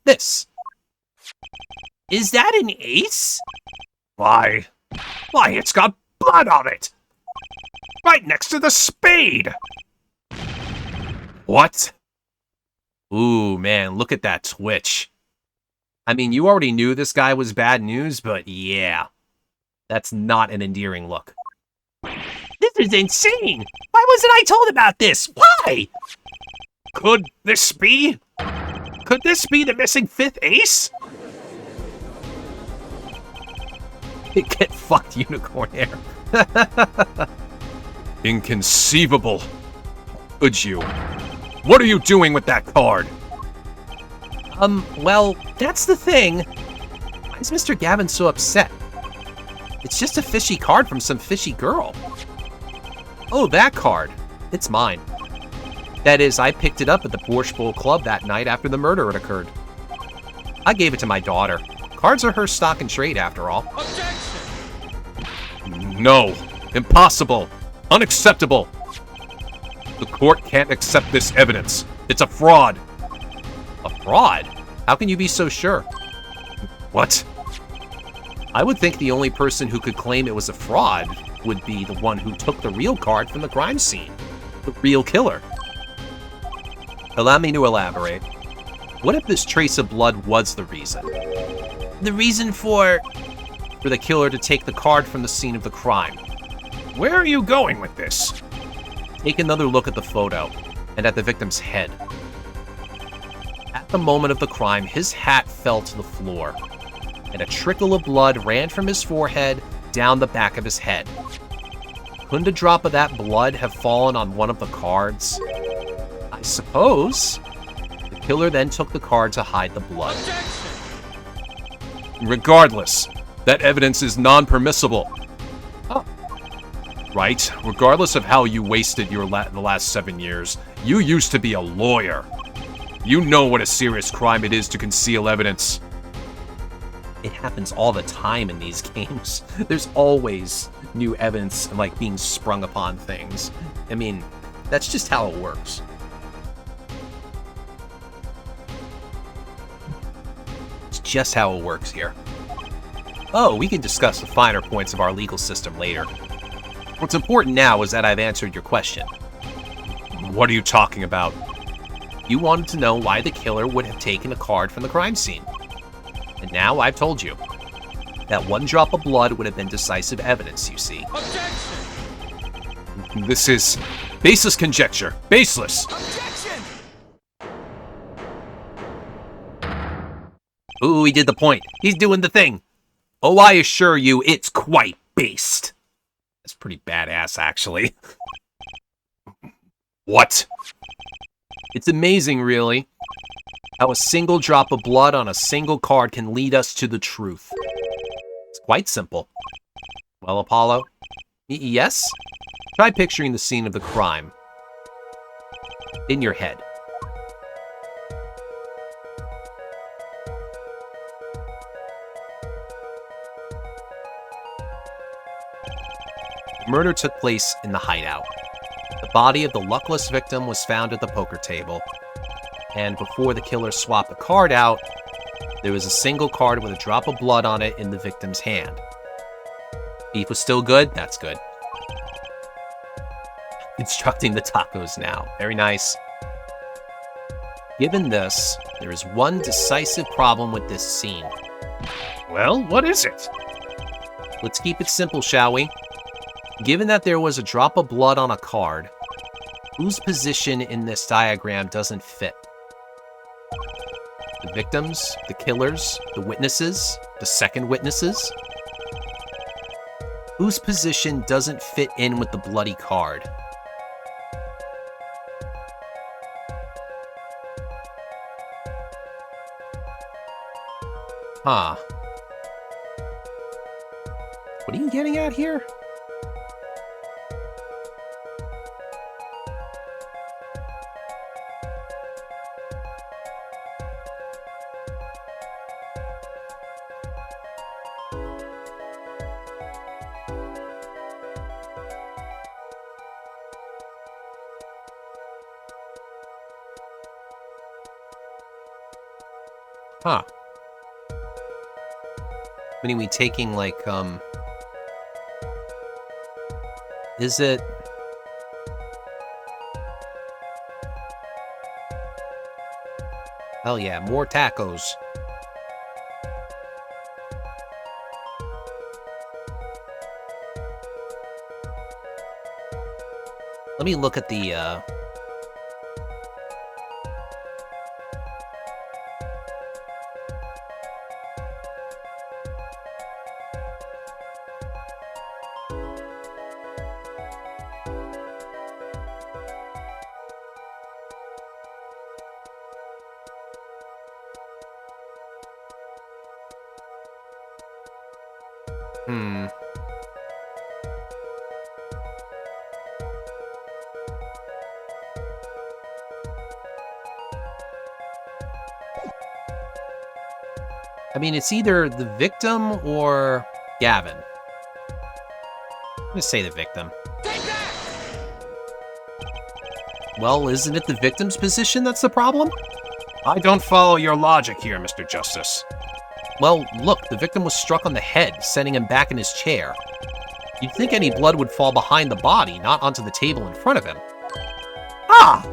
this. Is that an ace? Why, it's got blood on it! Right next to the spade! What? Ooh, man, look at that twitch. I mean, you already knew this guy was bad news, but yeah. That's not an endearing look. This is insane! Why wasn't I told about this? Why? Could this be the missing 5th ace? Get fucked, unicorn hair. Inconceivable. Could you? What are you doing with that card? Well, that's the thing. Why is Mr. Gavin so upset? It's just a fishy card from some fishy girl. Oh, that card. It's mine. That is, I picked it up at the Borscht Bowl Club that night after the murder had occurred. I gave it to my daughter. Cards are her stock and trade, after all. No, Impossible. Unacceptable. The court can't accept this evidence. It's a fraud. A fraud? How can you be so sure? What? I would think the only person who could claim it was a fraud would be the one who took the real card from the crime scene. The real killer. Allow me to elaborate. What if this trace of blood was the reason? The reason for the killer to take the card from the scene of the crime. Where are you going with this? Take another look at the photo and at the victim's head. At the moment of the crime, his hat fell to the floor, and a trickle of blood ran from his forehead down the back of his head. Couldn't a drop of that blood have fallen on one of the cards? I suppose. The killer then took the card to hide the blood. Regardless, that evidence is non-permissible. Oh. Right? Regardless of how you wasted the last 7 years, you used to be a lawyer. You know what a serious crime it is to conceal evidence. It happens all the time in these games. There's always new evidence, like, being sprung upon things. I mean, that's just how it works. It's just how it works here. Oh, we can discuss the finer points of our legal system later. What's important now is that I've answered your question. What are you talking about? You wanted to know why the killer would have taken a card from the crime scene. And now I've told you. That one drop of blood would have been decisive evidence, you see. Objection! This is baseless conjecture. Baseless! Objection! Ooh, he did the point. He's doing the thing. Oh, I assure you, it's quite based. That's pretty badass, actually. What? It's amazing, really, how a single drop of blood on a single card can lead us to the truth. It's quite simple. Well, Apollo? Yes? Try picturing the scene of the crime. In your head. The murder took place in the hideout. The body of the luckless victim was found at the poker table, and before the killer swapped the card out, there was a single card with a drop of blood on it in the victim's hand. Beef was still good? That's good. Instructing the tacos now. Very nice. Given this, there is one decisive problem with this scene. Well, what is it? Let's keep it simple, shall we? Given that there was a drop of blood on a card, whose position in this diagram doesn't fit? The victims, the killers, the witnesses, the second witnesses? Whose position doesn't fit in with the bloody card? Huh. What are you getting at here? Huh. When are we taking, like, is it... Hell yeah, more tacos. Let me look at the, I mean, it's either the victim or Gavin. gonna say the victim. Well, isn't it the victim's position that's the problem? I don't follow your logic here, Mr. Justice. Well, look, the victim was struck on the head, sending him back in his chair. You'd think any blood would fall behind the body, not onto the table in front of him. Ah!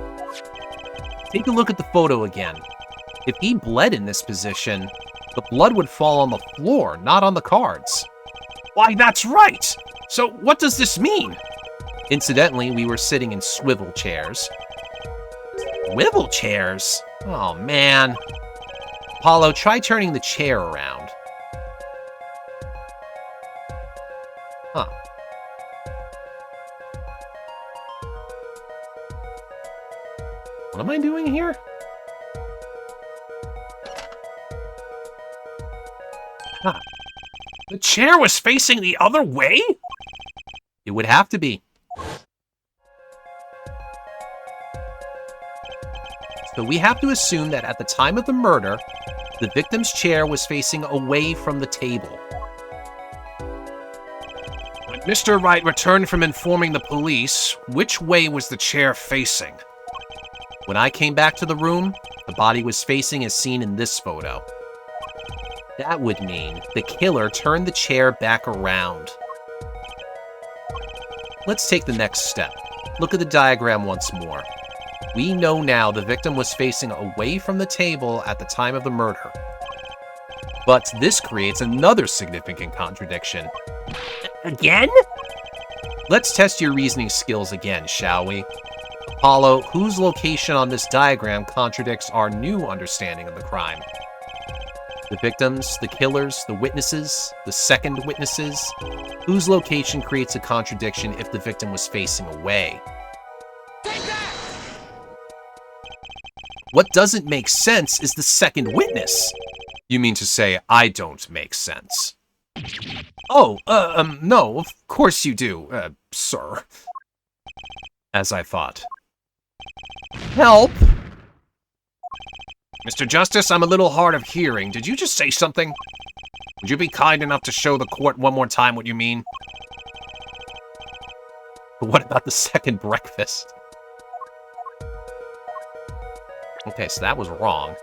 Take a look at the photo again. If he bled in this position, the blood would fall on the floor, not on the cards. Why, that's right! So what does this mean? Incidentally, we were sitting in swivel chairs. Swivel chairs? Oh, man. Apollo, try turning the chair around. Huh. What am I doing here? Huh. The chair was facing the other way? It would have to be. So we have to assume that at the time of the murder, the victim's chair was facing away from the table. When Mr. Wright returned from informing the police, which way was the chair facing? When I came back to the room, the body was facing as seen in this photo. That would mean the killer turned the chair back around. Let's take the next step. Look at the diagram once more. We know now the victim was facing away from the table at the time of the murder. But this creates another significant contradiction. Again? Let's test your reasoning skills again, shall we? Apollo, whose location on this diagram contradicts our new understanding of the crime? The victims, the killers, the witnesses, the second witnesses? Whose location creates a contradiction if the victim was facing away? What doesn't make sense is the second witness. You mean to say I don't make sense? Oh, no, of course you do, sir. As I thought. Help! Mr. Justice, I'm a little hard of hearing. Did you just say something? Would you be kind enough to show the court one more time what you mean? But what about the second breakfast? Okay, so that was wrong.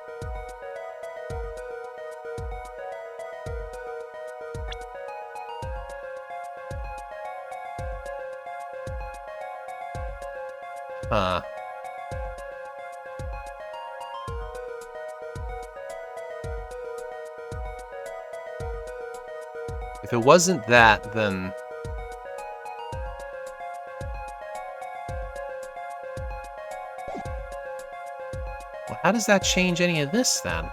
If it wasn't that, then... Well, how does that change any of this, then?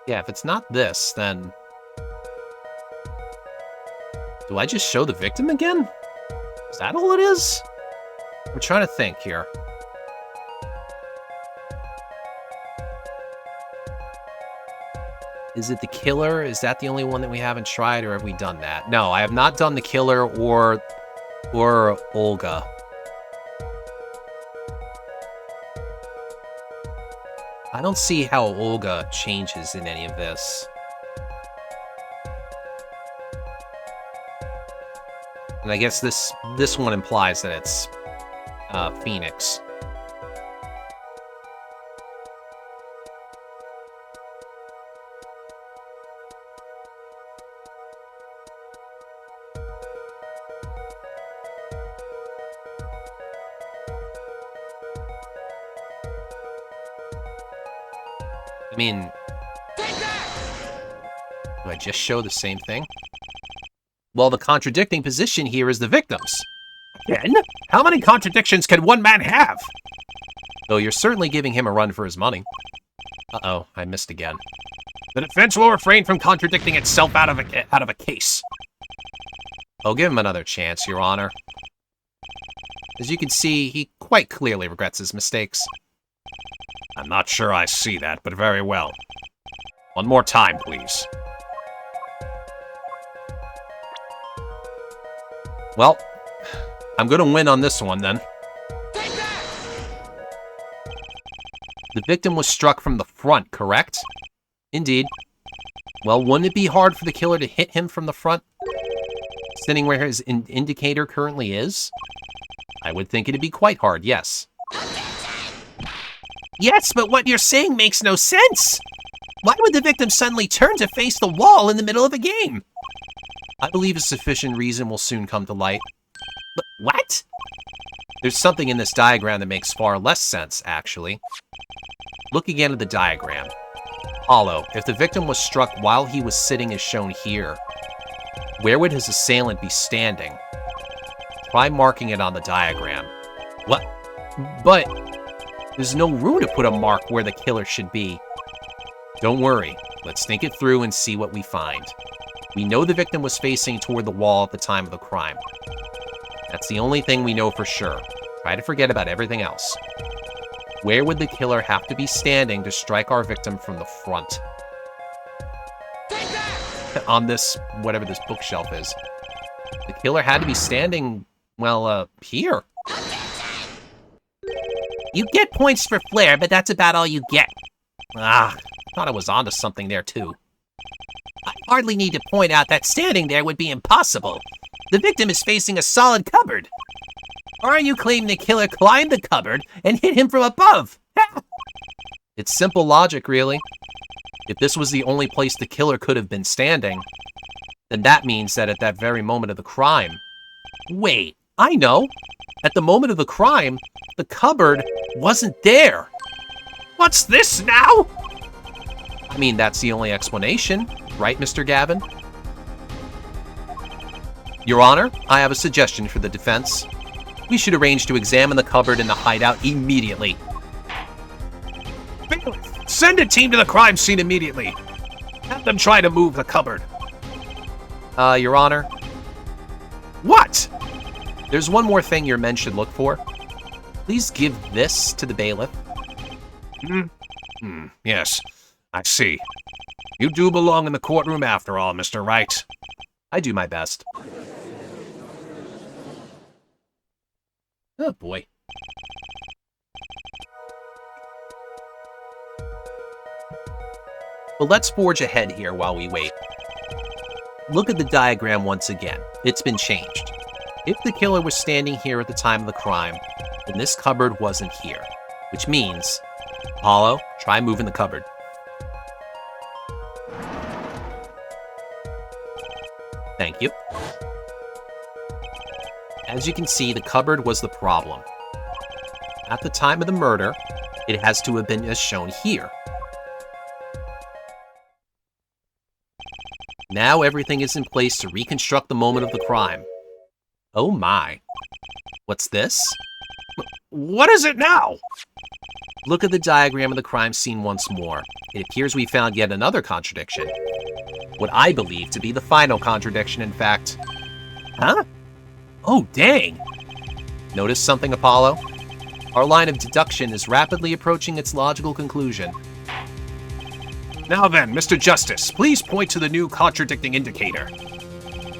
Yeah, if it's not this, then... Do I just show the victim again? Is that all it is? I'm trying to think here. Is it the killer? Is that the only one that we haven't tried, or have we done that? No, I have not done the killer or Olga. I don't see how Olga changes in any of this. And I guess this one implies that it's Phoenix. I mean, do I just show the same thing? Well, the contradicting position here is the victim's. Again? How many contradictions can one man have? Though you're certainly giving him a run for his money. Uh-oh, I missed again. The defense will refrain from contradicting itself out of a case. I'll give him another chance, Your Honor. As you can see, he quite clearly regrets his mistakes. I'm not sure I see that, but very well. One more time, please. Well, I'm gonna win on this one, then. The victim was struck from the front, correct? Indeed. Well, wouldn't it be hard for the killer to hit him from the front, sitting where his indicator currently is? I would think it'd be quite hard, yes. Yes, but what you're saying makes no sense. Why would the victim suddenly turn to face the wall in the middle of a game? I believe a sufficient reason will soon come to light. But what? There's something in this diagram that makes far less sense, actually. Look again at the diagram. Hollow, if the victim was struck while he was sitting as shown here, where would his assailant be standing? Try marking it on the diagram. What? But there's no room to put a mark where the killer should be. Don't worry, let's think it through and see what we find. We know the victim was facing toward the wall at the time of the crime. That's the only thing we know for sure. Try to forget about everything else. Where would the killer have to be standing to strike our victim from the front? On this, whatever this bookshelf is. The killer had to be standing, well, here. You get points for flair, but that's about all you get. Ah, thought I was onto something there too. I hardly need to point out that standing there would be impossible. The victim is facing a solid cupboard. Or are you claiming the killer climbed the cupboard and hit him from above? It's simple logic, really. If this was the only place the killer could have been standing, then that means that at that very moment of the crime... Wait, I know! At the moment of the crime, the cupboard wasn't there. What's this now? I mean, that's the only explanation, right, Mr. Gavin? Your Honor, I have a suggestion for the defense. We should arrange to examine the cupboard in the hideout immediately. Bailiff, send a team to the crime scene immediately. Have them try to move the cupboard. Your Honor, What? there's one more thing your men should look for. Please give this to the bailiff. Yes, I see. You do belong in the courtroom after all, Mr. Wright. I do my best. Oh, boy. But let's forge ahead here while we wait. Look at the diagram once again. It's been changed. If the killer was standing here at the time of the crime, then this cupboard wasn't here. Which means, Apollo, try moving the cupboard. Thank you. As you can see, the cupboard was the problem. At the time of the murder, it has to have been as shown here. Now everything is in place to reconstruct the moment of the crime. Oh my. What's this? What is it now? Look at the diagram of the crime scene once more. It appears we found yet another contradiction. What I believe to be the final contradiction, in fact. Huh? Oh, dang! Notice something, Apollo? Our line of deduction is rapidly approaching its logical conclusion. Now then, Mr. Justice, please point to the new contradicting indicator.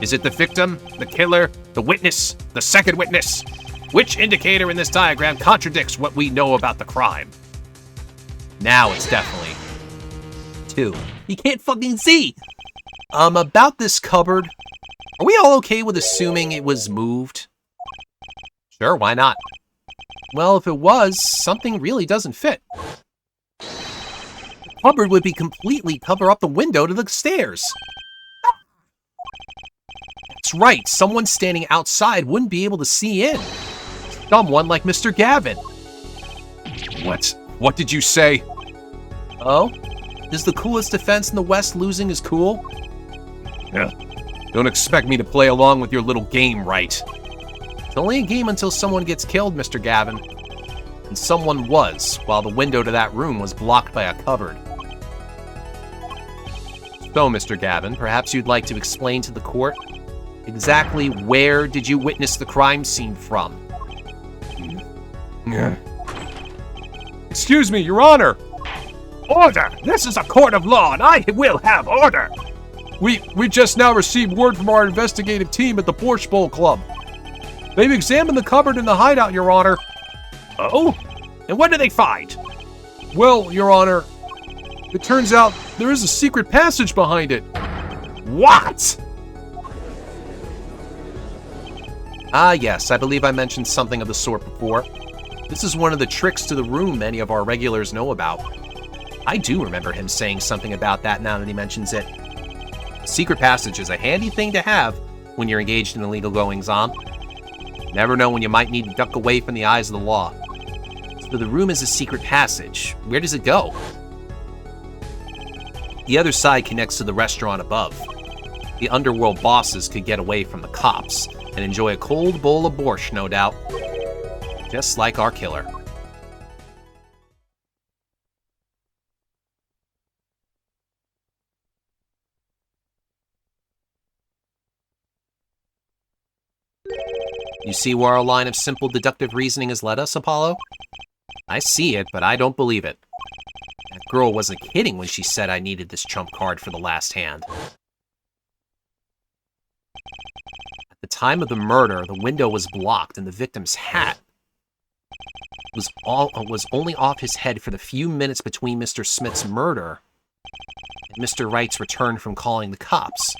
Is it the victim, the killer, the witness, the second witness? Which indicator in this diagram contradicts what we know about the crime? Now it's definitely 2. You can't fucking see! About this cupboard, are we all okay with assuming it was moved? Sure, why not? Well, if it was, something really doesn't fit. The cupboard would be completely cover up the window to the stairs. That's right, someone standing outside wouldn't be able to see in. Someone like Mr. Gavin. What did you say? Oh? Is the coolest defense in the West losing his cool? Yeah. Don't expect me to play along with your little game, right? It's only a game until someone gets killed, Mr. Gavin. And someone was, while the window to that room was blocked by a cupboard. So, Mr. Gavin, perhaps you'd like to explain to the court exactly where did you witness the crime scene from? Excuse me, Your Honor! Order! This is a court of law, and I will have order! We just now received word from our investigative team at the Borscht Bowl Club. They've examined the cupboard in the hideout, Your Honor. Oh? And what did they find? Well, Your Honor, it turns out there is a secret passage behind it. What? Ah, yes, I believe I mentioned something of the sort before. This is one of the tricks to the room many of our regulars know about. I do remember him saying something about that now that he mentions it. A secret passage is a handy thing to have when you're engaged in illegal goings-on. Never know when you might need to duck away from the eyes of the law. So the room is a secret passage. Where does it go? The other side connects to the restaurant above. The underworld bosses could get away from the cops and enjoy a cold bowl of borscht, no doubt. Just like our killer. You see where our line of simple deductive reasoning has led us, Apollo? I see it, but I don't believe it. That girl wasn't kidding when she said I needed this trump card for the last hand. At the time of the murder, the window was blocked and the victim's hat was only off his head for the few minutes between Mr. Smith's murder and Mr. Wright's return from calling the cops.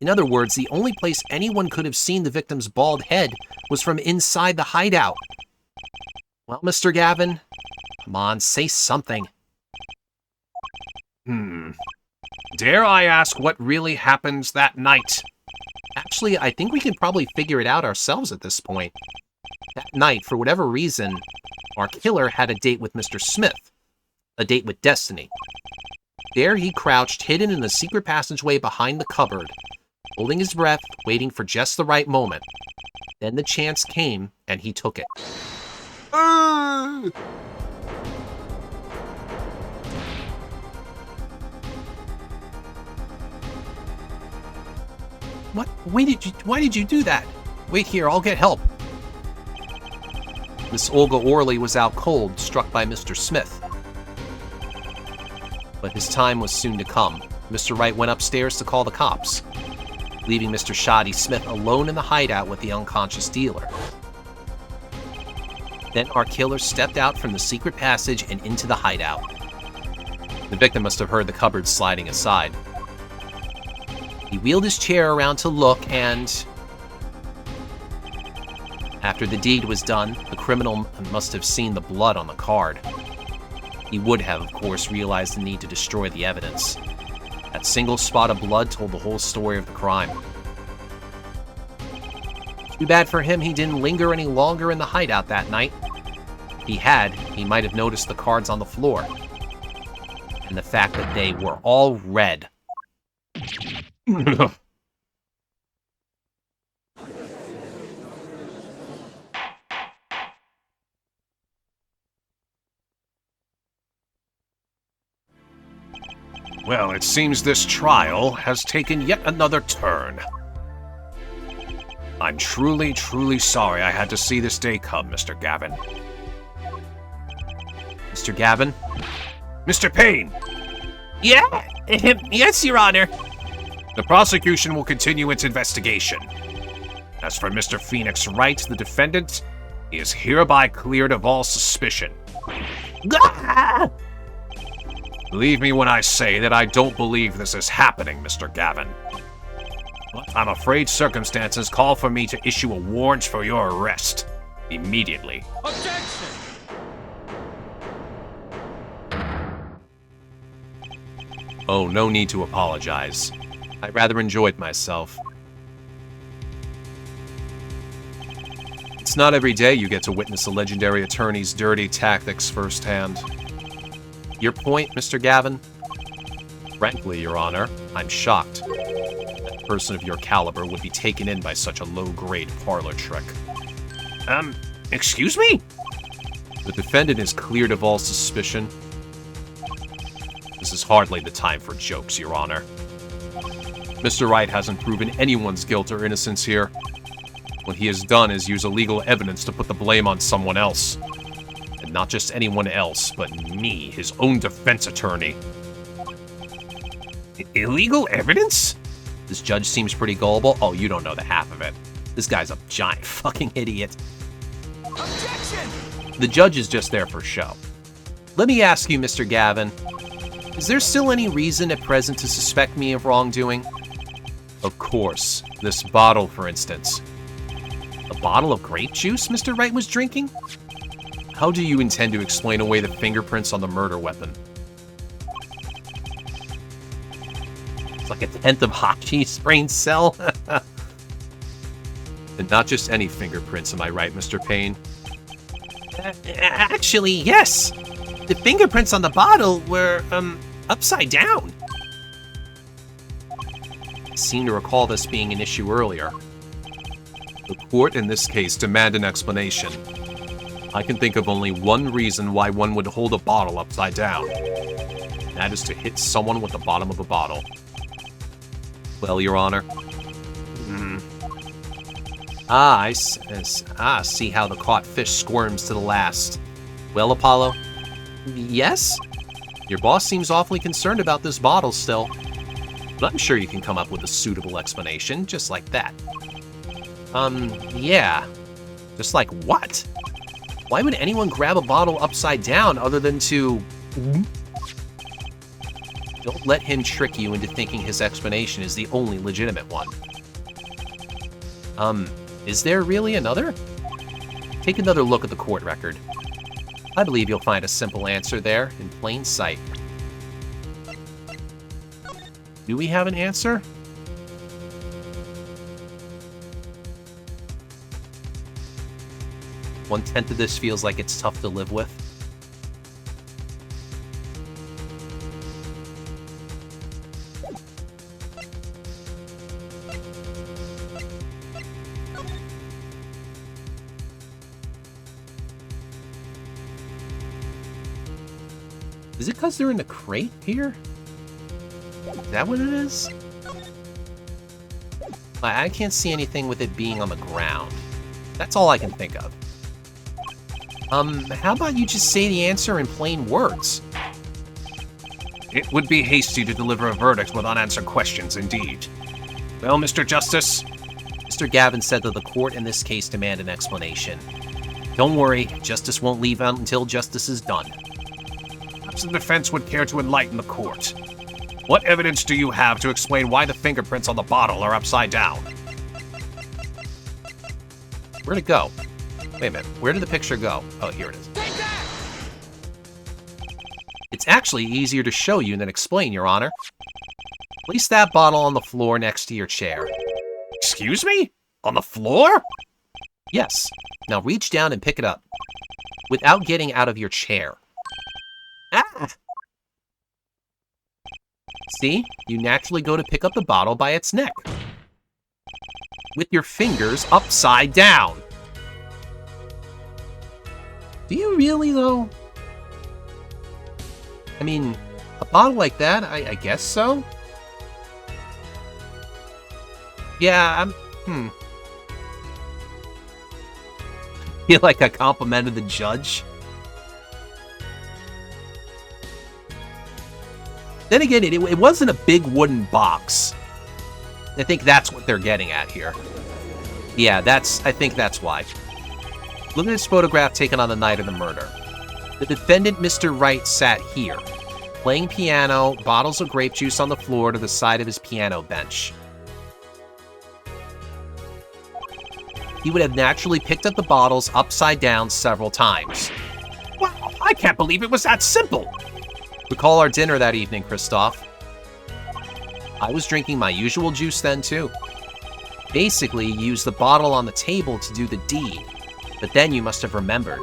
In other words, the only place anyone could have seen the victim's bald head was from inside the hideout. Well, Mr. Gavin, come on, say something. Dare I ask what really happened that night? Actually, I think we can probably figure it out ourselves at this point. That night, for whatever reason, our killer had a date with Mr. Smith. A date with Destiny. There he crouched, hidden in the secret passageway behind the cupboard, holding his breath, waiting for just the right moment. Then the chance came, and he took it. What? Why did you do that? Wait here, I'll get help. Miss Olga Orley was out cold, struck by Mr. Smith. But his time was soon to come. Mr. Wright went upstairs to call the cops, leaving Mr. Shoddy Smith alone in the hideout with the unconscious dealer. Then our killer stepped out from the secret passage and into the hideout. The victim must have heard the cupboard sliding aside. He wheeled his chair around to look and... After the deed was done, the criminal must have seen the blood on the card. He would have, of course, realized the need to destroy the evidence. That single spot of blood told the whole story of the crime. Too bad for him he didn't linger any longer in the hideout that night. If he had, he might have noticed the cards on the floor. And the fact that they were all red. Well, it seems this trial has taken yet another turn. I'm truly, truly sorry I had to see this day come, Mr. Gavin. Mr. Gavin? Mr. Payne! Yeah? Yes, Your Honor. The prosecution will continue its investigation. As for Mr. Phoenix Wright, the defendant, he is hereby cleared of all suspicion. Ah! Believe me when I say that I don't believe this is happening, Mr. Gavin. But I'm afraid circumstances call for me to issue a warrant for your arrest. Immediately. Objection! Oh, no need to apologize. I rather enjoyed myself. It's not every day you get to witness a legendary attorney's dirty tactics firsthand. Your point, Mr. Gavin? Frankly, Your Honor, I'm shocked. That a person of your caliber would be taken in by such a low-grade parlor trick. Excuse me? The defendant is cleared of all suspicion. This is hardly the time for jokes, Your Honor. Mr. Wright hasn't proven anyone's guilt or innocence here. What he has done is use illegal evidence to put the blame on someone else. And not just anyone else, but me, his own defense attorney. Illegal evidence? This judge seems pretty gullible. Oh, you don't know the half of it. This guy's a giant fucking idiot. Objection! The judge is just there for show. Let me ask you, Mr. Gavin, is there still any reason at present to suspect me of wrongdoing? Of course. This bottle, for instance. A bottle of grape juice Mr. Wright was drinking? How do you intend to explain away the fingerprints on the murder weapon? It's like a tenth of Hachi's brain cell. And not just any fingerprints, am I right, Mr. Payne? Actually, yes. The fingerprints on the bottle were, upside down. I seem to recall this being an issue earlier. The court, in this case, demand an explanation. I can think of only one reason why one would hold a bottle upside down. That is to hit someone with the bottom of a bottle. Well, Your Honor. See how the caught fish squirms to the last. Well, Apollo? Yes? Your boss seems awfully concerned about this bottle still. But I'm sure you can come up with a suitable explanation, just like that. Yeah. Just like what? Why would anyone grab a bottle upside down other than to... Don't let him trick you into thinking his explanation is the only legitimate one. Is there really another? Take another look at the court record. I believe you'll find a simple answer there in plain sight. Do we have an answer? One-tenth of this feels like it's tough to live with. Is it because they're in the crate here? Is that what it is? I can't see anything with it being on the ground. That's all I can think of. How about you just say the answer in plain words? It would be hasty to deliver a verdict with unanswered questions, indeed. Well, Mr. Justice? Mr. Gavin said that the court in this case demand an explanation. Don't worry, justice won't leave out until justice is done. Perhaps the defense would care to enlighten the court. What evidence do you have to explain why the fingerprints on the bottle are upside down? Where'd it go? Wait a minute, where did the picture go? Oh, here it is. It's actually easier to show you than explain, Your Honor. Place that bottle on the floor next to your chair. Excuse me? On the floor? Yes. Now reach down and pick it up. Without getting out of your chair. Ah! See? You naturally go to pick up the bottle by its neck. With your fingers upside down. Do you really, though? I mean, a bottle like that, I guess so. Yeah, Feel like I complimented the judge. Then again, it wasn't a big wooden box. I think that's what they're getting at here. Yeah, I think that's why. Look at this photograph taken on the night of the murder. The defendant, Mr. Wright, sat here, playing piano, bottles of grape juice on the floor to the side of his piano bench. He would have naturally picked up the bottles upside down several times. Wow, I can't believe it was that simple! Recall our dinner that evening, Christoph. I was drinking my usual juice then, too. Basically, you used the bottle on the table to do the deed, but then you must have remembered.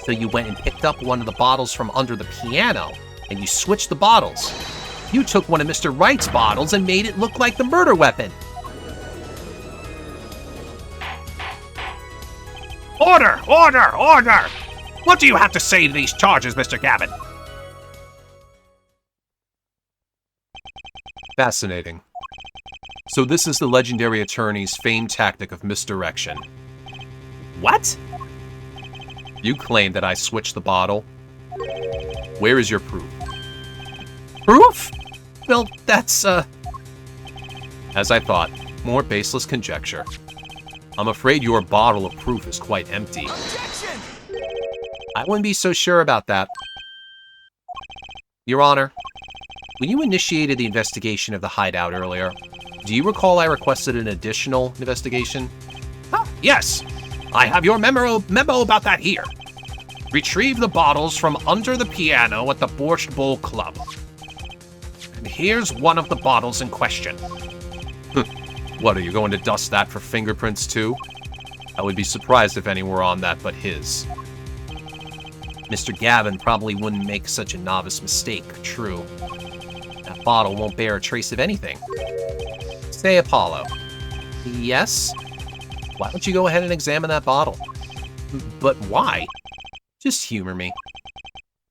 So you went and picked up one of the bottles from under the piano, and you switched the bottles. You took one of Mr. Wright's bottles and made it look like the murder weapon. Order! Order! Order! What do you have to say to these charges, Mr. Gavin? Fascinating. So this is the legendary attorney's famed tactic of misdirection. What? You claim that I switched the bottle. Where is your proof? Proof? Well, that's, As I thought, more baseless conjecture. I'm afraid your bottle of proof is quite empty. I wouldn't be so sure about that. Your Honor, when you initiated the investigation of the hideout earlier, do you recall I requested an additional investigation? Ah, yes. I have your memo about that here. Retrieve the bottles from under the piano at the Borscht Bowl Club. And here's one of the bottles in question. What, are you going to dust that for fingerprints too? I would be surprised if any were on that but his. Mr. Gavin probably wouldn't make such a novice mistake, true. That bottle won't bear a trace of anything. Say, Apollo. Yes? Why don't you go ahead and examine that bottle? But why? Just humor me.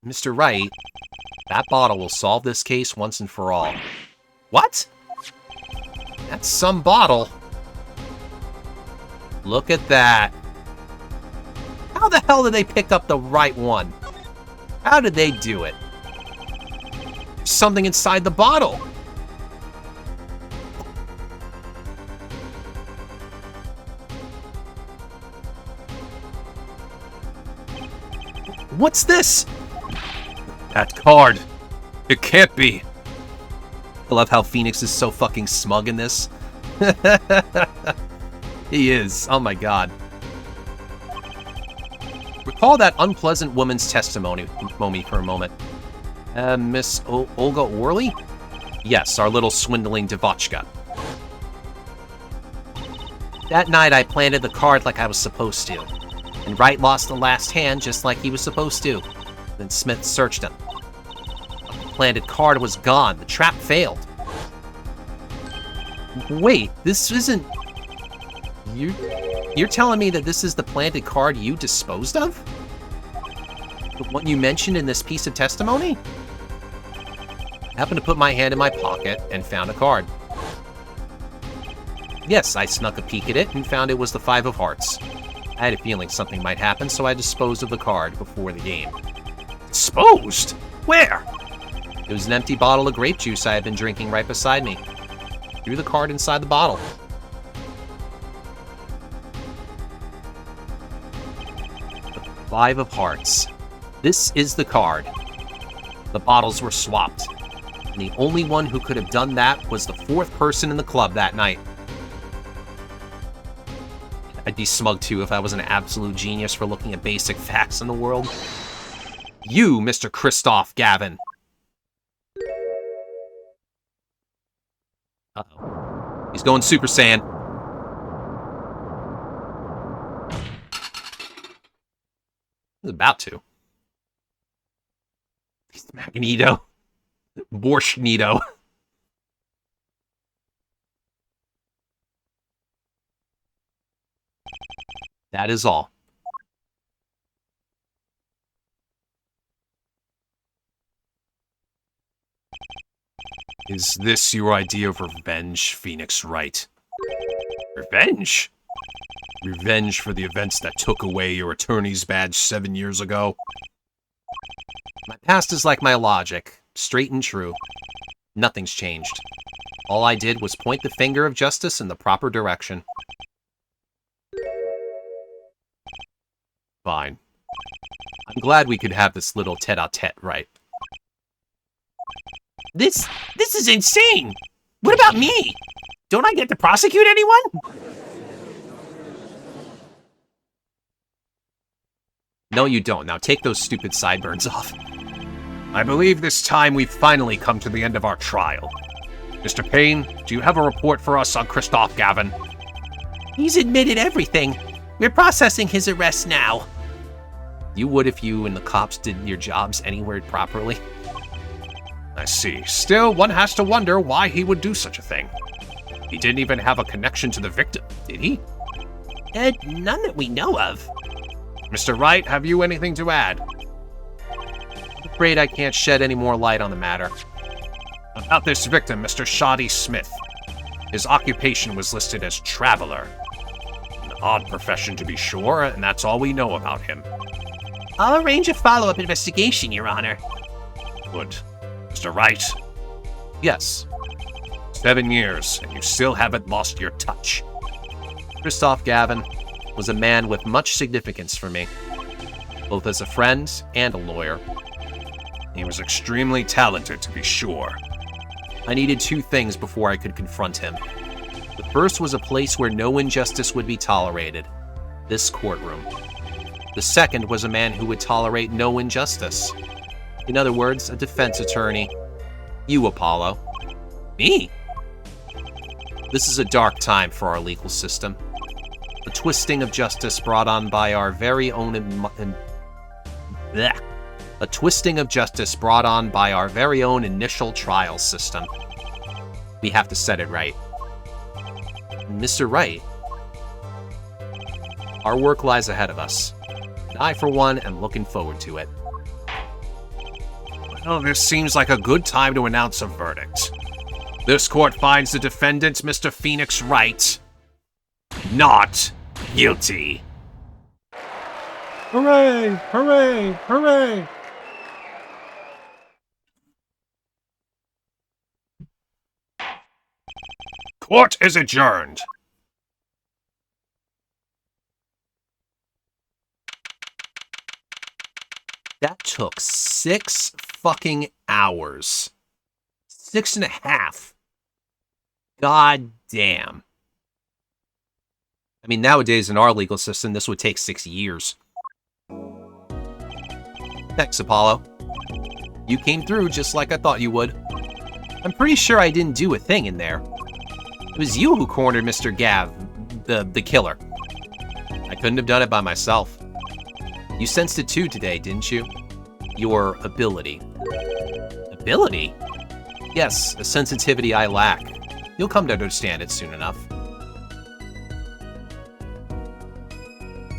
Mr. Wright, that bottle will solve this case once and for all. What? That's some bottle. Look at that. How the hell did they pick up the right one? How did they do it? There's something inside the bottle. What's this? That card. It can't be. I love how Phoenix is so fucking smug in this. He is. Oh my god. Recall that unpleasant woman's testimony for a moment. Miss Olga Orley? Yes, our little swindling debauchka. That night I planted the card like I was supposed to. And Wright lost the last hand just like he was supposed to. Then Smith searched him. The planted card was gone. The trap failed. Wait, this isn't... You're telling me that this is the planted card you disposed of? The one you mentioned in this piece of testimony? I happened to put my hand in my pocket and found a card. Yes, I snuck a peek at it and found it was the 5 of hearts. I had a feeling something might happen, so I disposed of the card before the game. Disposed? Where? It was an empty bottle of grape juice I had been drinking right beside me. Threw the card inside the bottle. The 5 of hearts. This is the card. The bottles were swapped. And the only one who could have done that was the 4th person in the club that night. I'd be smug too if I was an absolute genius for looking at basic facts in the world. You, Mr. Christoph Gavin. Uh-oh. He's going Super Saiyan. He's about to. He's Magneto. Borscht-Nito. That is all. Is this your idea of revenge, Phoenix Wright? Revenge? Revenge for the events that took away your attorney's badge 7 years ago? My past is like my logic, straight and true. Nothing's changed. All I did was point the finger of justice in the proper direction. Fine. I'm glad we could have this little tete-a-tete, right? This is insane! What about me? Don't I get to prosecute anyone? No, you don't. Now take those stupid sideburns off. I believe this time we've finally come to the end of our trial. Mr. Payne, do you have a report for us on Christoph Gavin? He's admitted everything. We're processing his arrest now. You would if you and the cops did your jobs anywhere properly. I see. Still, one has to wonder why he would do such a thing. He didn't even have a connection to the victim, did he? None that we know of. Mr. Wright, have you anything to add? I'm afraid I can't shed any more light on the matter. About this victim, Mr. Shoddy Smith. His occupation was listed as traveler. An odd profession to be sure, and that's all we know about him. I'll arrange a follow-up investigation, Your Honor. Good. Mr. Wright? Yes. 7 years, and you still haven't lost your touch. Christoph Gavin was a man with much significance for me, both as a friend and a lawyer. He was extremely talented, to be sure. I needed two things before I could confront him. The first was a place where no injustice would be tolerated. This courtroom. The second was a man who would tolerate no injustice. In other words, a defense attorney. You, Apollo. Me? This is a dark time for our legal system. A twisting of justice brought on by our very own A twisting of justice brought on by our very own initial trial system. We have to set it right. Mr. Wright, our work lies ahead of us. And I, for one, am looking forward to it. Well, this seems like a good time to announce a verdict. This court finds the defendant, Mr. Phoenix Wright, not guilty. Hooray! Hooray! Hooray! Court is adjourned. That took 6 fucking hours. 6.5. God damn. I mean, nowadays in our legal system, this would take 6 years. Thanks, Apollo. You came through just like I thought you would. I'm pretty sure I didn't do a thing in there. It was you who cornered Mr. Gav, the killer. I couldn't have done it by myself. You sensed it too today, didn't you? Your ability. Ability? Yes, a sensitivity I lack. You'll come to understand it soon enough.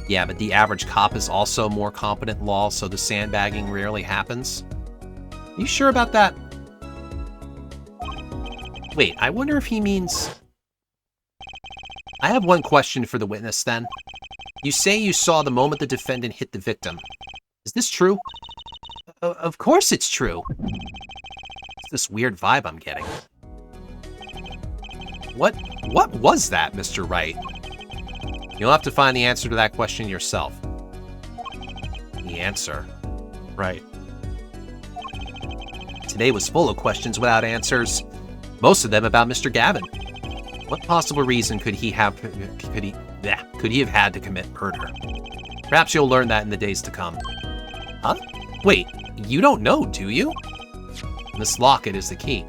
Yeah, but the average cop is also more competent in law, so the sandbagging rarely happens. You sure about that? Wait, I wonder if he means... I have one question for the witness, then. You say you saw the moment the defendant hit the victim. Is this true? Of course it's true. It's this weird vibe I'm getting. What was that, Mr. Wright? You'll have to find the answer to that question yourself. The answer. Right. Today was full of questions without answers. Most of them about Mr. Gavin. What possible reason could he have had to commit murder? Perhaps you'll learn that in the days to come. Huh? Wait, you don't know, do you? This locket is the key.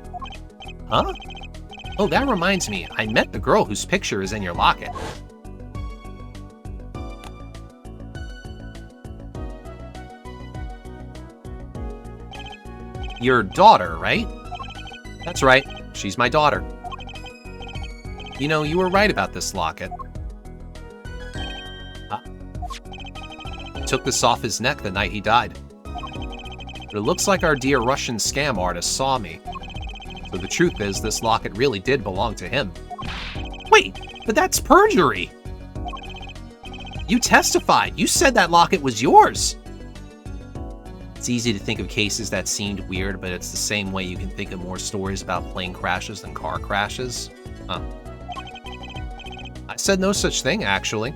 Huh? Oh, that reminds me. I met the girl whose picture is in your locket. Your daughter, right? That's right. She's my daughter. You know, you were right about this locket. I took this off his neck the night he died. But it looks like our dear Russian scam artist saw me. So the truth is, this locket really did belong to him. Wait, but that's perjury! You testified. You said that locket was yours. It's easy to think of cases that seemed weird, but it's the same way you can think of more stories about plane crashes than car crashes. Huh. I said no such thing, actually.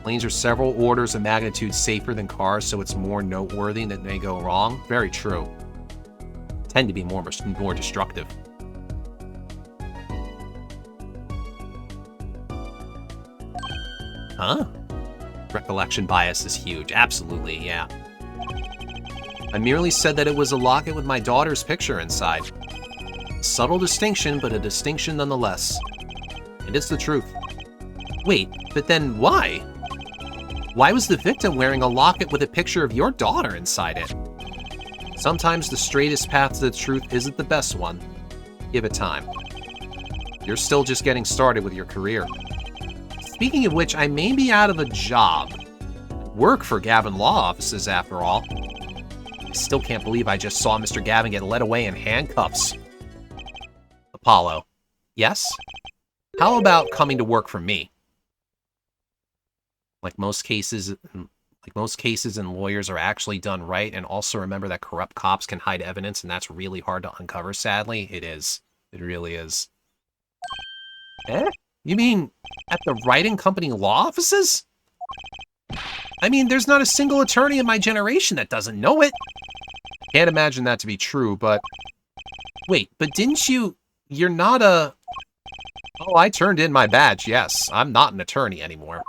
Planes are several orders of magnitude safer than cars, so it's more noteworthy that they go wrong. Very true. Tend to be more destructive. Huh? Recollection bias is huge. Absolutely, yeah. I merely said that it was a locket with my daughter's picture inside. Subtle distinction, but a distinction nonetheless. And it's the truth. Wait, but then why? Why was the victim wearing a locket with a picture of your daughter inside it? Sometimes the straightest path to the truth isn't the best one. Give it time. You're still just getting started with your career. Speaking of which, I may be out of a job. Work for Gavin Law Offices, after all. I still can't believe I just saw Mr. Gavin get led away in handcuffs. Apollo. Yes? How about coming to work for me? Like most cases and lawyers are actually done right, and also remember that corrupt cops can hide evidence, and that's really hard to uncover, sadly. It is. It really is. Eh? You mean at the writing company law offices? I mean, there's not a single attorney in my generation that doesn't know it. Can't imagine that to be true, but... Wait, but didn't you... You're not a... Oh, I turned in my badge, yes. I'm not an attorney anymore.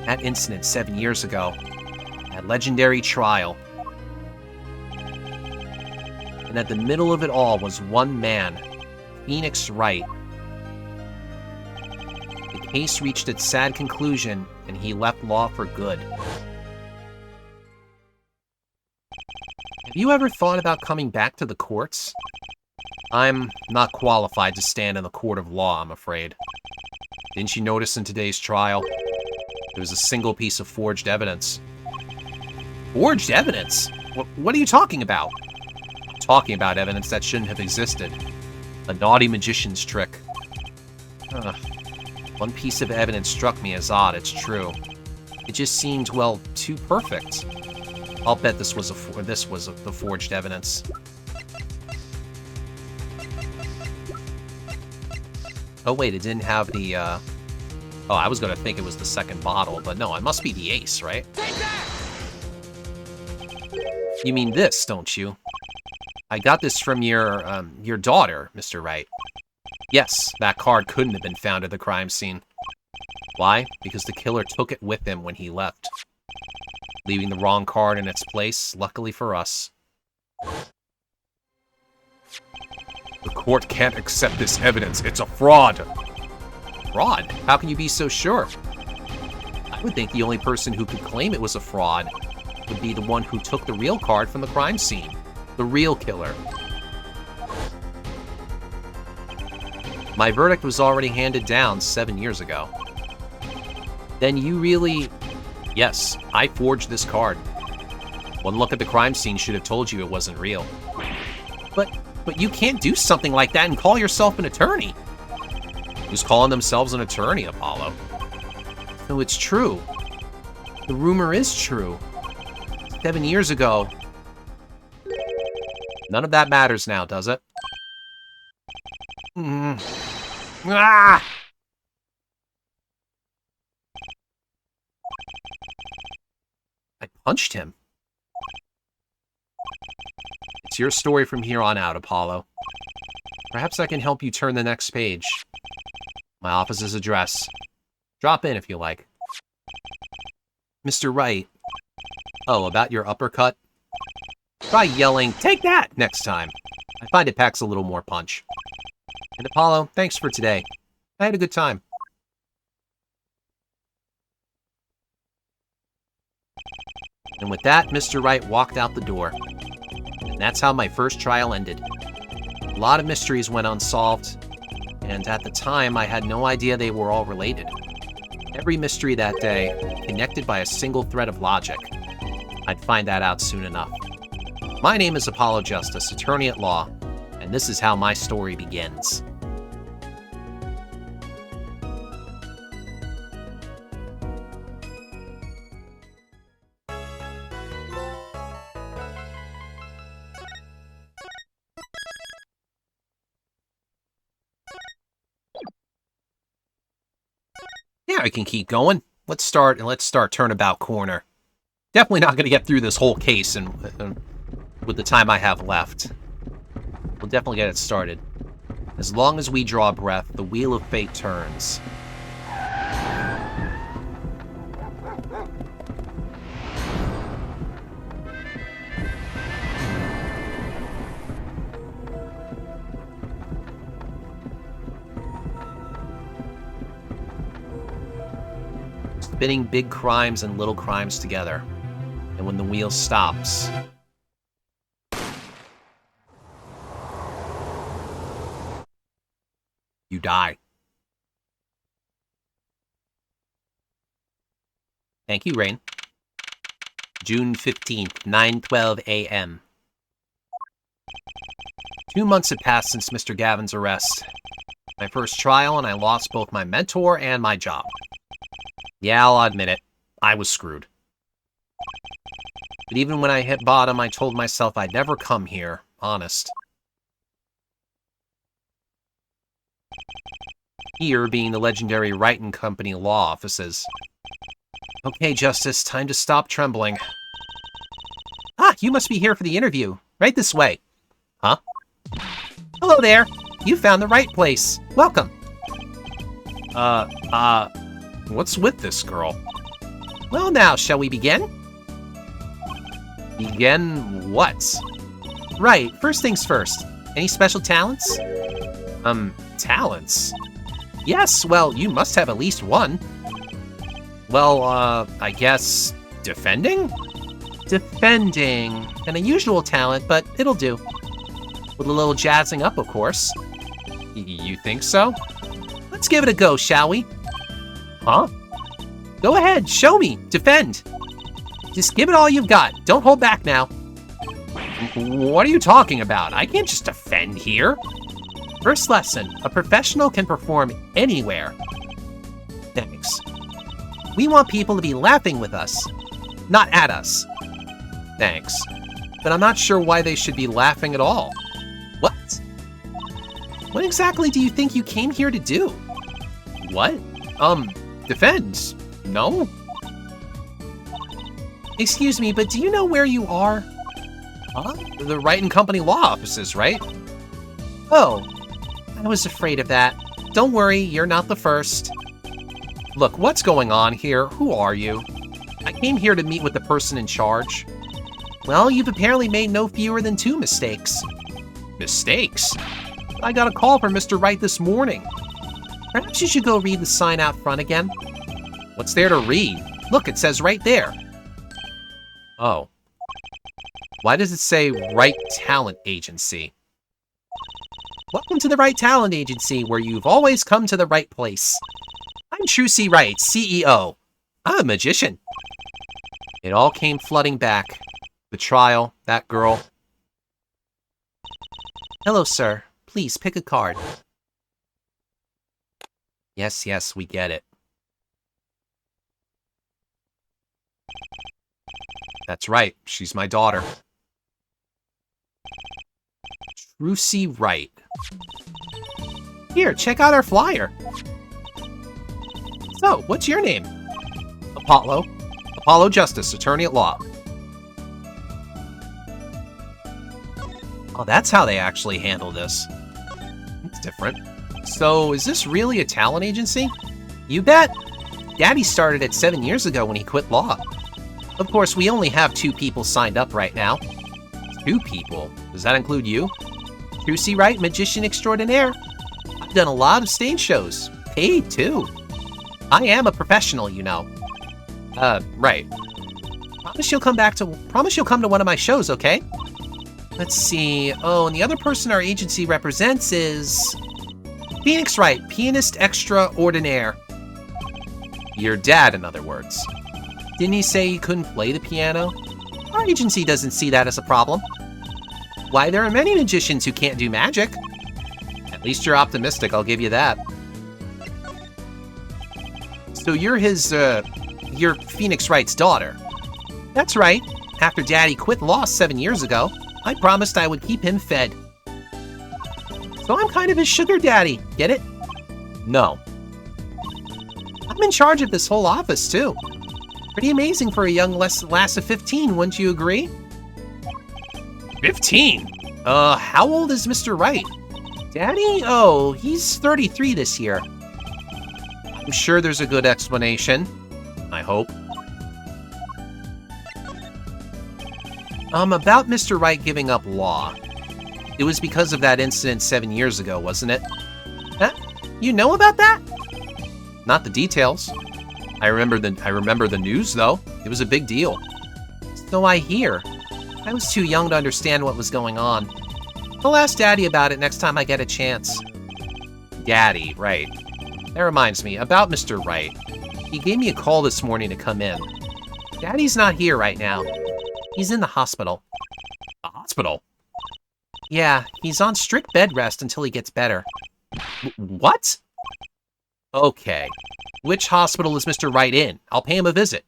That incident 7 years ago. That legendary trial. And at the middle of it all was one man, Phoenix Wright. The case reached its sad conclusion, and he left law for good. Have you ever thought about coming back to the courts? I'm not qualified to stand in the court of law, I'm afraid. Didn't you notice in today's trial? There was a single piece of forged evidence. Forged evidence? What are you talking about? I'm talking about evidence that shouldn't have existed. A naughty magician's trick. One piece of evidence struck me as odd, it's true. It just seemed, well, too perfect. I'll bet this was the forged evidence. Oh wait, it didn't have the, Oh, I was gonna think it was the second bottle, but no, it must be the ace, right? Take that! You mean this, don't you? I got this from your daughter, Mr. Wright. Yes, that card couldn't have been found at the crime scene. Why? Because the killer took it with him when he left, leaving the wrong card in its place, luckily for us. The court can't accept this evidence. It's a fraud. Fraud? How can you be so sure? I would think the only person who could claim it was a fraud would be the one who took the real card from the crime scene. The real killer. My verdict was already handed down 7 years ago. Then you really... Yes, I forged this card. One look at the crime scene should have told you it wasn't real. But you can't do something like that and call yourself an attorney. Who's calling themselves an attorney, Apollo? No, it's true. The rumor is true. 7 years ago. None of that matters now, does it? Ah! I punched him. It's your story from here on out, Apollo. Perhaps I can help you turn the next page. My office's address. Drop in if you like. Mr. Wright. Oh, about your uppercut? Try yelling, "Take that!" next time. I find it packs a little more punch. And Apollo, thanks for today. I had a good time. And with that, Mr. Wright walked out the door. And that's how my first trial ended. A lot of mysteries went unsolved, and at the time, I had no idea they were all related. Every mystery that day, connected by a single thread of logic. I'd find that out soon enough. My name is Apollo Justice, attorney at law, and this is how my story begins. Yeah, I can keep going. Let's start Turnabout Corner. Definitely not going to get through this whole case with the time I have left. We'll definitely get it started. As long as we draw breath, the wheel of fate turns. Spinning big crimes and little crimes together. And when the wheel stops... you die. Thank you, Rain. June 15th, 9:12 a.m. 2 months had passed since Mr. Gavin's arrest. My first trial, and I lost both my mentor and my job. Yeah, I'll admit it. I was screwed. But even when I hit bottom, I told myself I'd never come here, honest. Here being the legendary Wright & Company law offices. Okay, Justice, time to stop trembling. Ah, you must be here for the interview. Right this way. Huh? Hello there. You found the right place. Welcome. What's with this girl? Well now, shall we begin? Begin what? Right, first things first. Any special talents? Talents? Yes, well, you must have at least one. Well, I guess defending? Defending. An unusual talent, but it'll do. With a little jazzing up, of course. You think so? Let's give it a go, shall we? Huh? Go ahead, show me. Defend. Just give it all you've got. Don't hold back now. What are you talking about? I can't just defend here. First lesson, a professional can perform anywhere. Thanks. We want people to be laughing with us, not at us. Thanks. But I'm not sure why they should be laughing at all. What? What exactly do you think you came here to do? What? Defend. No? Excuse me, but do you know where you are? Huh? The Wright and Company law offices, right? Oh, I was afraid of that. Don't worry, you're not the first. Look, what's going on here? Who are you? I came here to meet with the person in charge. Well, you've apparently made no fewer than 2 mistakes. Mistakes? I got a call from Mr. Wright this morning. Perhaps you should go read the sign out front again. What's there to read? Look, it says right there. Oh. Why does it say Wright Talent Agency? Welcome to the Wright Talent Agency, where you've always come to the right place. I'm True C. Wright, CEO. I'm a magician. It all came flooding back. The trial, that girl. Hello, sir. Please pick a card. Yes, we get it. That's right, she's my daughter. True C. Wright. Here, check out our flyer. So, what's your name? Apollo. Apollo Justice, attorney at law. Oh, that's how they actually handle this. It's different. So, is this really a talent agency? You bet. Daddy started it 7 years ago when he quit law. Of course, we only have 2 people signed up right now. 2 people? Does that include you? True C. Wright, magician extraordinaire. I've done a lot of stage shows. Paid, too. I am a professional, you know. Right. Promise you'll come to one of my shows, okay? Let's see. Oh, and the other person our agency represents is Phoenix Wright, pianist extraordinaire. Your dad, in other words. Didn't he say he couldn't play the piano? Our agency doesn't see that as a problem. Why, there are many magicians who can't do magic. At least you're optimistic, I'll give you that. So you're Phoenix Wright's daughter. That's right. After Daddy quit law 7 years ago, I promised I would keep him fed. So I'm kind of his sugar daddy, get it? No. I'm in charge of this whole office, too. Pretty amazing for a young lass of 15, wouldn't you agree? 15? How old is Mr. Wright? Daddy? Oh, he's 33 this year. I'm sure there's a good explanation. I hope. About Mr. Wright giving up law. It was because of that incident 7 years ago, wasn't it? Huh? You know about that? Not the details. I remember the news, though. It was a big deal. So I hear. I was too young to understand what was going on. I'll ask Daddy about it next time I get a chance. Daddy, right. That reminds me, about Mr. Wright. He gave me a call this morning to come in. Daddy's not here right now. He's in the hospital. The hospital? Yeah, he's on strict bed rest until he gets better. What? Okay. Which hospital is Mr. Wright in? I'll pay him a visit.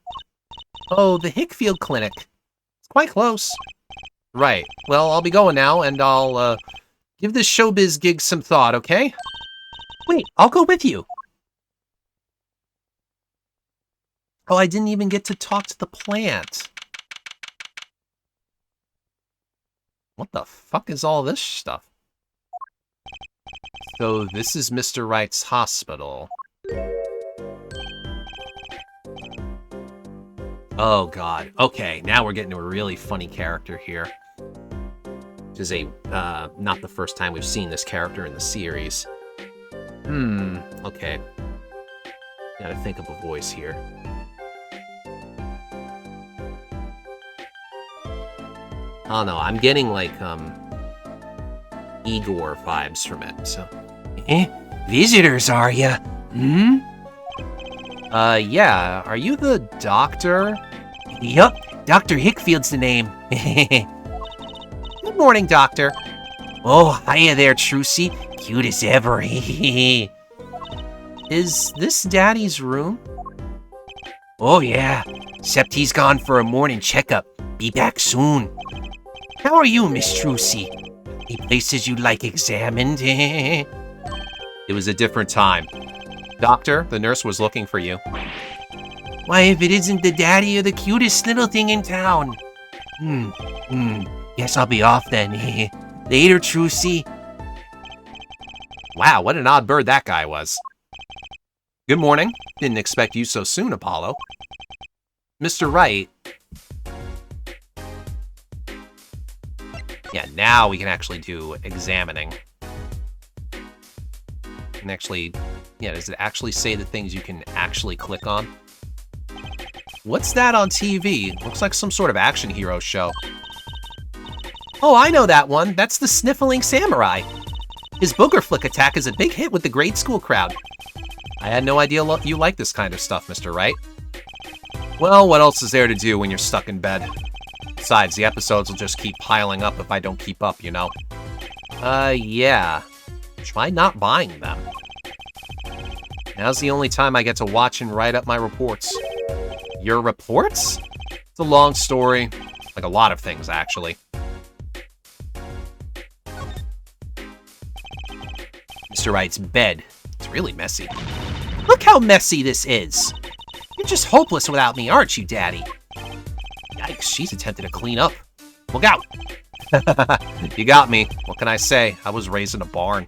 Oh, the Hickfield Clinic. It's quite close. Right. Well, I'll be going now, and I'll, give this showbiz gig some thought, okay? Wait, I'll go with you. Oh, I didn't even get to talk to the plant. What the fuck is all this stuff? So this is Mr. Wright's hospital. Oh god. Okay, now we're getting to a really funny character here. Which is not the first time we've seen this character in the series. Okay. Gotta think of a voice here. Oh no, I'm getting like, Igor vibes from it, so. Visitors, are ya? Hmm? Yeah, are you the doctor? Yup, Dr. Hickfield's the name. Good morning, doctor. Oh, hiya there, Trucy. Cute as ever. Is this Daddy's room? Oh, yeah. Except he's gone for a morning checkup. Be back soon. How are you, Miss Trucy? Any places you'd like examined? It was a different time. Doctor, the nurse was looking for you. Why, if it isn't the daddy of the cutest little thing in town. Guess I'll be off then. Later, Trucy. Wow, what an odd bird that guy was. Good morning. Didn't expect you so soon, Apollo. Mr. Wright. Yeah, now we can actually do examining. And actually, yeah, does it actually say the things you can actually click on? What's that on TV? Looks like some sort of action hero show. Oh, I know that one. That's the Sniffling Samurai. His booger flick attack is a big hit with the grade school crowd. I had no idea you like this kind of stuff, Mr. Wright. Well, what else is there to do when you're stuck in bed? Besides, the episodes will just keep piling up if I don't keep up, you know? Yeah. Try not buying them. Now's the only time I get to watch and write up my reports. Your reports? It's a long story. Like a lot of things, actually. Mr. Wright's bed. It's really messy. Look how messy this is. You're just hopeless without me, aren't you, Daddy? Yikes, she's attempted to clean up. Look out! You got me. What can I say? I was raised in a barn.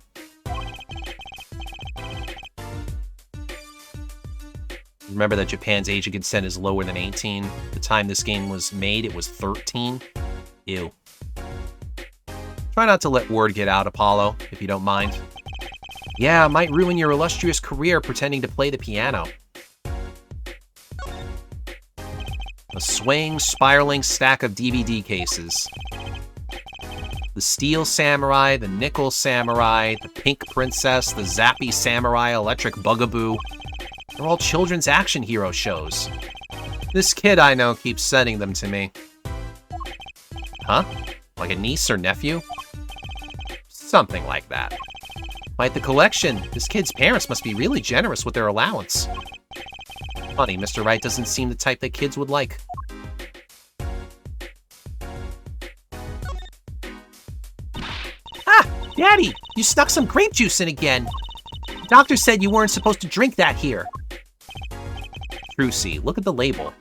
Remember that Japan's age of consent is lower than 18. The time this game was made, it was 13. Ew. Try not to let word get out, Apollo, if you don't mind. Yeah, it might ruin your illustrious career pretending to play the piano. A swaying, spiraling stack of DVD cases. The Steel Samurai, the Nickel Samurai, the Pink Princess, the Zappy Samurai, Electric Bugaboo. They're all children's action hero shows. This kid I know keeps sending them to me. Huh? Like a niece or nephew? Something like that. Quite the collection. This kid's parents must be really generous with their allowance. Funny, Mr. Wright doesn't seem the type that kids would like. Ah! Daddy! You stuck some grape juice in again! The doctor said you weren't supposed to drink that here. Trucy, look at the label.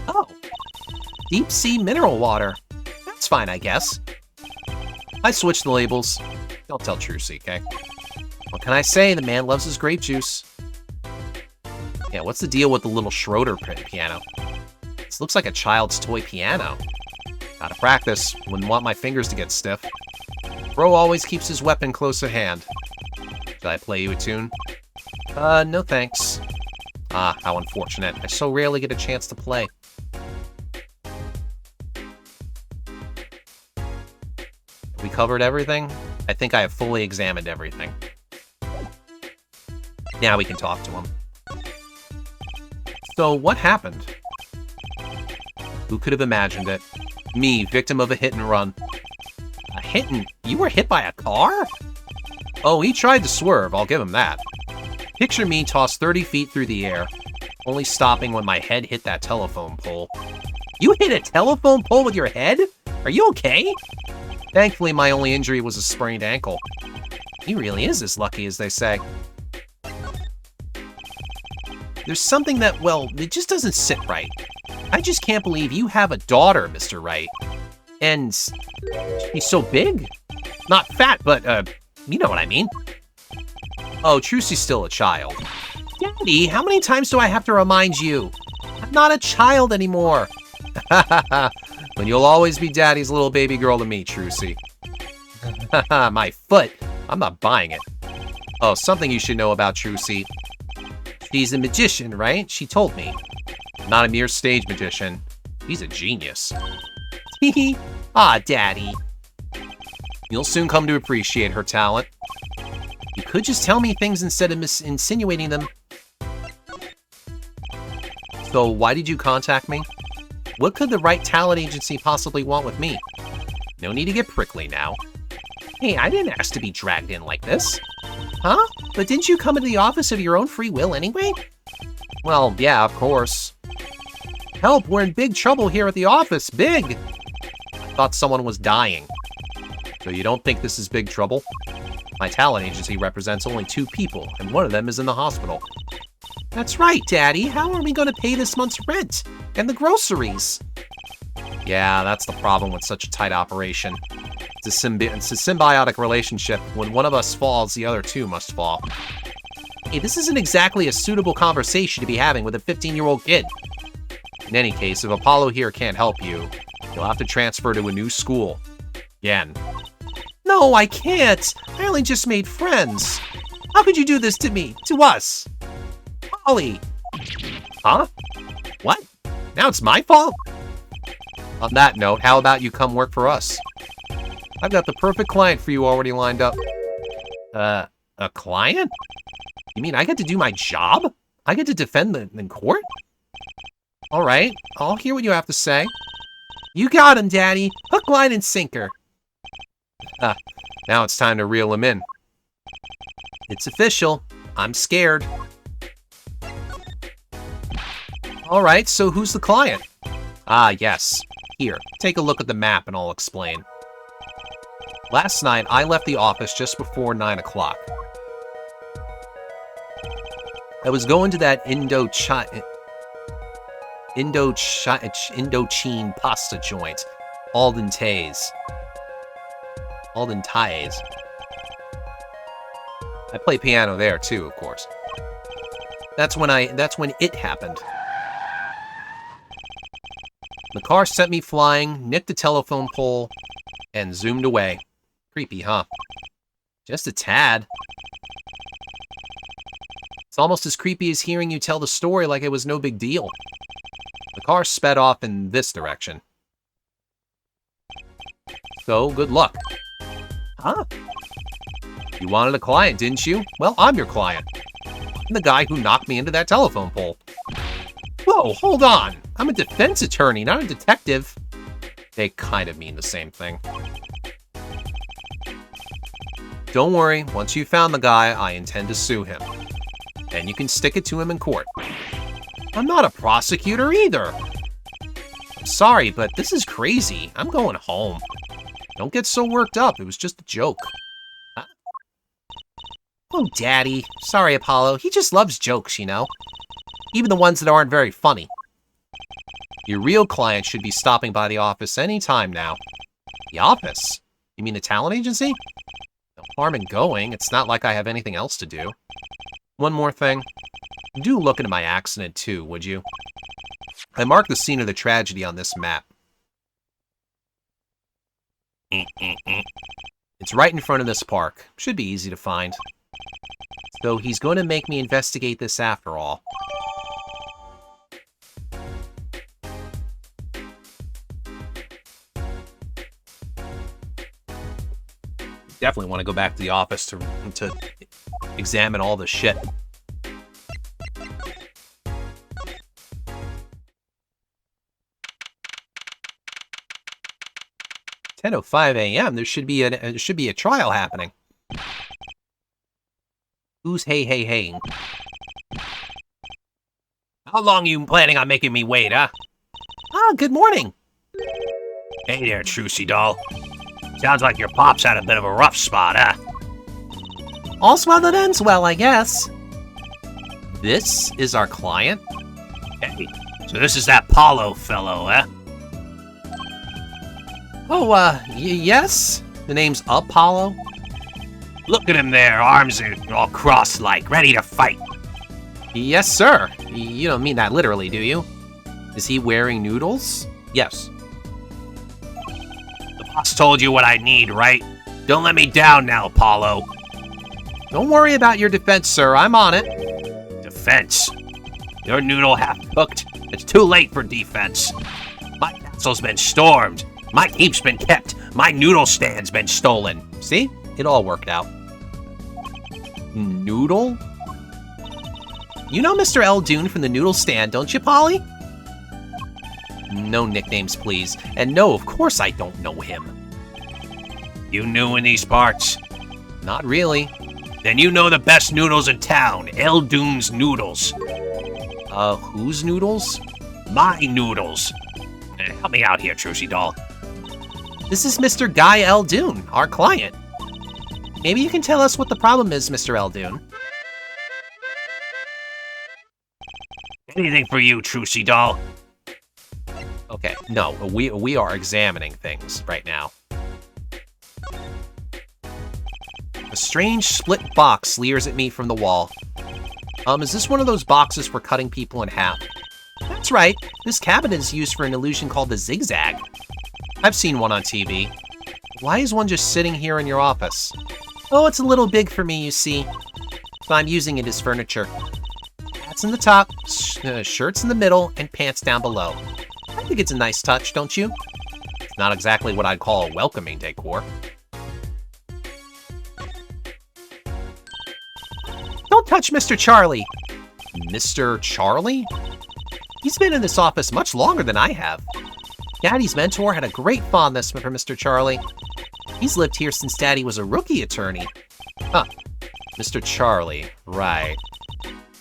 Oh. Deep sea mineral water. That's fine, I guess. I switched the labels. Don't tell Trucy, okay? What can I say? The man loves his grape juice. Yeah, what's the deal with the little Schroeder piano? This looks like a child's toy piano. Gotta practice. Wouldn't want my fingers to get stiff. Bro always keeps his weapon close at hand. Should I play you a tune? No thanks. Ah, how unfortunate. I so rarely get a chance to play. Have we covered everything? I think I have fully examined everything. Now we can talk to him. So, what happened? Who could have imagined it? Me, victim of a hit and run. A hit and... You were hit by a car? Oh, he tried to swerve, I'll give him that. Picture me tossed 30 feet through the air, only stopping when my head hit that telephone pole. You hit a telephone pole with your head? Are you okay? Thankfully, my only injury was a sprained ankle. He really is as lucky as they say. There's something that, well, it just doesn't sit right. I just can't believe you have a daughter, Mr. Wright. And she's so big. Not fat, but, you know what I mean. Oh, Trucy's still a child. Daddy, how many times do I have to remind you? I'm not a child anymore. But you'll always be Daddy's little baby girl to me, Trucy. My foot. I'm not buying it. Oh, something you should know about Trucy. She's a magician, right? She told me. Not a mere stage magician. He's a genius. Hehe. Ah, Daddy. You'll soon come to appreciate her talent. You could just tell me things instead of insinuating them. So, why did you contact me? What could the right talent agency possibly want with me? No need to get prickly now. Hey, I didn't ask to be dragged in like this. Huh? But didn't you come into the office of your own free will anyway? Well, yeah, of course. Help, we're in big trouble here at the office. Big! I thought someone was dying. So you don't think this is big trouble? My talent agency represents only 2 people, and one of them is in the hospital. That's right, Daddy. How are we going to pay this month's rent? And the groceries? Yeah, that's the problem with such a tight operation. It's a symbiotic relationship. When one of us falls, the other 2 must fall. Hey, this isn't exactly a suitable conversation to be having with a 15-year-old kid. In any case, if Apollo here can't help you, you'll have to transfer to a new school. Again. No, I can't. I only just made friends. How could you do this to me? To us? Polly. Huh? What? Now it's my fault? On that note, how about you come work for us? I've got the perfect client for you already lined up. A client? You mean I get to do my job? I get to defend them in court? All right, I'll hear what you have to say. You got him, Daddy. Hook, line, and sinker. Now it's time to reel him in. It's official. I'm scared. All right, so who's the client? Ah, yes. Here, take a look at the map and I'll explain. Last night, I left the office just before 9 o'clock. I was going to that Indochine pasta joint, Alden Tays. I play piano there too, of course. That's when it happened. The car sent me flying, nicked the telephone pole, and zoomed away. Creepy, huh? Just a tad. It's almost as creepy as hearing you tell the story like it was no big deal. The car sped off in this direction. So, good luck. Huh? You wanted a client, didn't you? Well, I'm your client. I'm the guy who knocked me into that telephone pole. Whoa, hold on. I'm a defense attorney, not a detective. They kind of mean the same thing. Don't worry, once you've found the guy, I intend to sue him. And you can stick it to him in court. I'm not a prosecutor either. I'm sorry, but this is crazy. I'm going home. Don't get so worked up. It was just a joke. Huh? Oh, Daddy. Sorry, Apollo. He just loves jokes, you know? Even the ones that aren't very funny. Your real client should be stopping by the office any time now. The office? You mean the talent agency? No harm in going. It's not like I have anything else to do. One more thing. Do look into my accident, too, would you? I marked the scene of the tragedy on this map. It's right in front of this park. Should be easy to find. So he's going to make me investigate this after all. Definitely want to go back to the office to examine all the shit. "10:05 a.m. There should be a trial happening." Who's hey? How long you planning on making me wait, huh? Ah, good morning. Hey there, Trucy doll. Sounds like your pop's had a bit of a rough spot, huh? All's well that ends well, I guess. This is our client? Hey, so this is that Paulo fellow, eh? Oh, yes? The name's Apollo? Look at him there, arms are all crossed-like, ready to fight. Yes, sir. You don't mean that literally, do you? Is he wearing noodles? Yes. The boss told you what I need, right? Don't let me down now, Paulo. Don't worry about your defense, sir. I'm on it. Defense? Your noodle half-cooked? It's too late for defense. My castle's been stormed. My keep's been kept. My noodle stand's been stolen. See? It all worked out. Noodle? You know Mr. Eldoon from the noodle stand, don't you, Polly? No nicknames, please. And no, of course I don't know him. You new in these parts? Not really. Then you know the best noodles in town, Eldoon's Noodles. Whose noodles? My noodles. Help me out here, Trucy doll. This is Mr. Guy Eldoon, our client. Maybe you can tell us what the problem is, Mr. Eldoon. Anything for you, Trucy doll. Okay, no, we are examining things right now. A strange split box leers at me from the wall. Is this one of those boxes for cutting people in half? That's right, this cabinet is used for an illusion called the zigzag. I've seen one on TV. Why is one just sitting here in your office? Oh, it's a little big for me, you see. So I'm using it as furniture. Hats in the top, shirts in the middle, and pants down below. I think it's a nice touch, don't you? It's not exactly what I'd call a welcoming decor. Don't touch Mr. Charlie. Mr. Charlie? He's been in this office much longer than I have. Daddy's mentor had a great fondness for Mr. Charlie. He's lived here since Daddy was a rookie attorney. Huh. Mr. Charlie, right.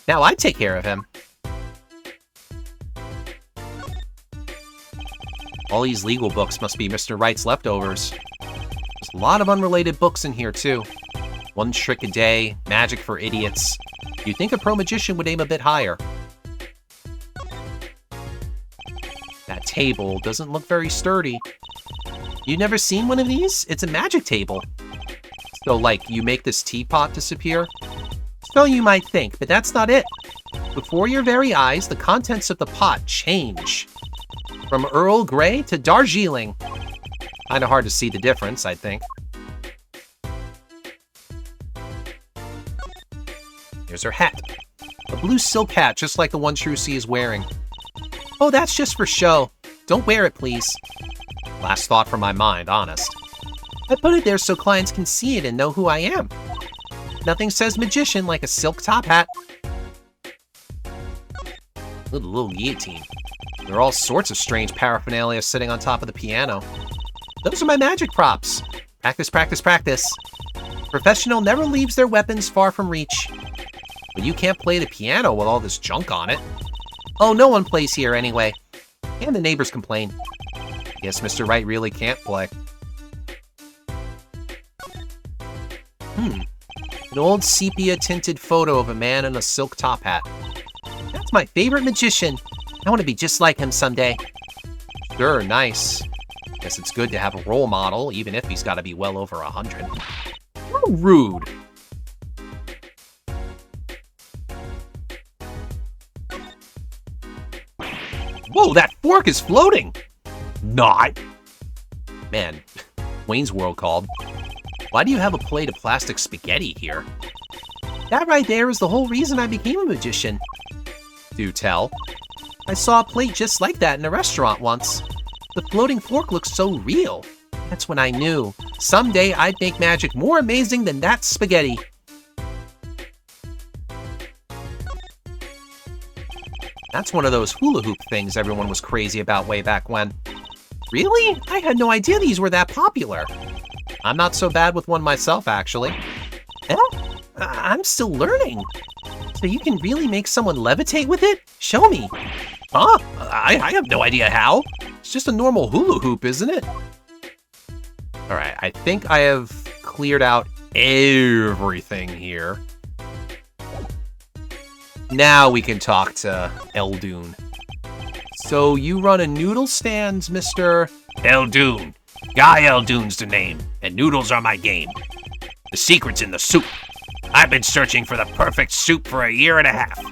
Now I take care of him. All these legal books must be Mr. Wright's leftovers. There's a lot of unrelated books in here, too. One Trick a Day, Magic for Idiots. You'd think a pro magician would aim a bit higher. That table doesn't look very sturdy. You never seen one of these? It's a magic table. So, like, you make this teapot disappear? So you might think, but that's not it. Before your very eyes, the contents of the pot change. From Earl Grey to Darjeeling. Kinda hard to see the difference, I think. Here's her hat. A blue silk hat, just like the one Trucy is wearing. Oh, that's just for show. Don't wear it, please. Last thought from my mind, honest. I put it there so clients can see it and know who I am. Nothing says magician like a silk top hat. Little guillotine. There are all sorts of strange paraphernalia sitting on top of the piano. Those are my magic props. Practice, practice, practice. Professional never leaves their weapons far from reach. But you can't play the piano with all this junk on it. Oh, no one plays here anyway. And the neighbors complain. Guess Mr. Wright really can't play. An old sepia-tinted photo of a man in a silk top hat. That's my favorite magician. I want to be just like him someday. Sure, nice. Guess it's good to have a role model, even if he's got to be well over 100. How rude. Whoa, that fork is floating! Not! Man, Wayne's World called. Why do you have a plate of plastic spaghetti here? That right there is the whole reason I became a magician. Do tell. I saw a plate just like that in a restaurant once. The floating fork looks so real. That's when I knew. Someday I'd make magic more amazing than that spaghetti. That's one of those hula hoop things everyone was crazy about way back when. Really? I had no idea these were that popular. I'm not so bad with one myself, actually. Eh? I'm still learning. So you can really make someone levitate with it? Show me. Huh? I have no idea how. It's just a normal hula hoop, isn't it? Alright, I think I have cleared out everything here. Now we can talk to Eldoon. So you run a noodle stand, Mr. Eldoon. Guy Eldoon's the name, and noodles are my game. The secret's in the soup. I've been searching for the perfect soup for a year and a half.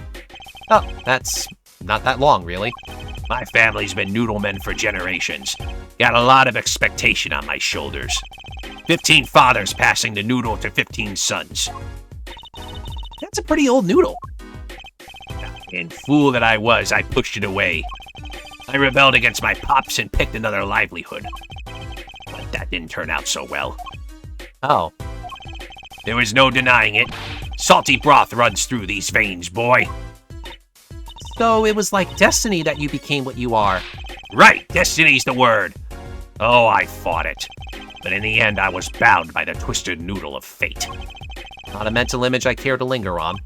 Oh, that's not that long, really. My family's been noodle men for generations. Got a lot of expectation on my shoulders. 15 fathers passing the noodle to 15 sons. That's a pretty old noodle. And fool that I was, I pushed it away. I rebelled against my pops and picked another livelihood. But that didn't turn out so well. Oh, There was no denying it. Salty broth runs through these veins, boy. so it was like destiny that you became what you are. Right, destiny's the word. Oh, I fought it. But in the end, I was bound by the twisted noodle of fate. Not a mental image I care to linger on.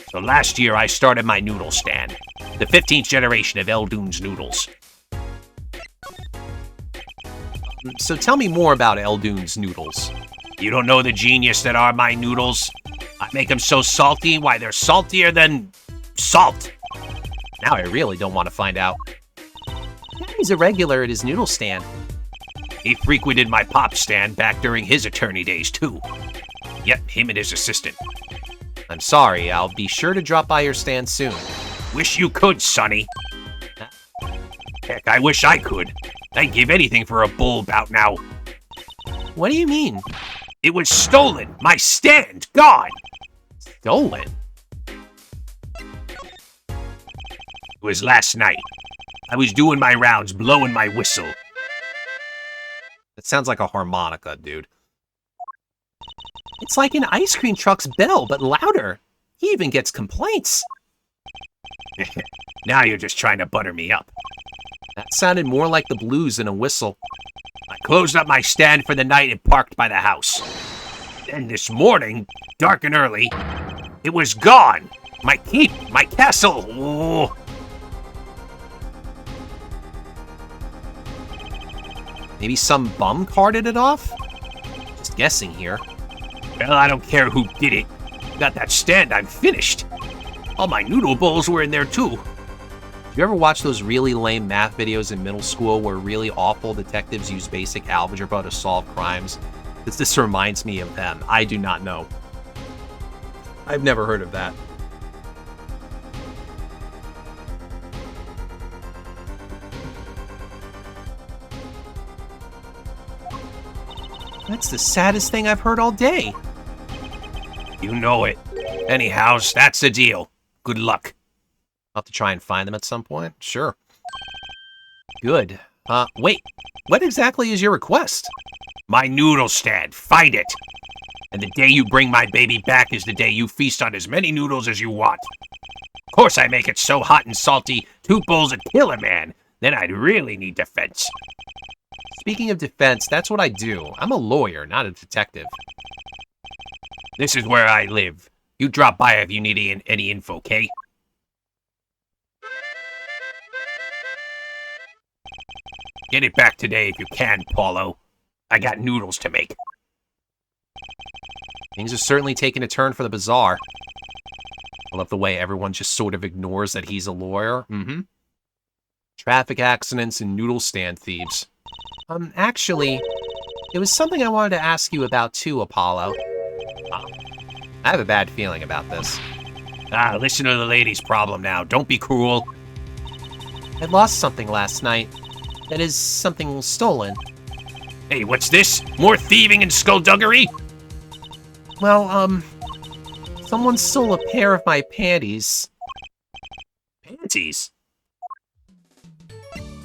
So last year, I started my noodle stand. The 15th generation of Eldoon's noodles. So tell me more about Eldoon's noodles. You don't know the genius that are my noodles? I make them so salty, why they're saltier than salt. Now I really don't want to find out. He's a regular at his noodle stand. He frequented my pop stand back during his attorney days, too. Yep, him and his assistant. I'm sorry, I'll be sure to drop by your stand soon. Wish you could, Sonny. Heck, I wish I could. I'd give anything for a bull bout now. What do you mean? It was stolen. My stand, gone. Stolen? It was last night. I was doing my rounds, blowing my whistle. That sounds like a harmonica, dude. It's like an ice cream truck's bell, but louder. He even gets complaints. Now you're just trying to butter me up. That sounded more like the blues than a whistle. I closed up my stand for the night and parked by the house. Then this morning, dark and early, it was gone. My keep, my castle. Oh. Maybe some bum carted it off? Just guessing here. Well, I don't care who did it. Got that stand, I'm finished. All my noodle bowls were in there too. You ever watch those really lame math videos in middle school where really awful detectives use basic algebra to solve crimes? This reminds me of them. I do not know. I've never heard of that. That's the saddest thing I've heard all day. You know it. Anyhows, that's the deal. Good luck. I'll have to try and find them at some point? Sure. Good. Wait. What exactly is your request? My noodle stand. Find it. And the day you bring my baby back is the day you feast on as many noodles as you want. Of course I make it so hot and salty, 2 bowls would kill a man. Then I'd really need defense. Speaking of defense, that's what I do. I'm a lawyer, not a detective. This is where I live. You drop by if you need any info, okay? Get it back today if you can, Paulo. I got noodles to make. Things are certainly taking a turn for the bizarre. I love the way everyone just sort of ignores that he's a lawyer. Traffic accidents and noodle stand thieves. Actually, it was something I wanted to ask you about too, Apollo. I have a bad feeling about this. Listen to the lady's problem now. Don't be cruel. I lost something last night. That is, something stolen. Hey, what's this? More thieving and skullduggery? Well, someone stole a pair of my panties. Panties?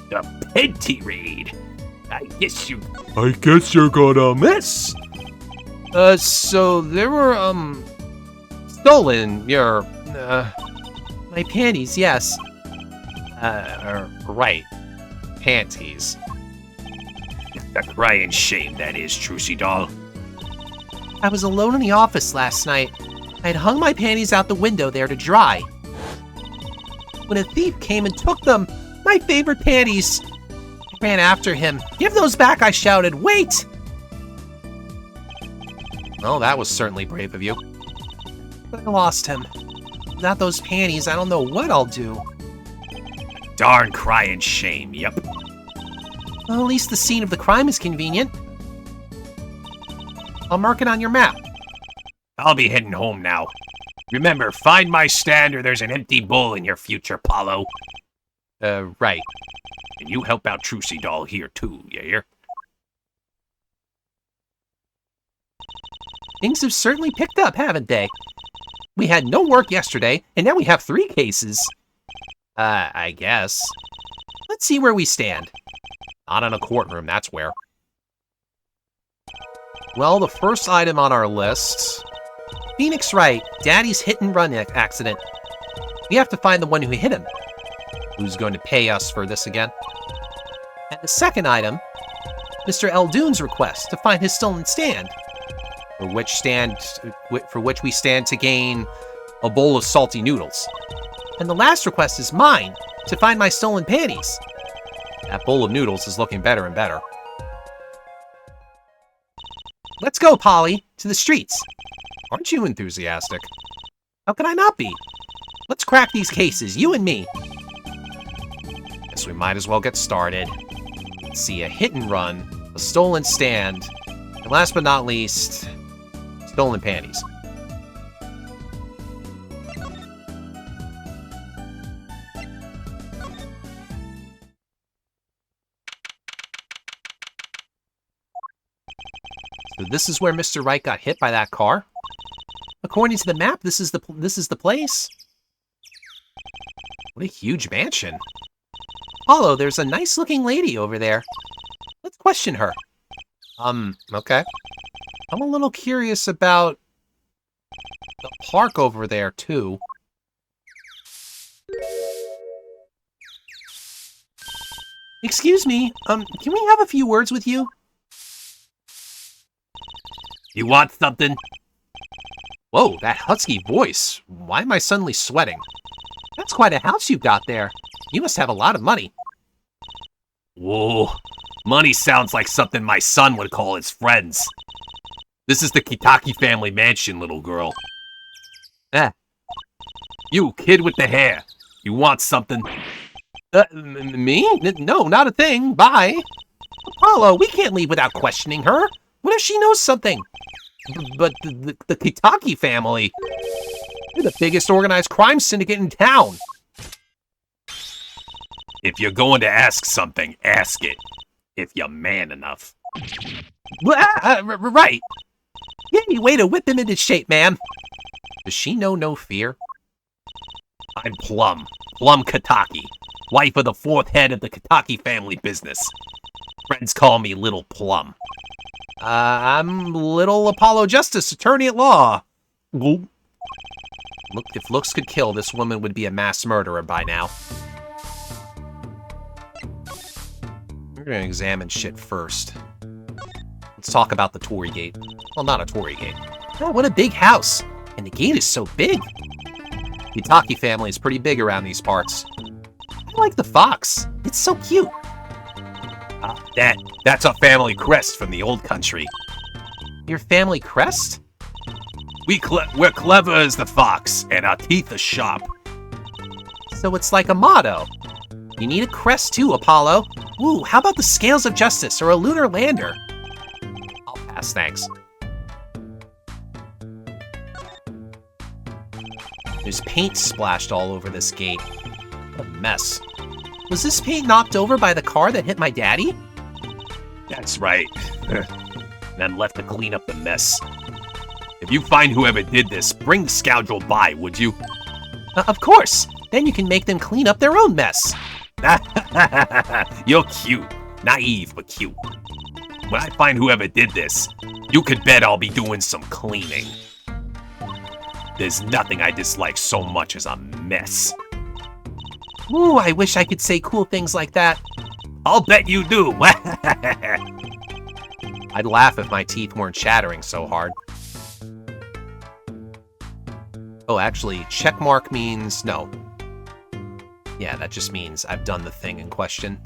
The panty raid. I guess you're gonna miss. So there were, stolen your, my panties, yes. Right. Panties. A crying shame, that is, Trucy doll. I was alone in the office last night. I had hung my panties out the window there to dry. When a thief came and took them, my favorite panties. I ran after him. Give those back, I shouted. Wait! Well, that was certainly brave of you. But I lost him. Without those panties, I don't know what I'll do. Darn crying shame, yep. Well, at least the scene of the crime is convenient. I'll mark it on your map. I'll be heading home now. Remember, find my stand or there's an empty bowl in your future, Paulo. Right. And you help out Trucy Doll here, too, you hear? Things have certainly picked up, haven't they? We had no work yesterday, and now we have 3 cases. I guess. Let's see where we stand. Not in a courtroom, that's where. Well, the first item on our list... Phoenix Wright, Daddy's hit-and-run accident. We have to find the one who hit him. Who's going to pay us for this again? And the second item, Mr. Eldoon's request to find his stolen stand. For which we stand to gain a bowl of salty noodles. And the last request is mine, to find my stolen panties. That bowl of noodles is looking better and better. Let's go, Polly, to the streets. Aren't you enthusiastic? How can I not be? Let's crack these cases, you and me. Guess we might as well get started. Let's see, a hit and run, a stolen stand, and last but not least, stolen panties. So this is where Mr. Wright got hit by that car? According to the map, this is the place. What a huge mansion. Paulo, there's a nice-looking lady over there. Let's question her. Okay. I'm a little curious about the park over there, too. Excuse me, can we have a few words with you? You want something? Whoa, that husky voice. Why am I suddenly sweating? That's quite a house you've got there. You must have a lot of money. Whoa, money sounds like something my son would call his friends. This is the Kitaki family mansion, little girl. You, kid with the hair. You want something? Me? No, not a thing. Bye. Apollo, we can't leave without questioning her. What if she knows something? But the Kitaki family, they're the biggest organized crime syndicate in town. If you're going to ask something, ask it. If you're man enough. Right. Yay, way to whip him into shape, man. Does she know no fear? I'm Plum. Plum Kitaki. Wife of the 4th head of the Kitaki family business. Friends call me Little Plum. I'm Little Apollo Justice, attorney at law. Look, if looks could kill, this woman would be a mass murderer by now. We're gonna examine shit first. Let's talk about the Tory Gate. Well, not a Tory Gate. Oh, what a big house. And the gate is so big. The Kitaki family is pretty big around these parts. I like the fox. It's so cute. That's a family crest from the old country. Your family crest? We're clever as the fox, and our teeth are sharp. So it's like a motto. You need a crest too, Apollo. Ooh, how about the Scales of Justice or a lunar lander? I'll pass, thanks. There's paint splashed all over this gate. What a mess. Was this paint knocked over by the car that hit my daddy? That's right. And I'm left to clean up the mess. If you find whoever did this, bring the scoundrel by, would you? Of course. Then you can make them clean up their own mess. You're cute. Naive, but cute. When I find whoever did this, you could bet I'll be doing some cleaning. There's nothing I dislike so much as a mess. Ooh, I wish I could say cool things like that. I'll bet you do. I'd laugh if my teeth weren't chattering so hard. Oh, actually, checkmark means no. Yeah, that just means I've done the thing in question.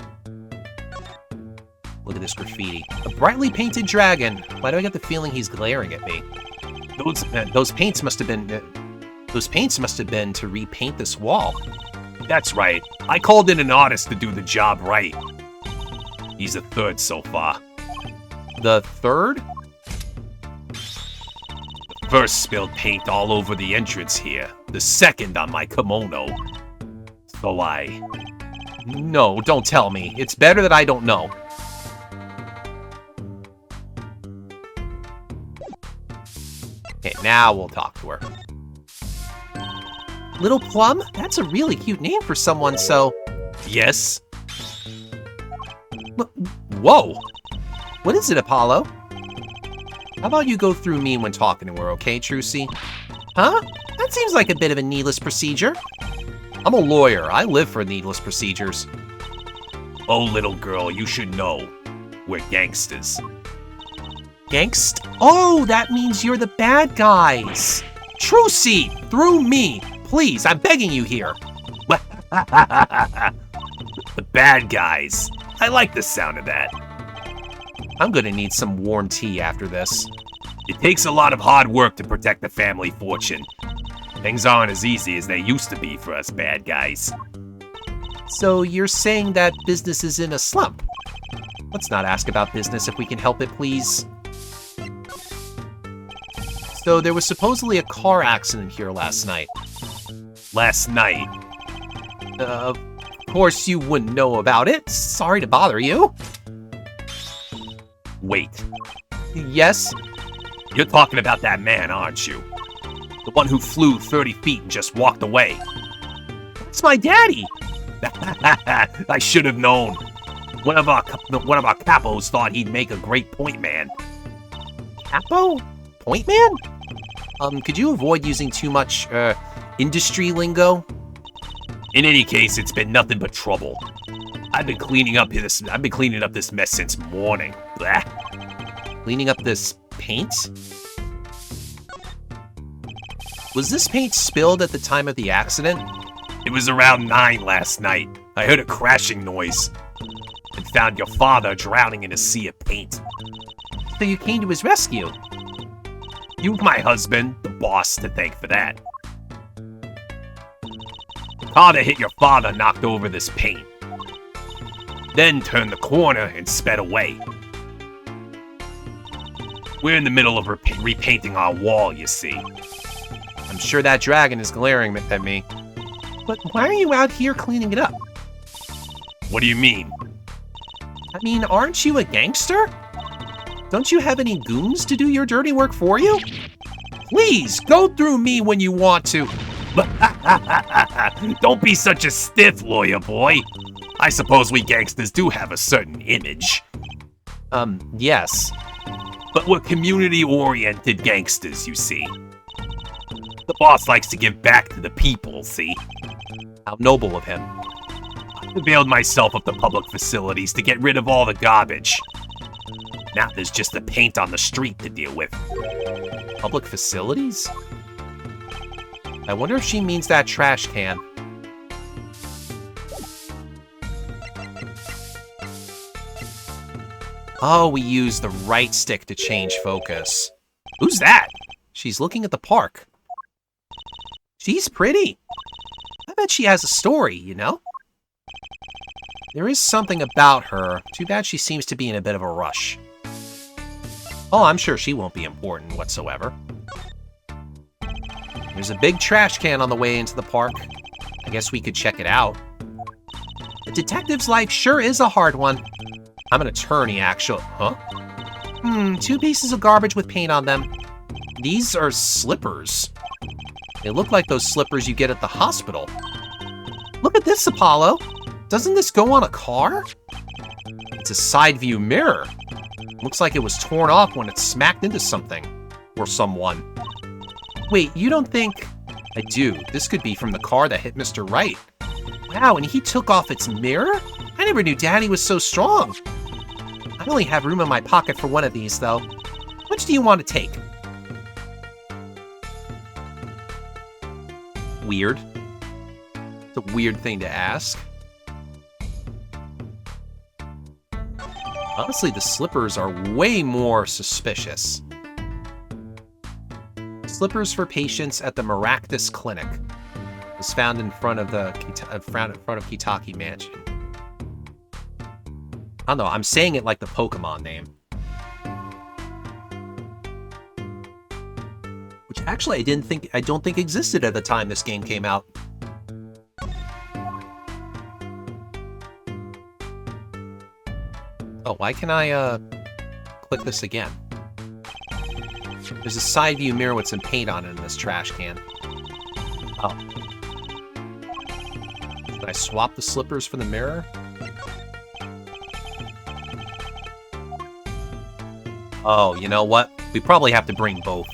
Look at this graffiti. A brightly painted dragon. Why do I get the feeling he's glaring at me? Those paints must have been... Those paints must have been to repaint this wall. That's right. I called in an artist to do the job right. He's a third so far. The third? The first spilled paint all over the entrance here. The second on my kimono. So No, don't tell me. It's better that I don't know. Okay, now we'll talk to her. Little Plum? That's a really cute name for someone so... Yes? Whoa! What is it, Apollo? How about you go through me when talking to her, okay, Trucy? Huh? That seems like a bit of a needless procedure. I'm a lawyer. I live for needless procedures. Oh, little girl, you should know. We're gangsters. Gangst? Oh, that means you're the bad guys. Trucy, through me. Please, I'm begging you here. The bad guys. I like the sound of that. I'm gonna need some warm tea after this. It takes a lot of hard work to protect the family fortune. Things aren't as easy as they used to be for us bad guys. So you're saying that business is in a slump? Let's not ask about business if we can help it, please. So there was supposedly a car accident here last night. Last night? Of course you wouldn't know about it. Sorry to bother you. Wait, Yes? you're talking about that man, aren't you? The one who flew 30 feet and just walked away. It's my daddy. I should have known. One of our capos thought he'd make a great point man. Capo? Point man? Could you avoid using too much, industry lingo? In any case, it's been nothing but trouble. I've been cleaning up this mess since morning. Blah. Cleaning up this paint? Was this paint spilled at the time of the accident? It was around 9 last night. I heard a crashing noise and found your father drowning in a sea of paint. So you came to his rescue? You've my husband, the boss, to thank for that. The car that hit your father knocked over this paint, then turned the corner and sped away. We're in the middle of repainting our wall, you see. I'm sure that dragon is glaring at me. But why are you out here cleaning it up? What do you mean? I mean, aren't you a gangster? Don't you have any goons to do your dirty work for you? Please, go through me when you want to. Don't be such a stiff, lawyer boy. I suppose we gangsters do have a certain image. Yes. But we're community-oriented gangsters, you see. The boss likes to give back to the people, see? How noble of him. I availed myself of the public facilities to get rid of all the garbage. Now there's just the paint on the street to deal with. Public facilities? I wonder if she means that trash can. Oh, we used the right stick to change focus. Who's that? She's looking at the park. She's pretty. I bet she has a story, you know? There is something about her. Too bad she seems to be in a bit of a rush. Oh, I'm sure she won't be important whatsoever. There's a big trash can on the way into the park. I guess we could check it out. The detective's life sure is a hard one. I'm an attorney, actually. Huh? 2 pieces of garbage with paint on them. These are slippers. They look like those slippers you get at the hospital. Look at this, Apollo. Doesn't this go on a car? It's a side view mirror. Looks like it was torn off when it smacked into something. Or someone. Wait, you don't think... I do. This could be from the car that hit Mr. Wright. Wow, and he took off its mirror? I never knew Daddy was so strong. I only have room in my pocket for one of these, though. Which do you want to take? Weird. It's a weird thing to ask. Honestly, the slippers are way more suspicious. Slippers for patients at the Maractus Clinic. It was found in front of Kitaki Mansion. I don't know, I'm saying it like the Pokemon name. Which actually I don't think existed at the time this game came out. Oh, why can I click this again? There's a side view mirror with some paint on it in this trash can. Oh. Should I swap the slippers for the mirror? Oh, you know what? We probably have to bring both.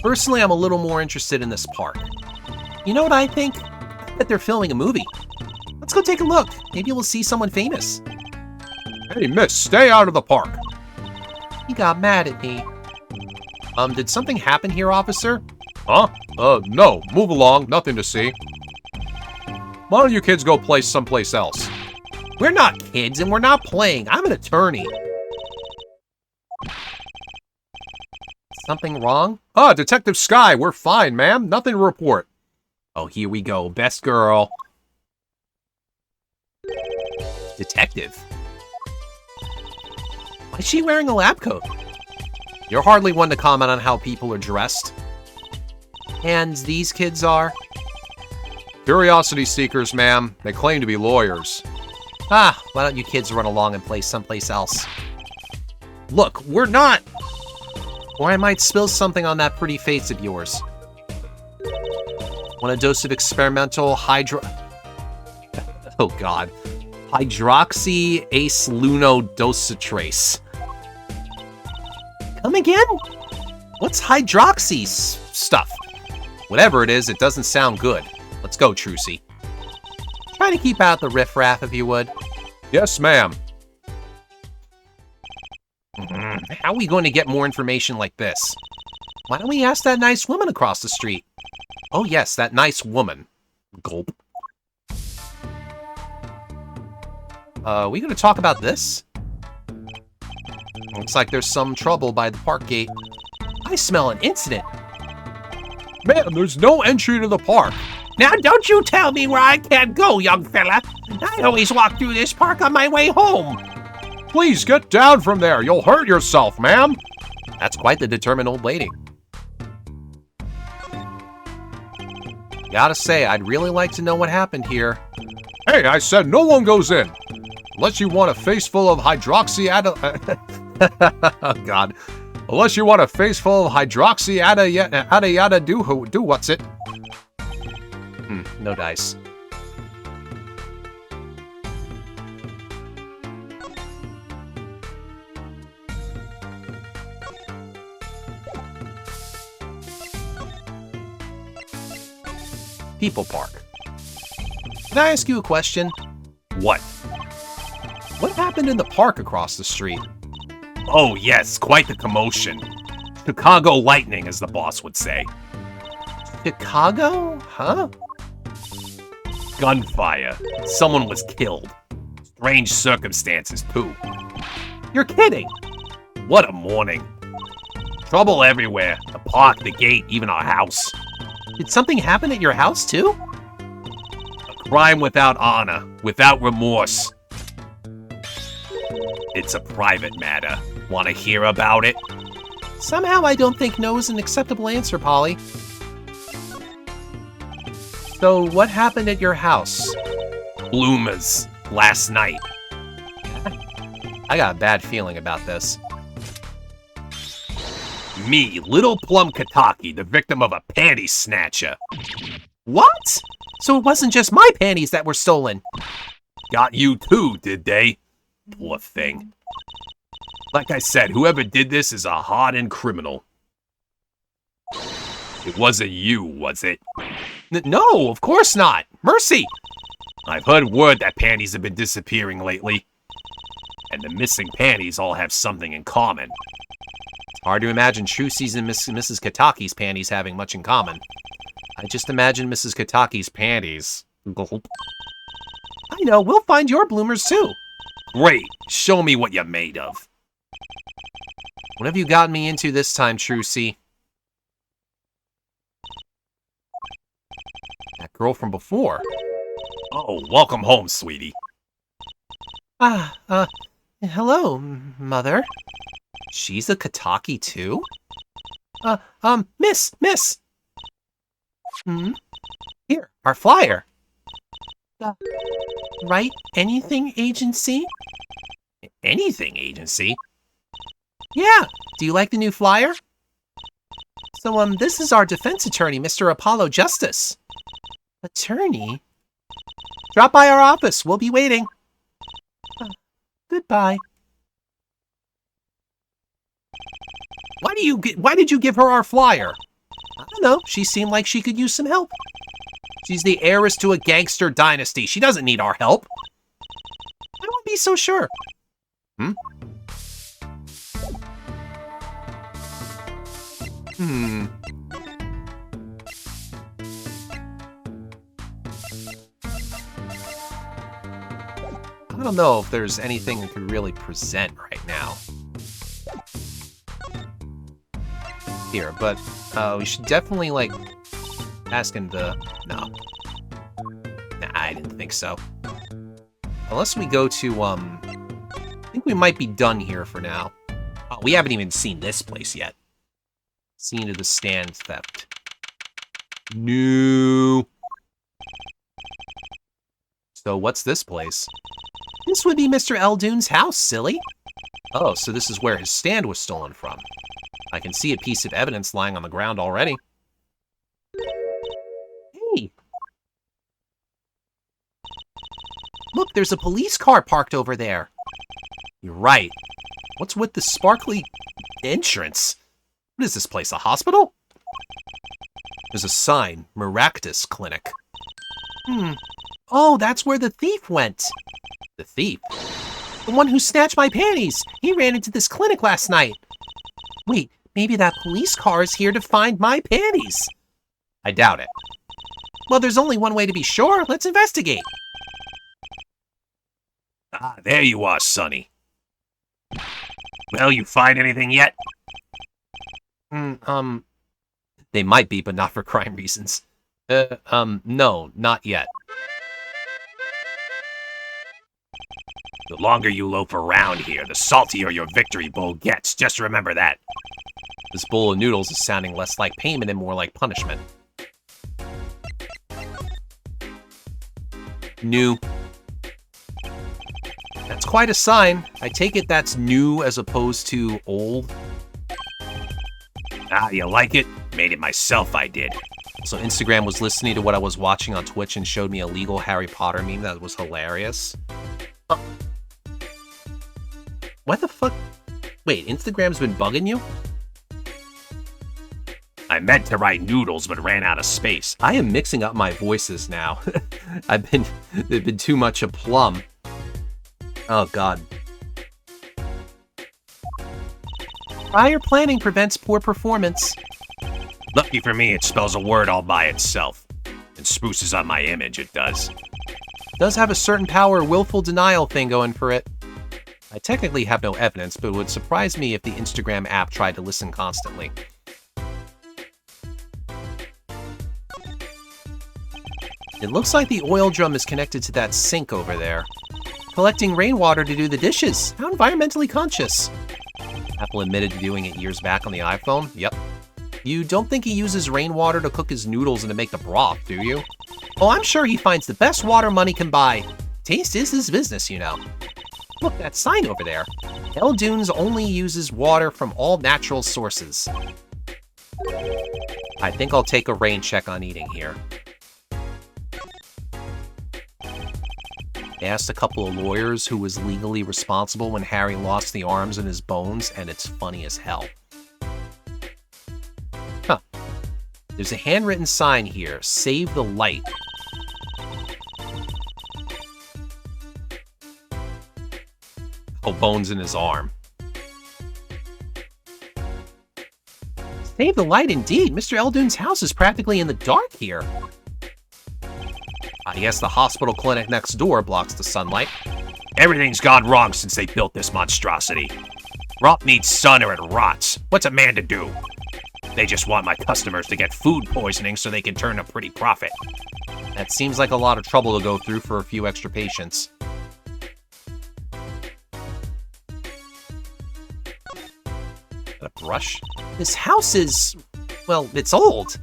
Personally, I'm a little more interested in this park. You know what I think? I bet they're filming a movie. Let's go take a look. Maybe we'll see someone famous. Hey, miss, stay out of the park. He got mad at me. Did something happen here, officer? Huh? No. Move along. Nothing to see. Why don't you kids go play someplace else? We're not kids, and we're not playing. I'm an attorney. Something wrong? Detective Sky, we're fine, ma'am. Nothing to report. Oh, here we go. Best girl. Detective? Why is she wearing a lab coat? You're hardly one to comment on how people are dressed. And these kids are? Curiosity seekers, ma'am. They claim to be lawyers. Ah, why don't you kids run along and play someplace else? Look, we're not! Or I might spill something on that pretty face of yours. Want a dose of experimental Oh god. Hydroxy ace lunodositrace. Come again? What's hydroxy stuff? Whatever it is, it doesn't sound good. Let's go, Trucy. Try to keep out the riffraff, if you would. Yes, ma'am. How are we going to get more information like this? Why don't we ask that nice woman across the street? Oh yes, that nice woman. Gulp. We gonna talk about this? Looks like there's some trouble by the park gate. I smell an incident. Ma'am, there's no entry to the park. Now don't you tell me where I can't go, young fella. I always walk through this park on my way home. Please get down from there. You'll hurt yourself, ma'am. That's quite the determined old lady. Gotta say, I'd really like to know what happened here. Hey, I said no one goes in. Unless you want a face full of Oh, God. Unless you want a face full of yada do what's it? No dice. People Park. Can I ask you a question? What? What happened in the park across the street? Oh, yes, quite the commotion. Chicago lightning, as the boss would say. Chicago? Huh? Gunfire. Someone was killed. Strange circumstances, too. You're kidding! What a morning. Trouble everywhere. The park, the gate, even our house. Did something happen at your house, too? A crime without honor, without remorse. It's a private matter. Want to hear about it? Somehow I don't think no is an acceptable answer, Polly. So, what happened at your house? Bloomers. Last night. I got a bad feeling about this. Me, Little Plum Kataki, the victim of a panty snatcher. What? So it wasn't just my panties that were stolen? Got you too, did they? Poor thing. Like I said, whoever did this is a hardened criminal. It wasn't you, was it? No, of course not. Mercy! I've heard word that panties have been disappearing lately. And the missing panties all have something in common. Hard to imagine Trucy's and Mrs. Kataki's panties having much in common. I just imagine Mrs. Kataki's panties. Gulp. I know, we'll find your bloomers too. Great, show me what you're made of. What have you gotten me into this time, Trucy? That girl from before. Oh, welcome home, sweetie. Hello, Mother. She's a Kataki too? Miss! Here, our flyer. Right Anything Agency? Anything agency? Yeah. Do you like the new flyer? So, this is our defense attorney, Mr. Apollo Justice. Attorney? Drop by our office. We'll be waiting. Goodbye. Why did you give her our flyer? I don't know. She seemed like she could use some help. She's the heiress to a gangster dynasty. She doesn't need our help. I wouldn't be so sure. I don't know if there's anything we could really present right now. Here, but we should definitely, like, ask him to... No. Nah, I didn't think so. Unless we go to, I think we might be done here for now. Oh, we haven't even seen this place yet. Scene of the stand theft. No. So what's this place? This would be Mr. Eldoon's house, silly. Oh, so this is where his stand was stolen from. I can see a piece of evidence lying on the ground already. Hey. Look, there's a police car parked over there. You're right. What's with the sparkly entrance? What is this place, a hospital? There's a sign, Maractus Clinic. Oh, that's where the thief went. The thief? The one who snatched my panties. He ran into this clinic last night. Wait, maybe that police car is here to find my panties. I doubt it. Well, there's only one way to be sure. Let's investigate. Ah, there you are, Sonny. Well, you find anything yet? They might be, but not for crime reasons. No, not yet. The longer you loaf around here, the saltier your victory bowl gets. Just remember that. This bowl of noodles is sounding less like payment and more like punishment. New. That's quite a sign. I take it that's new as opposed to old. Ah, you like it? Made it myself, I did. So Instagram was listening to what I was watching on Twitch and showed me a legal Harry Potter meme that was hilarious. What the fuck? Wait, Instagram's been bugging you? I meant to write noodles, but ran out of space. I am mixing up my voices now. They've been too much aplomb. Oh god. Prior planning prevents poor performance. Lucky for me, it spells a word all by itself. And spruces up my image, it does. Does have a certain power willful denial thing going for it. I technically have no evidence, but it would surprise me if the Instagram app tried to listen constantly. It looks like the oil drum is connected to that sink over there. Collecting rainwater to do the dishes. How environmentally conscious. Apple admitted to doing it years back on the iPhone. Yep. You don't think he uses rainwater to cook his noodles and to make the broth, do you? Oh, I'm sure he finds the best water money can buy. Taste is his business, you know. Look, that sign over there. Eldoon's only uses water from all natural sources. I think I'll take a rain check on eating here. I asked a couple of lawyers who was legally responsible when Harry lost the arms and his bones, and it's funny as hell. Huh. There's a handwritten sign here, Save the Light. Oh, bones in his arm. Save the light indeed. Mr. Eldoon's house is practically in the dark here. I guess the hospital clinic next door blocks the sunlight. Everything's gone wrong since they built this monstrosity. Rot needs sun or it rots. What's a man to do? They just want my customers to get food poisoning so they can turn a pretty profit. That seems like a lot of trouble to go through for a few extra patients. A brush? This house is... well, it's old.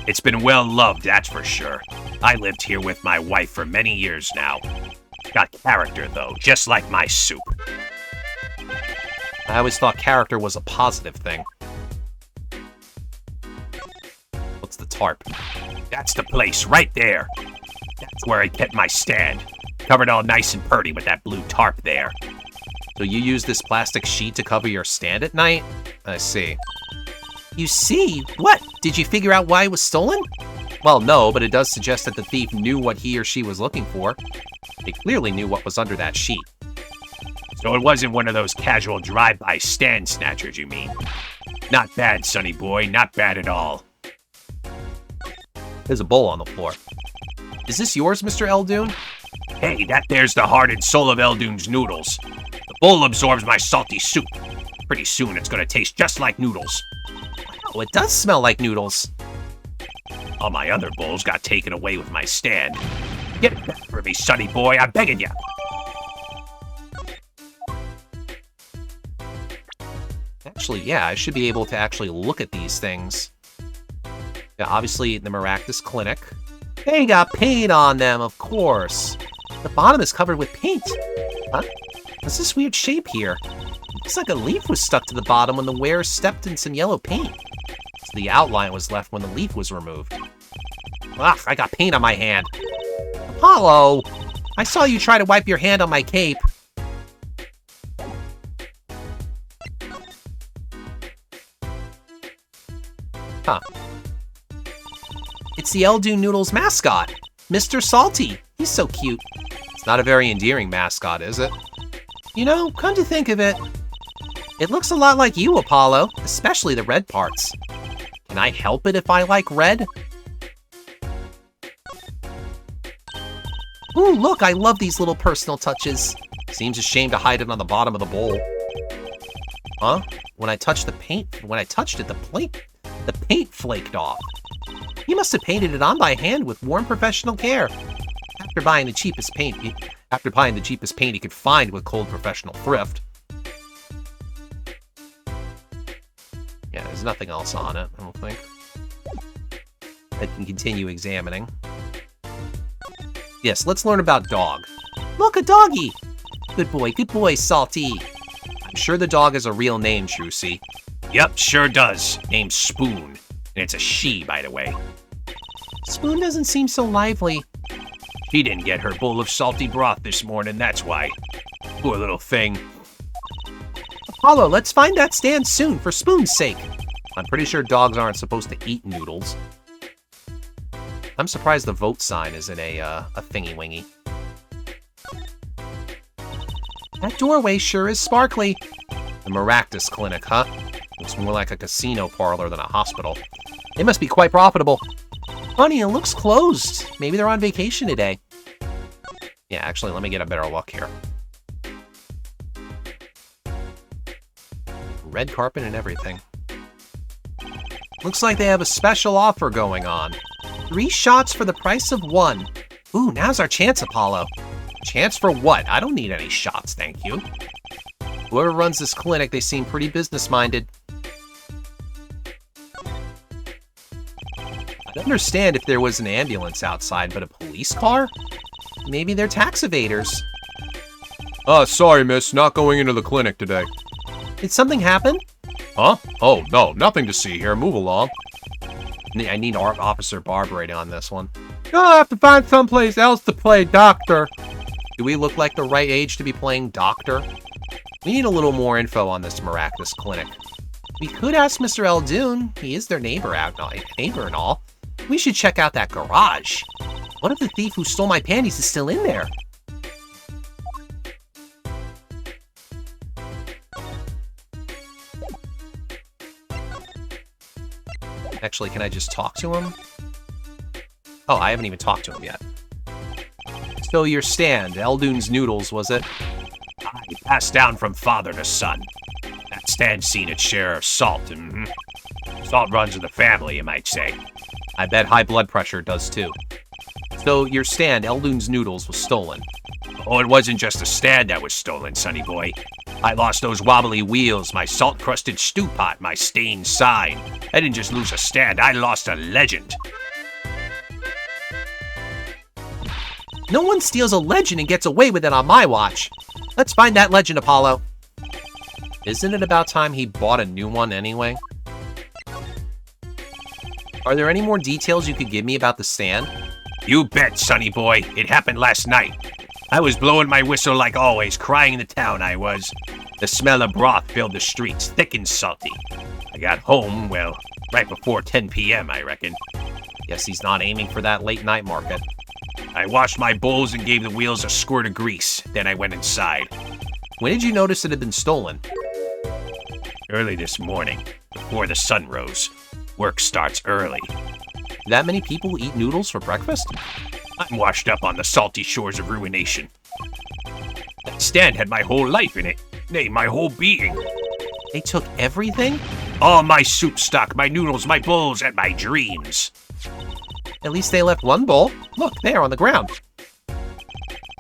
It's been well loved, that's for sure. I lived here with my wife for many years now. Got character, though, just like my soup. I always thought character was a positive thing. What's the tarp? That's the place, right there. That's where I kept my stand. Covered all nice and purty with that blue tarp there. So you use this plastic sheet to cover your stand at night? I see. You see? What? Did you figure out why it was stolen? Well, no, but it does suggest that the thief knew what he or she was looking for. They clearly knew what was under that sheet. So it wasn't one of those casual drive-by stand snatchers, you mean? Not bad, sonny boy, not bad at all. There's a bowl on the floor. Is this yours, Mr. Eldoon? Hey, that there's the heart and soul of Eldoon's noodles. The bowl absorbs my salty soup. Pretty soon it's gonna taste just like noodles. Oh, it does smell like noodles. All my other bowls got taken away with my stand. Get it back for me, sonny boy, I'm begging you. Actually, yeah, I should be able to actually look at these things. Yeah, obviously, the Maractus Clinic. They got paint on them, of course. The bottom is covered with paint. Huh? What's this weird shape here? Looks like a leaf was stuck to the bottom when the wearer stepped in some yellow paint. So the outline was left when the leaf was removed. Ah, I got paint on my hand. Apollo! I saw you try to wipe your hand on my cape. Huh. It's the Eldoon Noodles mascot, Mr. Salty. He's so cute. It's not a very endearing mascot, is it? You know, come to think of it, it looks a lot like you, Apollo, especially the red parts. Can I help it if I like red? Ooh, look, I love these little personal touches. Seems a shame to hide it on the bottom of the bowl. Huh? When I touched it, the paint flaked off. He must have painted it on by hand with warm professional care. After buying the cheapest paint he could find with cold professional thrift. Yeah, there's nothing else on it, I don't think. I can continue examining. Yes, let's learn about dog. Look, a doggy! Good boy, Salty. I'm sure the dog has a real name, Trucy. Yep, sure does. Name's Spoon. And it's a she, by the way. Spoon doesn't seem so lively. She didn't get her bowl of salty broth this morning, that's why. Poor little thing. Apollo, let's find that stand soon, for Spoon's sake. I'm pretty sure dogs aren't supposed to eat noodles. I'm surprised the vote sign isn't a thingy-wingy. That doorway sure is sparkly. The Maractus Clinic, huh? Looks more like a casino parlor than a hospital. They must be quite profitable. Funny, it looks closed. Maybe they're on vacation today. Yeah, actually, let me get a better look here. Red carpet and everything. Looks like they have a special offer going on. 3 shots for the price of 1. Ooh, now's our chance, Apollo. Chance for what? I don't need any shots, thank you. Whoever runs this clinic, they seem pretty business-minded. I'd understand if there was an ambulance outside, but a police car? Maybe they're tax evaders. Sorry, miss, not going into the clinic today. Did something happen? Huh? Oh, no, nothing to see here. Move along. I need Officer Barbary on this one. You'll have to find someplace else to play doctor. Do we look like the right age to be playing doctor? We need a little more info on this Maractus Clinic. We could ask Mr. Eldoon. He is their neighbor and all. We should check out that garage. What if the thief who stole my panties is still in there? Actually, can I just talk to him? Oh, I haven't even talked to him yet. So your stand, Eldoon's Noodles, was it? I passed down from father to son. That stand's seen its share of salt, and salt runs in the family, you might say. I bet high blood pressure does too. So your stand, Eldoon's Noodles, was stolen. Oh, it wasn't just a stand that was stolen, sonny boy. I lost those wobbly wheels, my salt-crusted stew pot, my stained sign. I didn't just lose a stand, I lost a legend. No one steals a legend and gets away with it on my watch. Let's find that legend, Apollo. Isn't it about time he bought a new one anyway? Are there any more details you could give me about the stand? You bet, sonny boy. It happened last night. I was blowing my whistle like always, crying in the town I was. The smell of broth filled the streets, thick and salty. I got home, well, right before 10 p.m., I reckon. Guess he's not aiming for that late night market. I washed my bowls and gave the wheels a squirt of grease. Then I went inside. When did you notice it had been stolen? Early this morning, before the sun rose. Work starts early. That many people eat noodles for breakfast? I'm washed up on the salty shores of ruination. That stand had my whole life in it. Nay, my whole being. They took everything? All my soup stock, my noodles, my bowls, and my dreams. At least they left one bowl. Look, there on the ground.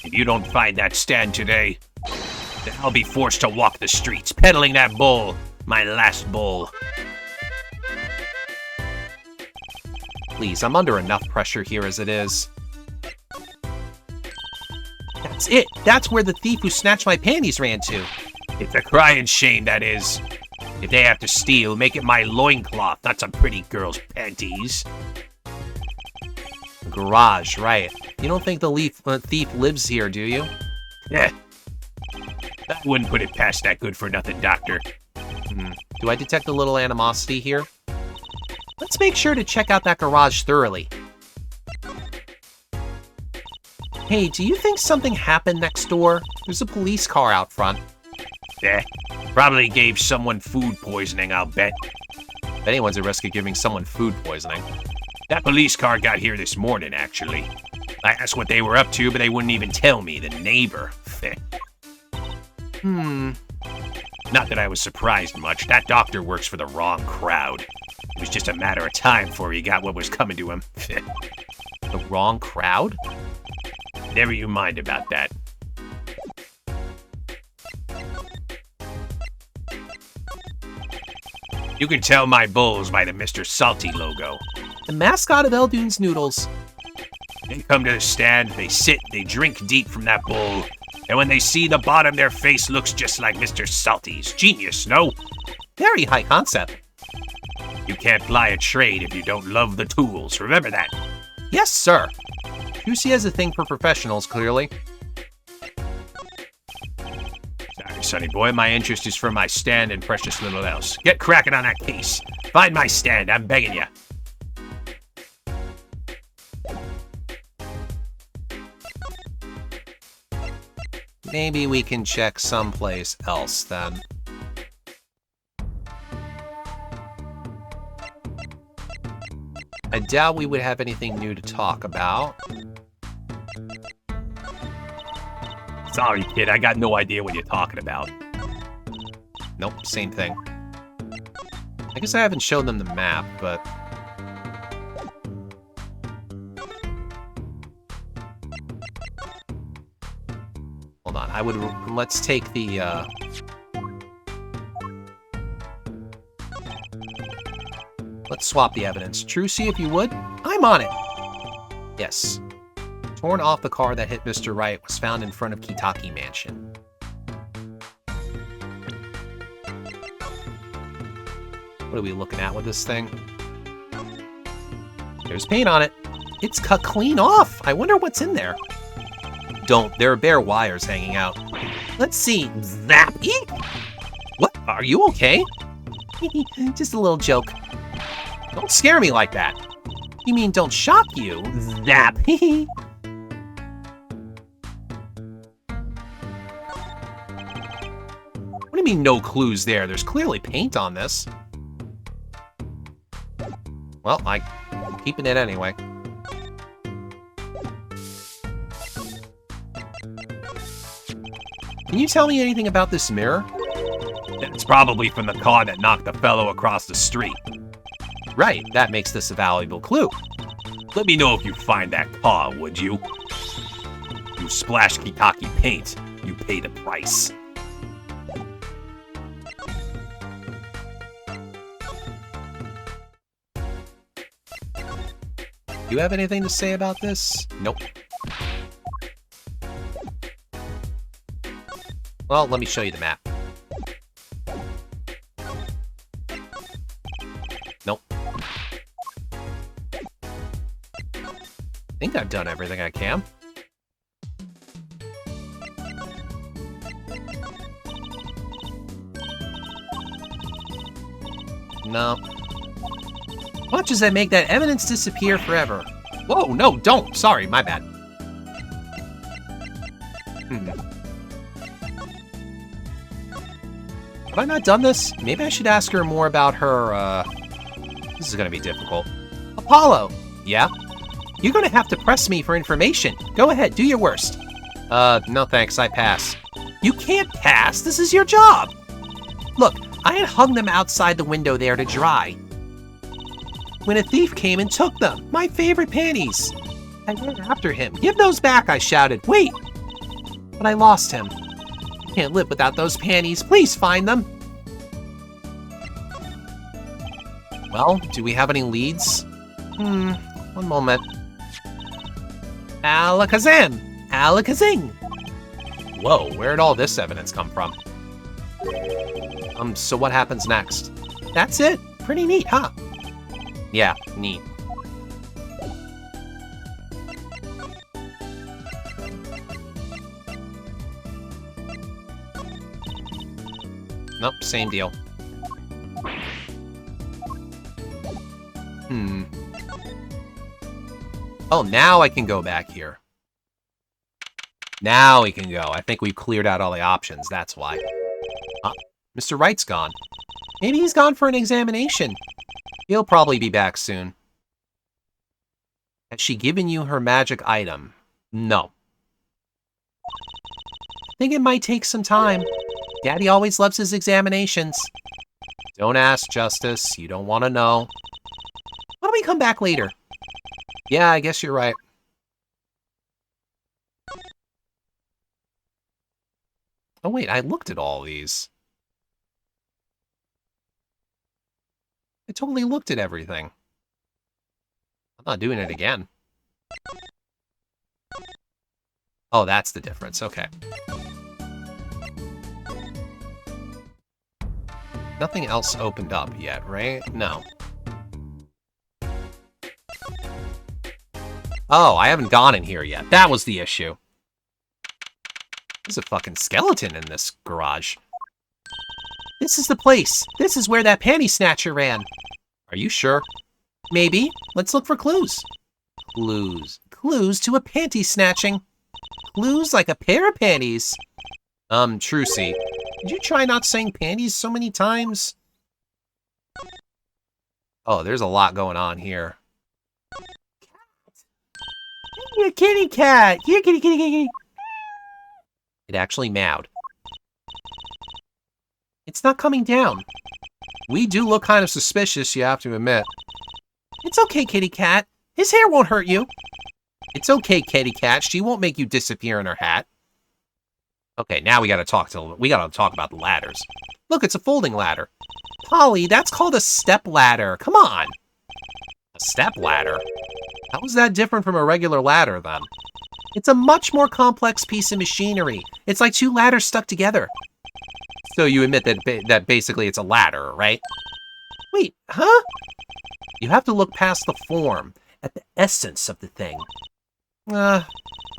If you don't find that stand today, then I'll be forced to walk the streets, peddling that bowl, my last bowl. Please, I'm under enough pressure here as it is. That's it. That's where the thief who snatched my panties ran to. It's a crying shame, that is. If they have to steal, make it my loincloth, not some pretty girl's panties. Garage, right. You don't think the thief lives here, do you? Yeah. I wouldn't put it past that good-for-nothing doctor. Do I detect a little animosity here? Let's make sure to check out that garage thoroughly. Hey, do you think something happened next door? There's a police car out front. Probably gave someone food poisoning, I'll bet. If anyone's at risk of giving someone food poisoning. That police car got here this morning, actually. I asked what they were up to, but they wouldn't even tell me, the neighbor. Not that I was surprised much. That doctor works for the wrong crowd. It was just a matter of time before he got what was coming to him. The wrong crowd? Never you mind about that. You can tell my bulls by the Mr. Salty logo. The mascot of Eldoon's Noodles. They come to the stand, they sit, they drink deep from that bowl, and when they see the bottom, their face looks just like Mr. Salty's. Genius, no? Very high concept. You can't ply a trade if you don't love the tools, remember that. Yes, sir. Juicy has a thing for professionals, clearly. Sorry, sonny boy, my interest is for my stand and precious little else. Get cracking on that case. Find my stand, I'm begging you. Maybe we can check someplace else, then. I doubt we would have anything new to talk about. Sorry, kid, I got no idea what you're talking about. Nope, same thing. I guess I haven't shown them the map, but... Hold on, let's take the, Let's swap the evidence. Trucy, if you would. I'm on it! Yes. Torn off the car that hit Mr. Wright was found in front of Kitaki Mansion. What are we looking at with this thing? There's paint on it. It's cut clean off. I wonder what's in there. Don't. There are bare wires hanging out. Let's see. Zap! Eek! What? Are you okay? Just a little joke. Don't scare me like that. You mean don't shock you? Zap! What do you mean no clues there? There's clearly paint on this. Well, I'm keeping it anyway. Can you tell me anything about this mirror? It's probably from the car that knocked the fellow across the street. Right, that makes this a valuable clue. Let me know if you find that car, would you? You splash Kitaki paint, you pay the price. You have anything to say about this? Nope. Well, let me show you the map. Nope. I think I've done everything I can. No. Watch as I make that evidence disappear forever. Whoa, no, don't. Sorry, my bad. Have I not done this? Maybe I should ask her more about her, This is gonna be difficult. Apollo! Yeah? You're gonna have to press me for information. Go ahead, do your worst. No thanks, I pass. You can't pass, this is your job! Look, I had hung them outside the window there to dry. When a thief came and took them, my favorite panties. I ran after him. Give those back, I shouted. Wait! But I lost him. Can't live without those panties. Please find them. Well, do we have any leads? One moment. Alakazam! Alakazing! Whoa, where'd all this evidence come from? So what happens next? That's it. Pretty neat, huh? Yeah, neat. Nope, same deal. Oh, now I can go back here. Now we can go. I think we've cleared out all the options, that's why. Mr. Wright's gone. Maybe he's gone for an examination. He'll probably be back soon. Has she given you her magic item? No. I think it might take some time. Daddy always loves his examinations. Don't ask, Justice. You don't want to know. Why don't we come back later? Yeah, I guess you're right. Oh wait, I looked at all these. I totally looked at everything. I'm not doing it again. Oh, that's the difference. Okay. Nothing else opened up yet, right? No. Oh, I haven't gone in here yet. That was the issue. There's a fucking skeleton in this garage. This is the place. This is where that panty snatcher ran. Are you sure? Maybe. Let's look for clues. Clues. Clues to a panty snatching. Clues like a pair of panties. Trucy. Did you try not saying panties so many times? Oh, there's a lot going on here. You're kitty cat. You're kitty, kitty, kitty. It actually meowed. It's not coming down. We do look kind of suspicious, you have to admit. It's okay, kitty cat. His hair won't hurt you. It's okay, kitty cat. She won't make you disappear in her hat. Okay, now we gotta talk about the ladders. Look, it's a folding ladder. Polly, that's called a step ladder. Come on. A step ladder? How is that different from a regular ladder, then? It's a much more complex piece of machinery. It's like two ladders stuck together. So you admit that basically it's a ladder, right? Wait, huh? You have to look past the form, at the essence of the thing. Let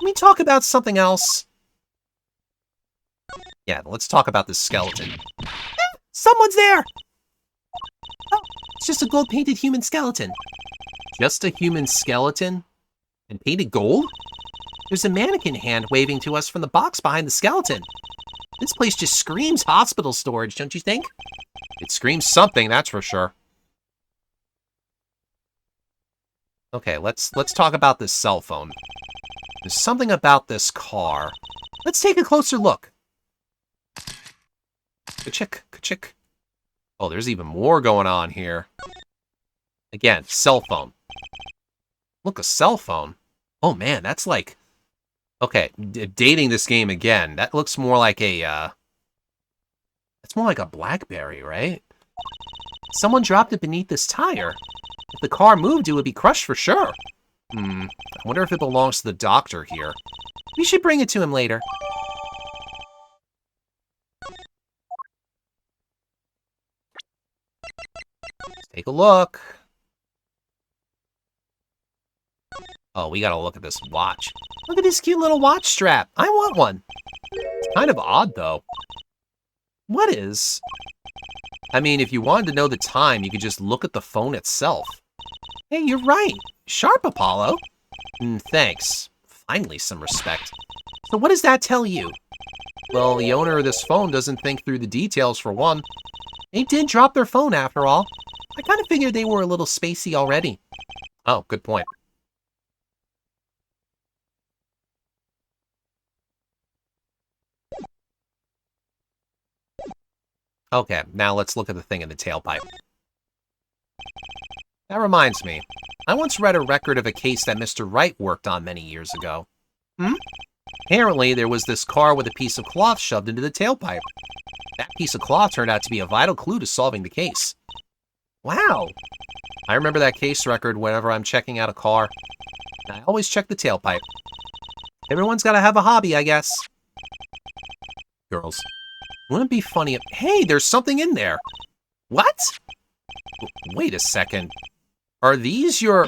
me talk about something else. Yeah, let's talk about this skeleton. Someone's there! Oh, it's just a gold-painted human skeleton. Just a human skeleton? And painted gold? There's a mannequin hand waving to us from the box behind the skeleton. This place just screams hospital storage, don't you think? It screams something, that's for sure. Okay, let's talk about this cell phone. There's something about this car. Let's take a closer look. Ka-chick, ka-chick. Oh, there's even more going on here. Again, cell phone. Look, a cell phone. Oh man, that's like... Okay, dating this game again. That looks more like a, That's more like a BlackBerry, right? Someone dropped it beneath this tire. If the car moved, it would be crushed for sure. I wonder if it belongs to the doctor here. We should bring it to him later. Let's take a look. Oh, we gotta look at this watch. Look at this cute little watch strap. I want one. It's kind of odd, though. What is? I mean, if you wanted to know the time, you could just look at the phone itself. Hey, you're right. Sharp, Apollo. Thanks. Finally, some respect. So what does that tell you? Well, the owner of this phone doesn't think through the details, for one. They did drop their phone, after all. I kind of figured they were a little spacey already. Oh, good point. Okay, now let's look at the thing in the tailpipe. That reminds me. I once read a record of a case that Mr. Wright worked on many years ago. Apparently, there was this car with a piece of cloth shoved into the tailpipe. That piece of cloth turned out to be a vital clue to solving the case. Wow! I remember that case record whenever I'm checking out a car. I always check the tailpipe. Everyone's gotta have a hobby, I guess. Girls. Wouldn't it be funny if... Hey, there's something in there! What? Wait a second. Are these your...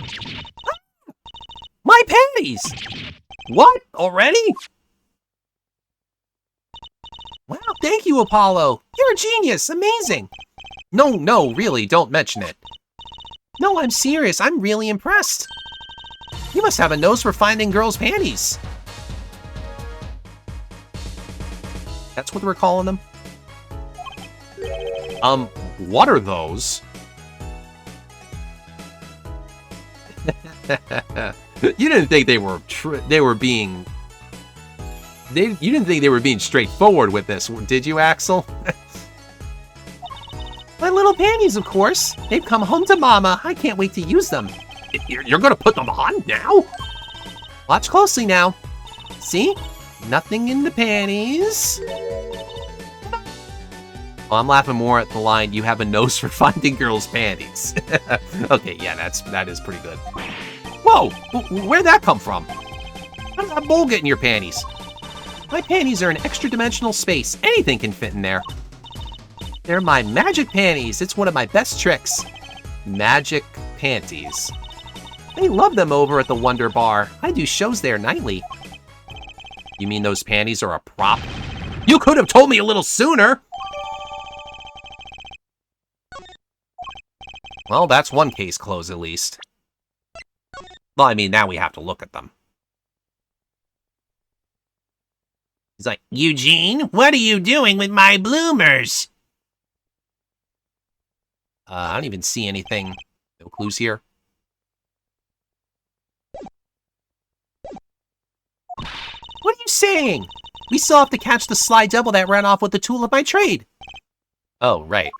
My panties! What? Already? Wow, thank you, Apollo. You're a genius. Amazing. No, really, don't mention it. No, I'm serious. I'm really impressed. You must have a nose for finding girls' panties. That's what we're calling them? What are those? You didn't think they were being... you didn't think they were being straightforward with this, did you, Axel? My little panties, of course. They've come home to Mama. I can't wait to use them. You're gonna put them on now? Watch closely now. See? Nothing in the panties. Well, I'm laughing more at the line, you have a nose for finding girls' panties. Okay, yeah, that is pretty good. Whoa! Where'd that come from? How did that bowl get in your panties? My panties are an extra-dimensional space. Anything can fit in there. They're my magic panties. It's one of my best tricks. Magic panties. They love them over at the Wonder Bar. I do shows there nightly. You mean those panties are a prop? You could have told me a little sooner! Well, that's one case closed, at least. Well, I mean, now we have to look at them. He's like, Eugene, what are you doing with my bloomers? I don't even see anything. No clues here. What are you saying? We still have to catch the sly devil that ran off with the tool of my trade. Oh, right.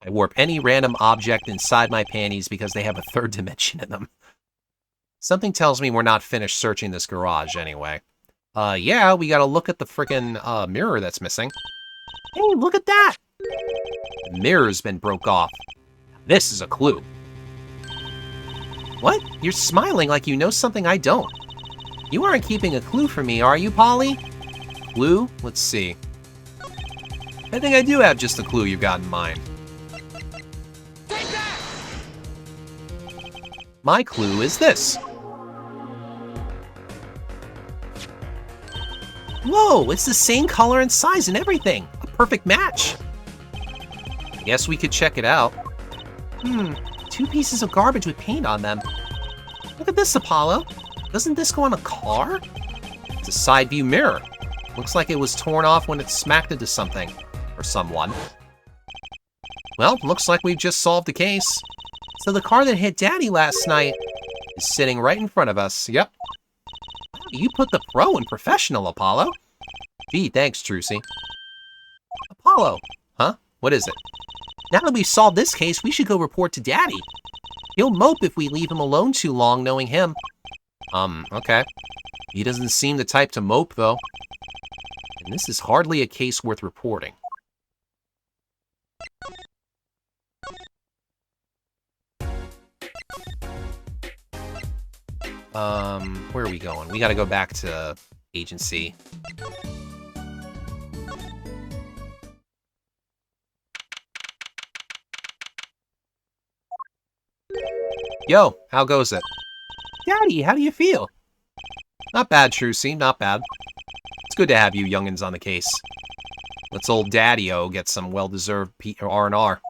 I warp any random object inside my panties because they have a third dimension in them. Something tells me we're not finished searching this garage anyway. Yeah, we gotta look at the frickin' mirror that's missing. Hey, look at that! The mirror's been broke off. This is a clue. What? You're smiling like you know something I don't. You aren't keeping a clue for me, are you, Polly? Clue? Let's see. I think I do have just a clue you've got in mind. My clue is this. Whoa, it's the same color and size and everything. A perfect match. I guess we could check it out. Two pieces of garbage with paint on them. Look at this, Apollo. Doesn't this go on a car? It's a side view mirror. Looks like it was torn off when it smacked into something. Or someone. Well, looks like we've just solved the case. So the car that hit Daddy last night is sitting right in front of us. Yep. You put the pro in professional, Apollo. Gee, thanks, Trucy. Apollo. Huh? What is it? Now that we've solved this case, we should go report to Daddy. He'll mope if we leave him alone too long, knowing him. Okay. He doesn't seem the type to mope, though. And this is hardly a case worth reporting. Where are we going? We gotta go back to agency. Yo, how goes it? Daddy, how do you feel? Not bad, Trucy, not bad. It's good to have you youngins on the case. Let's old Daddy-O get some well-deserved R&R.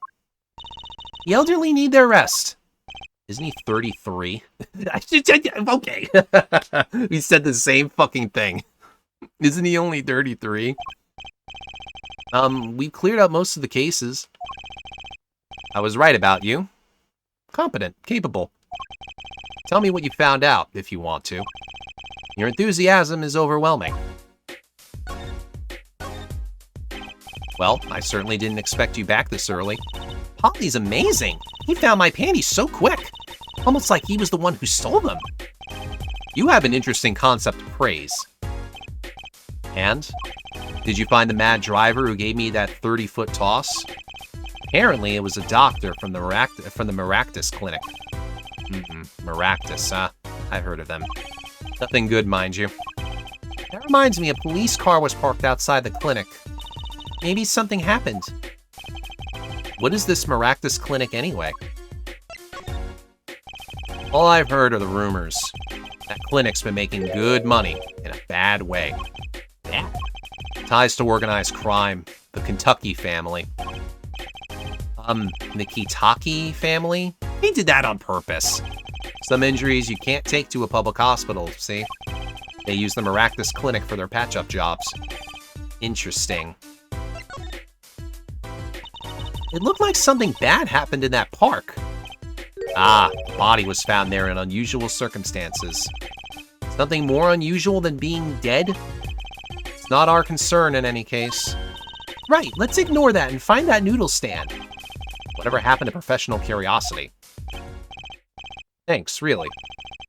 The elderly need their rest. Isn't he 33? Okay. We said the same fucking thing. Isn't he only 33? We've cleared up most of the cases. I was right about you. Competent, capable. Tell me what you found out, if you want to. Your enthusiasm is overwhelming. Well, I certainly didn't expect you back this early. Polly's amazing. He found my panties so quick. Almost like he was the one who stole them. You have an interesting concept of praise. And? Did you find the mad driver who gave me that 30-foot toss? Apparently, it was a doctor from the Maractus Clinic. Maractus, huh? I've heard of them. Nothing good, mind you. That reminds me, a police car was parked outside the clinic. Maybe something happened. What is this Maractus Clinic anyway? All I've heard are the rumors. That clinic's been making good money in a bad way. Yeah. Ties to organized crime, the Kentucky family. The Kitaki family? He did that on purpose. Some injuries you can't take to a public hospital, see? They use the Maractus Clinic for their patch-up jobs. Interesting. It looked like something bad happened in that park. Ah, the body was found there in unusual circumstances. Something more unusual than being dead? It's not our concern in any case. Right, let's ignore that and find that noodle stand. Whatever happened to professional curiosity? Thanks, really.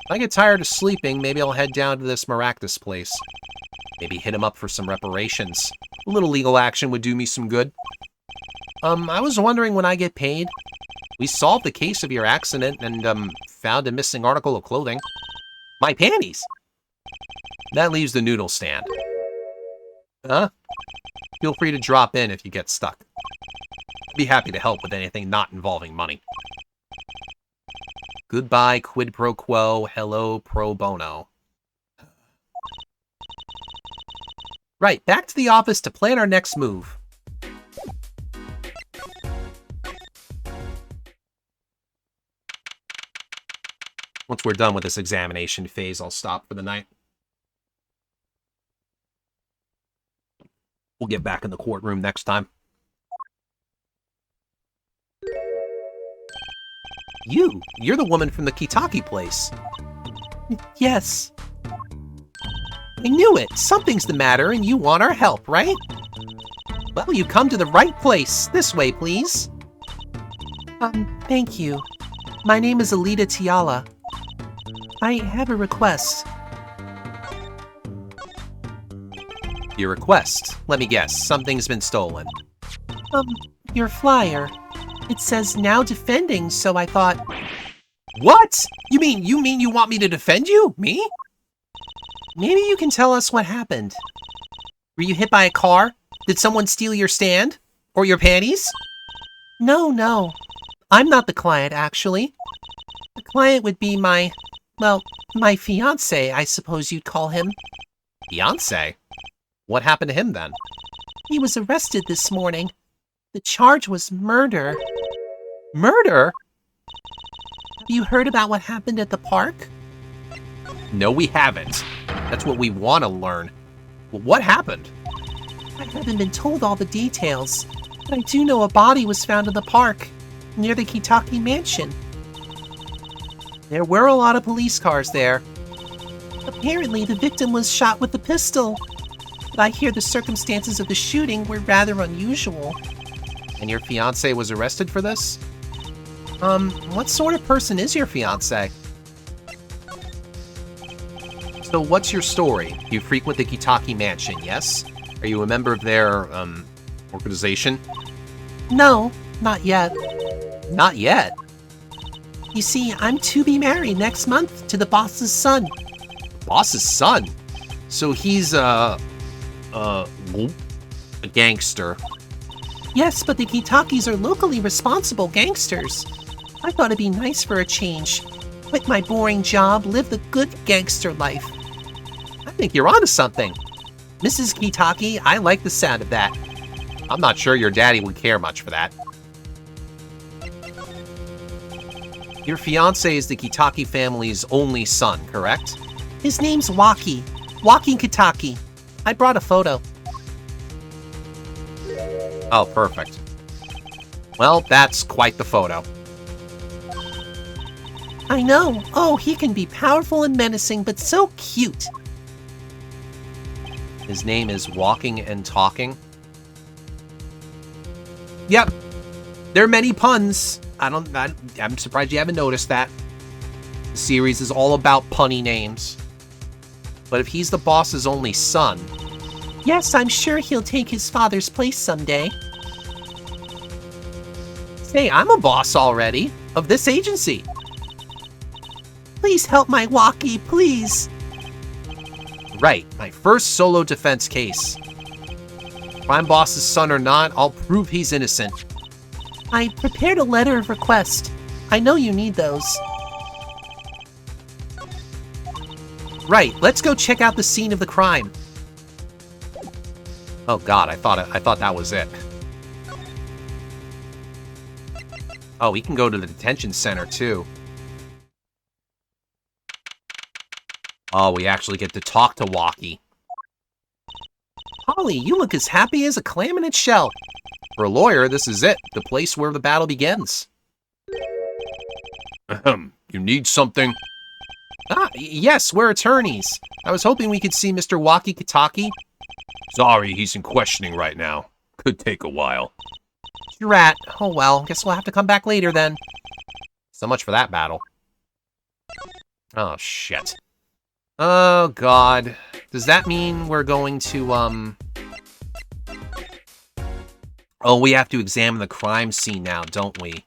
If I get tired of sleeping, maybe I'll head down to this Maractus place. Maybe hit him up for some reparations. A little legal action would do me some good. I was wondering when I get paid. We solved the case of your accident and, found a missing article of clothing. My panties! That leaves the noodle stand. Huh? Feel free to drop in if you get stuck. I'd be happy to help with anything not involving money. Goodbye, quid pro quo, hello, pro bono. Right, back to the office to plan our next move. Once we're done with this examination phase, I'll stop for the night. We'll get back in the courtroom next time. You're the woman from the Kitaki place. Yes. I knew it. Something's the matter and you want our help, right? Well, you come to the right place. This way, please. Thank you. My name is Alita Tiala. I have a request. Your request? Let me guess. Something's been stolen. Your flyer. It says now defending, so I thought... What? You mean you want me to defend you? Me? Maybe you can tell us what happened. Were you hit by a car? Did someone steal your stand? Or your panties? No. I'm not the client, actually. The client would be my fiancé, I suppose you'd call him. Fiancé? What happened to him then? He was arrested this morning. The charge was murder. Murder? Have you heard about what happened at the park? No, we haven't. That's what we want to learn. Well, what happened? I haven't been told all the details, but I do know a body was found in the park, near the Kitaki mansion. There were a lot of police cars there. Apparently, the victim was shot with a pistol. But I hear the circumstances of the shooting were rather unusual. And your fiancé was arrested for this? What sort of person is your fiance? So what's your story? You frequent the Kitaki Mansion, yes? Are you a member of their, organization? No, not yet. Not yet. You see, I'm to be married next month to the boss's son. Boss's son? So he's, a gangster. Yes, but the Kitakis are locally responsible gangsters. I thought it'd be nice for a change. Quit my boring job, live the good gangster life. I think you're onto something. Mrs. Kitaki, I like the sound of that. I'm not sure your daddy would care much for that. Your fiancé is the Kitaki family's only son, correct? His name's Waki. Waki Kitaki. I brought a photo. Oh, perfect. Well, that's quite the photo. I know. Oh, he can be powerful and menacing, but so cute. His name is Walking and Talking. Yep. There are many puns. I'm surprised you haven't noticed that. The series is all about punny names. But if he's the boss's only son... Yes, I'm sure he'll take his father's place someday. Hey, I'm a boss already. Of this agency. Please help my Waki, please. Right, my first solo defense case. If I'm boss's son or not, I'll prove he's innocent. I prepared a letter of request. I know you need those. Right, let's go check out the scene of the crime. Oh god, I thought that was it. Oh, we can go to the detention center too. Oh, we actually get to talk to Waki. Holly, you look as happy as a clam in its shell. For a lawyer, this is it, the place where the battle begins. You need something? Yes, we're attorneys. I was hoping we could see Mr. Waki Kitaki. Sorry, he's in questioning right now. Could take a while. Rat. Oh well, guess we'll have to come back later then. So much for that battle. Oh, shit. Oh, God. Does that mean we're going to, Oh, we have to examine the crime scene now, don't we?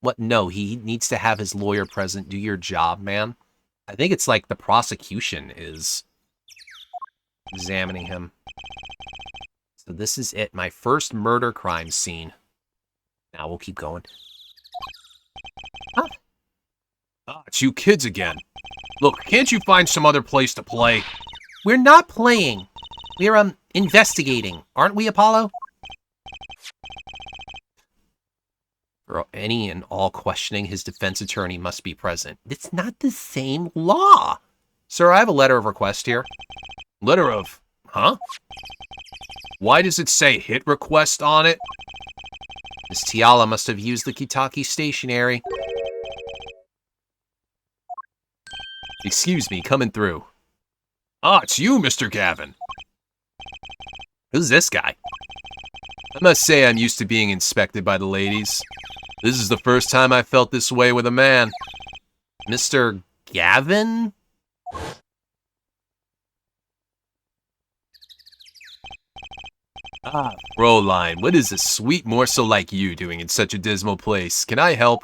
What? No, he needs to have his lawyer present. Do your job, man. I think it's like the prosecution is examining him. So this is it, my first murder crime scene. Now we'll keep going. It's you kids again. Look, can't you find some other place to play? We're not playing. We're, investigating. Aren't we, Apollo? For any and all questioning, his defense attorney must be present. It's not the same law. Sir, I have a letter of request here. Letter of... Huh? Why does it say hit request on it? Miss Tiala must have used the Kitaki stationery. Excuse me, coming through. It's you, Mr. Gavin. Who's this guy? I must say I'm used to being inspected by the ladies. This is the first time I felt this way with a man. Mr. Gavin? Fräulein, what is a sweet morsel like you doing in such a dismal place? Can I help?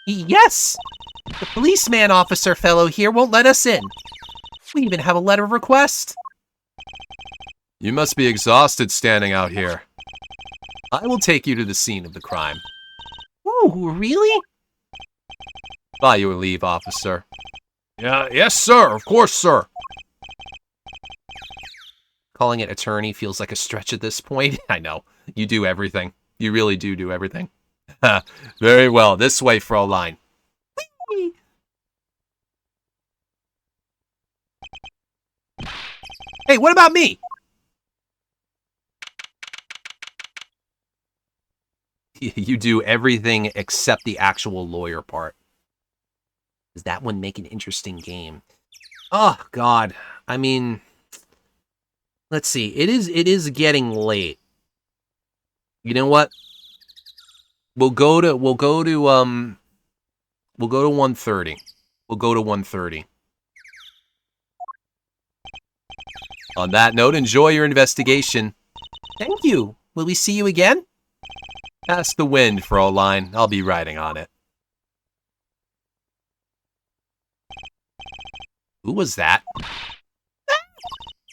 Yes! The policeman officer fellow here won't let us in. We even have a letter of request. You must be exhausted standing out here. I will take you to the scene of the crime. Ooh, really? By your leave, officer. Yes, sir. Of course, sir. Calling it attorney feels like a stretch at this point. I know. You do everything. You really do everything. Very well. This way, Fräulein. Whee! Hey, what about me? You do everything except the actual lawyer part. Does that one make an interesting game? Oh, God. I mean... Let's see. It is getting late. You know what? We'll go to 130. We'll go to 130. On that note, enjoy your investigation. Thank you. Will we see you again? Ask the wind, Fraulein. I'll be riding on it. Who was that?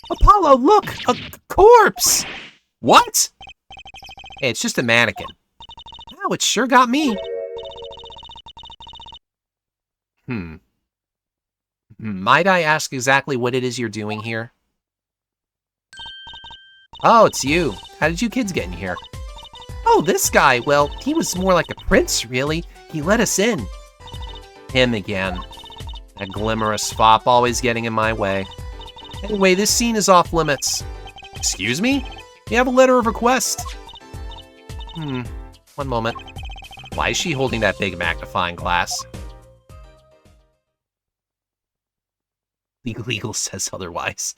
Apollo, look! A corpse! What? Hey, it's just a mannequin. Wow, it sure got me. Might I ask exactly what it is you're doing here? Oh, it's you. How did you kids get in here? Oh, this guy. Well, he was more like a prince, really. He let us in. Him again. That glimmerous fop always getting in my way. Anyway, this scene is off limits. Excuse me? You have a letter of request. One moment. Why is she holding that big magnifying glass? Legal says otherwise.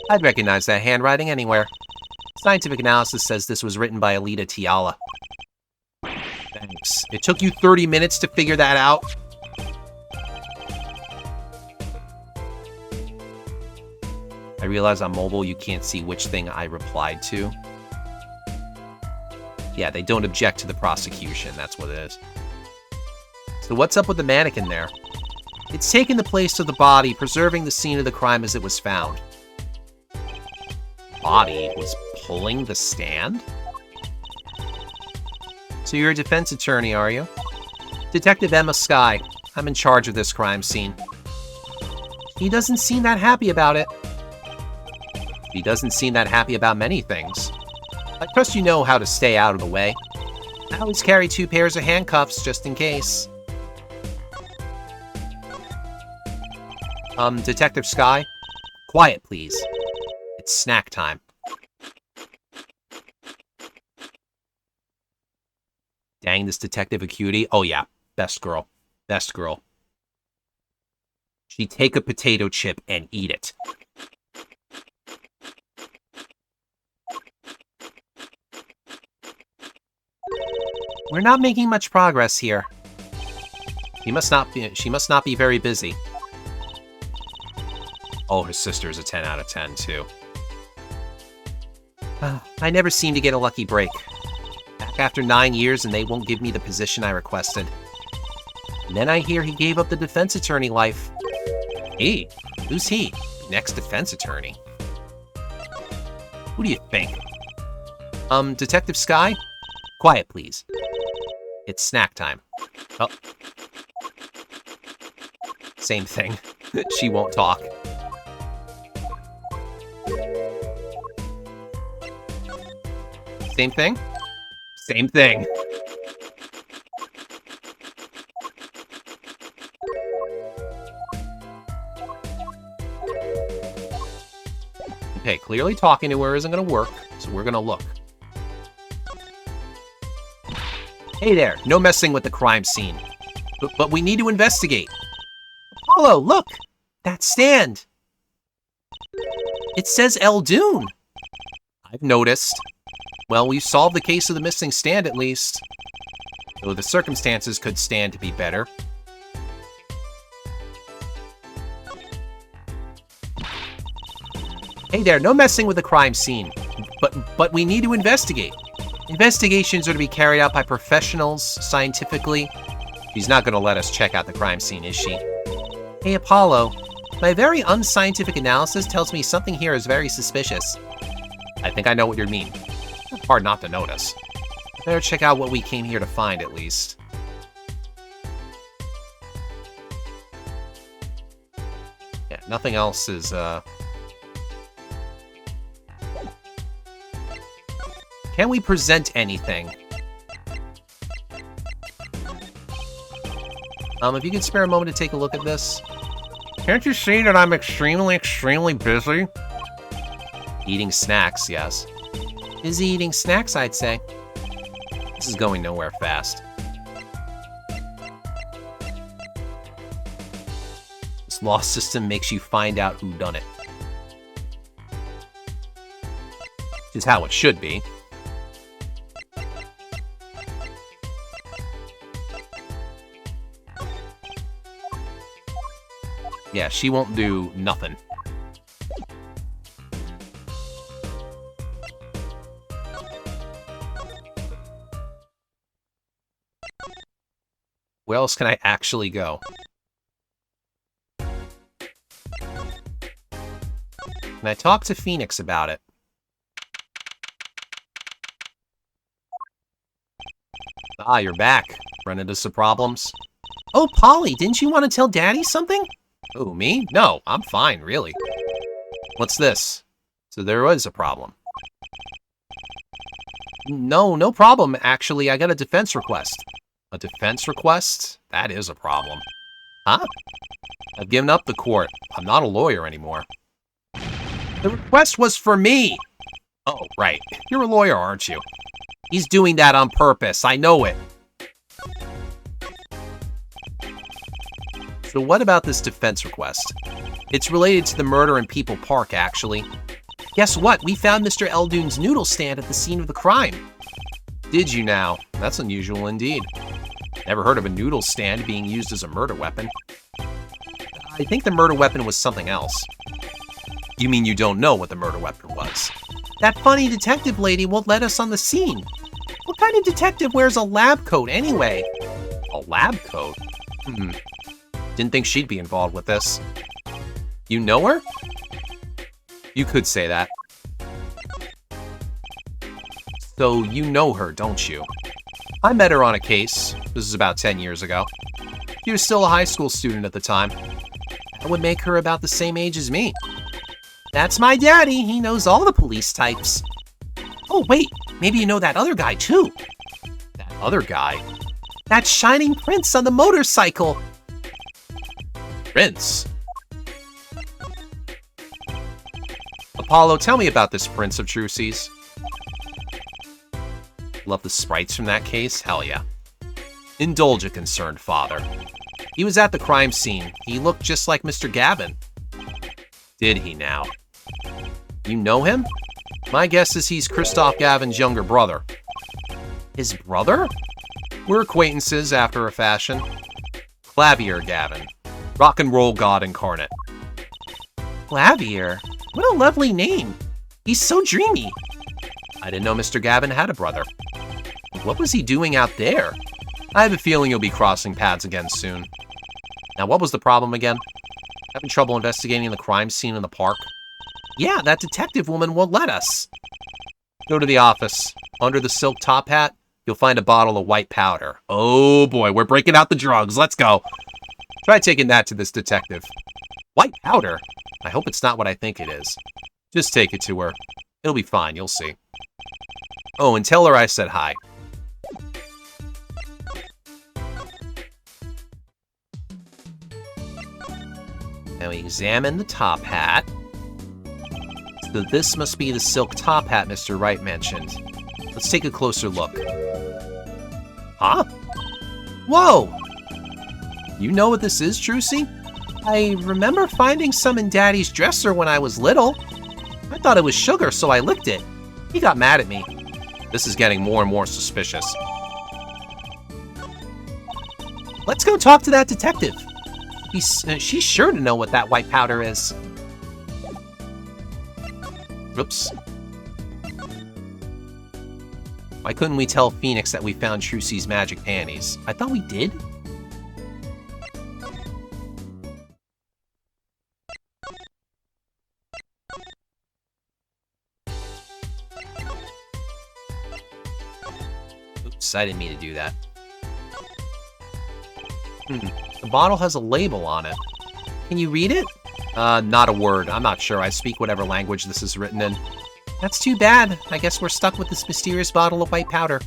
I'd recognize that handwriting anywhere. Scientific analysis says this was written by Alita Tiala. Thanks. It took you 30 minutes to figure that out? I realize on mobile you can't see which thing I replied to. Yeah, they don't object to the prosecution, that's what it is. So what's up with the mannequin there? It's taken the place of the body, preserving the scene of the crime as it was found. Body was pulling the stand? So you're a defense attorney, are you? Detective Emma Skye. I'm in charge of this crime scene. He doesn't seem that happy about it. He doesn't seem that happy about many things. I trust you know how to stay out of the way. I always carry 2 pairs of handcuffs just in case. Detective Skye? Quiet, please. It's snack time. Dang, this Detective Acuity. Oh yeah, best girl. Best girl. She'd take a potato chip and eat it. We're not making much progress here. She must not be very busy. Oh, her sister's a 10 out of 10, too. I never seem to get a lucky break. Back after 9 years and they won't give me the position I requested. And then I hear he gave up the defense attorney life. Hey, who's he? Next defense attorney? Who do you think? Detective Skye? Quiet, please. It's snack time. Oh. Same thing. She won't talk. Same thing? Same thing. Okay, clearly talking to her isn't going to work, so we're going to look. Hey there, no messing with the crime scene. But we need to investigate. Apollo, look! That stand! It says Eldoon! I've noticed. Well, we've solved the case of the missing stand at least. Though the circumstances could stand to be better. Hey there, no messing with the crime scene. But we need to investigate. Investigations are to be carried out by professionals, scientifically. She's not going to let us check out the crime scene, is she? Hey, Apollo. My very unscientific analysis tells me something here is very suspicious. I think I know what you mean. Hard not to notice. Better check out what we came here to find, at least. Yeah, nothing else is, Can we present anything? If you could spare a moment to take a look at this. Can't you see that I'm extremely busy? Eating snacks, yes. Busy eating snacks, I'd say. This is going nowhere fast. This law system makes you find out who done it. Which is how it should be. Yeah, she won't do nothing. Where else can I actually go? Can I talk to Phoenix about it? Ah, you're back. Run into some problems? Oh, Polly, didn't you want to tell Daddy something? Oh, me? No, I'm fine, really. What's this? So there was a problem. No problem, actually. I got a defense request. A defense request? That is a problem. Huh? I've given up the court. I'm not a lawyer anymore. The request was for me! Oh, right. You're a lawyer, aren't you? He's doing that on purpose. I know it. So what about this defense request? It's related to the murder in People Park, actually. Guess what? We found Mr. Eldoon's noodle stand at the scene of the crime. Did you now? That's unusual indeed. Never heard of a noodle stand being used as a murder weapon. I think the murder weapon was something else. You mean you don't know what the murder weapon was? That funny detective lady won't let us on the scene. What kind of detective wears a lab coat anyway? A lab coat? Didn't think she'd be involved with this. You know her? You could say that. So you know her, don't you? I met her on a case. This is about 10 years ago. She was still a high school student at the time. That would make her about the same age as me. That's my daddy. He knows all the police types. Oh, wait. Maybe you know that other guy, too. That other guy? That shining prince on the motorcycle. Prince? Apollo, tell me about this Prince of True Seas. Love the sprites from that case? Hell yeah. Indulge a concerned father. He was at the crime scene. He looked just like Mr. Gavin. Did he now? You know him? My guess is he's Christoph Gavin's younger brother. His brother? We're acquaintances after a fashion. Clavier Gavin. Rock and roll god incarnate. Clavier? What a lovely name. He's so dreamy. I didn't know Mr. Gavin had a brother. What was he doing out there? I have a feeling you'll be crossing paths again soon. Now, what was the problem again? Having trouble investigating the crime scene in the park? Yeah, that detective woman won't let us. Go to the office. Under the silk top hat, you'll find a bottle of white powder. Oh boy, we're breaking out the drugs. Let's go. Try taking that to this detective. White powder? I hope it's not what I think it is. Just take it to her. It'll be fine, you'll see. Oh, and tell her I said hi. Now we examine the top hat. So this must be the silk top hat Mr. Wright mentioned. Let's take a closer look. Huh? Whoa! You know what this is, Trucy? I remember finding some in Daddy's dresser when I was little. I thought it was sugar, so I licked it. He got mad at me. This is getting more and more suspicious. Let's go talk to that detective. She's sure to know what that white powder is. Oops. Why couldn't we tell Phoenix that we found Trucy's magic panties? I thought we did. Oops, I didn't mean to do that. The bottle has a label on it. Can you read it? Not a word. I'm not sure. I speak whatever language this is written in. That's too bad. I guess we're stuck with this mysterious bottle of white powder.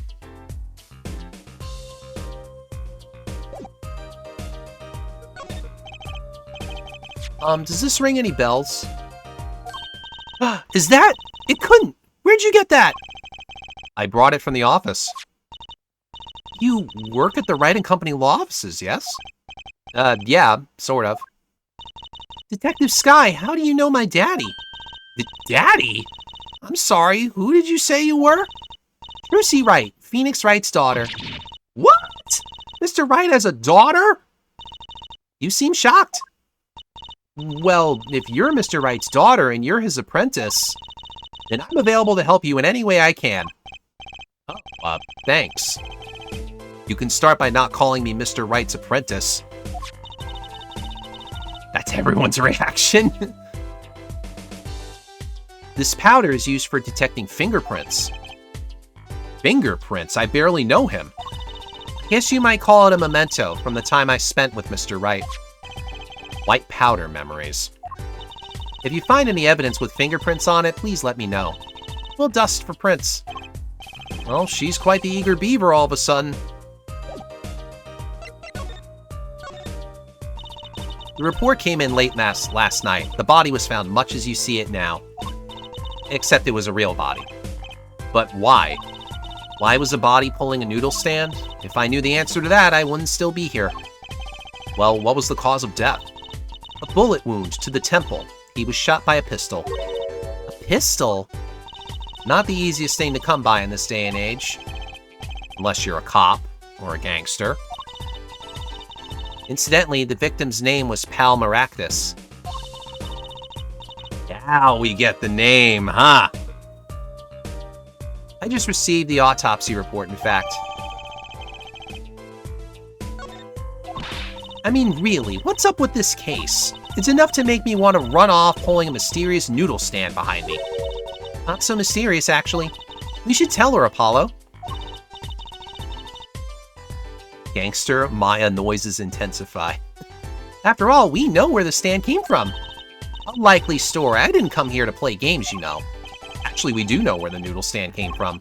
Does this ring any bells? Is that? It couldn't! Where'd you get that? I brought it from the office. You work at the Wright & Company law offices, yes? Yeah, sort of. Detective Sky, how do you know my daddy? Daddy? I'm sorry, who did you say you were? Trucy Wright, Phoenix Wright's daughter. What? Mr. Wright has a daughter? You seem shocked. Well, if you're Mr. Wright's daughter and you're his apprentice, then I'm available to help you in any way I can. Oh, thanks. You can start by not calling me Mr. Wright's apprentice. That's everyone's reaction. This powder is used for detecting fingerprints. Fingerprints? I barely know him. Guess you might call it a memento from the time I spent with Mr. Wright. White powder memories. If you find any evidence with fingerprints on it, please let me know. We'll dust for prints. Well, she's quite the eager beaver all of a sudden. The report came in late last night. The body was found much as you see it now. Except it was a real body. But why? Why was a body pulling a noodle stand? If I knew the answer to that, I wouldn't still be here. Well, what was the cause of death? A bullet wound to the temple. He was shot by a pistol. A pistol? Not the easiest thing to come by in this day and age. Unless you're a cop or a gangster. Incidentally, the victim's name was Pal Maractus. Now we get the name, huh? I just received the autopsy report, in fact. I mean, really, what's up with this case? It's enough to make me want to run off pulling a mysterious noodle stand behind me. Not so mysterious, actually. We should tell her, Apollo. Gangster Maya noises intensify. After all, we know where the stand came from. A likely story. I didn't come here to play games, you know. Actually, we do know where the noodle stand came from.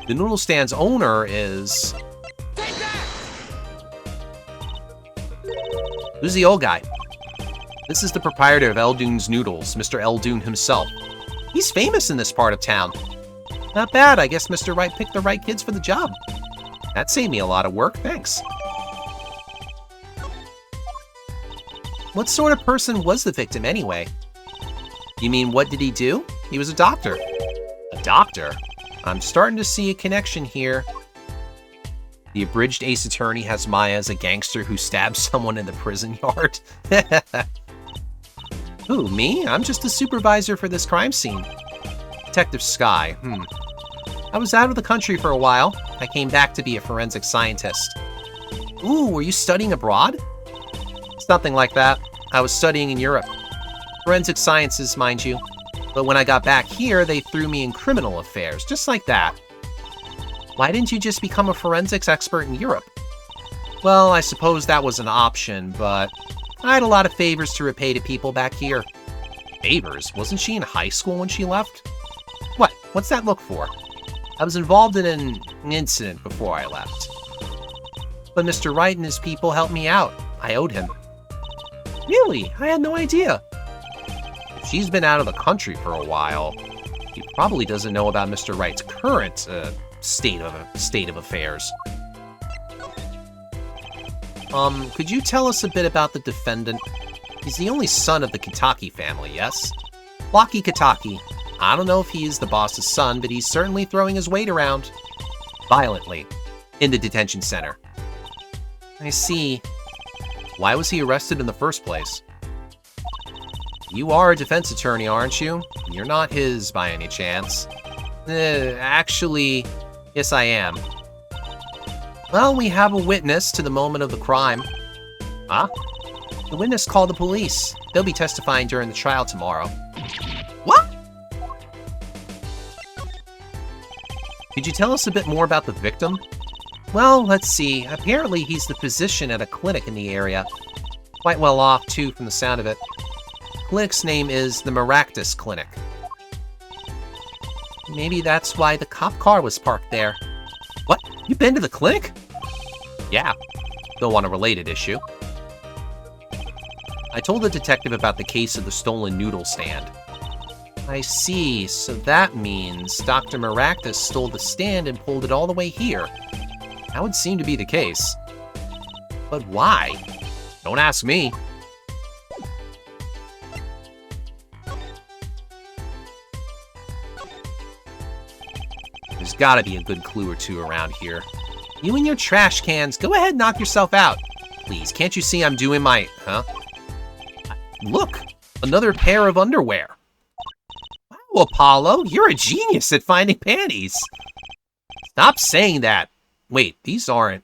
The noodle stand's owner is... Who's the old guy? This is the proprietor of Eldoon's Noodles, Mr. Eldoon himself. He's famous in this part of town. Not bad, I guess Mr. Wright picked the right kids for the job. That saved me a lot of work, thanks. What sort of person was the victim anyway? You mean, what did he do? He was a doctor. A doctor? I'm starting to see a connection here. The abridged Ace Attorney has Maya as a gangster who stabs someone in the prison yard. Who, me? I'm just the supervisor for this crime scene. Detective Sky, I was out of the country for a while. I came back to be a forensic scientist. Ooh, were you studying abroad? Something like that. I was studying in Europe. Forensic sciences, mind you. But when I got back here, they threw me in criminal affairs, just like that. Why didn't you just become a forensics expert in Europe? Well, I suppose that was an option, but I had a lot of favors to repay to people back here. Favors? Wasn't she in high school when she left? What? What's that look for? I was involved in an incident before I left. But Mr. Wright and his people helped me out. I owed him. Really? I had no idea. If she's been out of the country for a while, he probably doesn't know about Mr. Wright's current state of affairs. Could you tell us a bit about the defendant? He's the only son of the Kitaki family, yes? Lucky Kitaki. I don't know if he is the boss's son, but he's certainly throwing his weight around. Violently. In the detention center. I see. Why was he arrested in the first place? You are a defense attorney, aren't you? You're not his, by any chance. Actually, yes I am. Well, we have a witness to the moment of the crime. Huh? The witness called the police. They'll be testifying during the trial tomorrow. What? Could you tell us a bit more about the victim? Well, let's see. Apparently he's the physician at a clinic in the area. Quite well off, too, from the sound of it. The clinic's name is the Maractus Clinic. Maybe that's why the cop car was parked there. What? You've been to the clinic? Yeah. Though on a related issue. I told the detective about the case of the stolen noodle stand. I see. So that means Dr. Maractus stole the stand and pulled it all the way here. That would seem to be the case. But why? Don't ask me. There's gotta be a good clue or two around here. You and your trash cans, go ahead and knock yourself out. Please, can't you see I'm doing my... Huh? Look, another pair of underwear. Wow, Apollo, you're a genius at finding panties. Stop saying that. Wait, these aren't...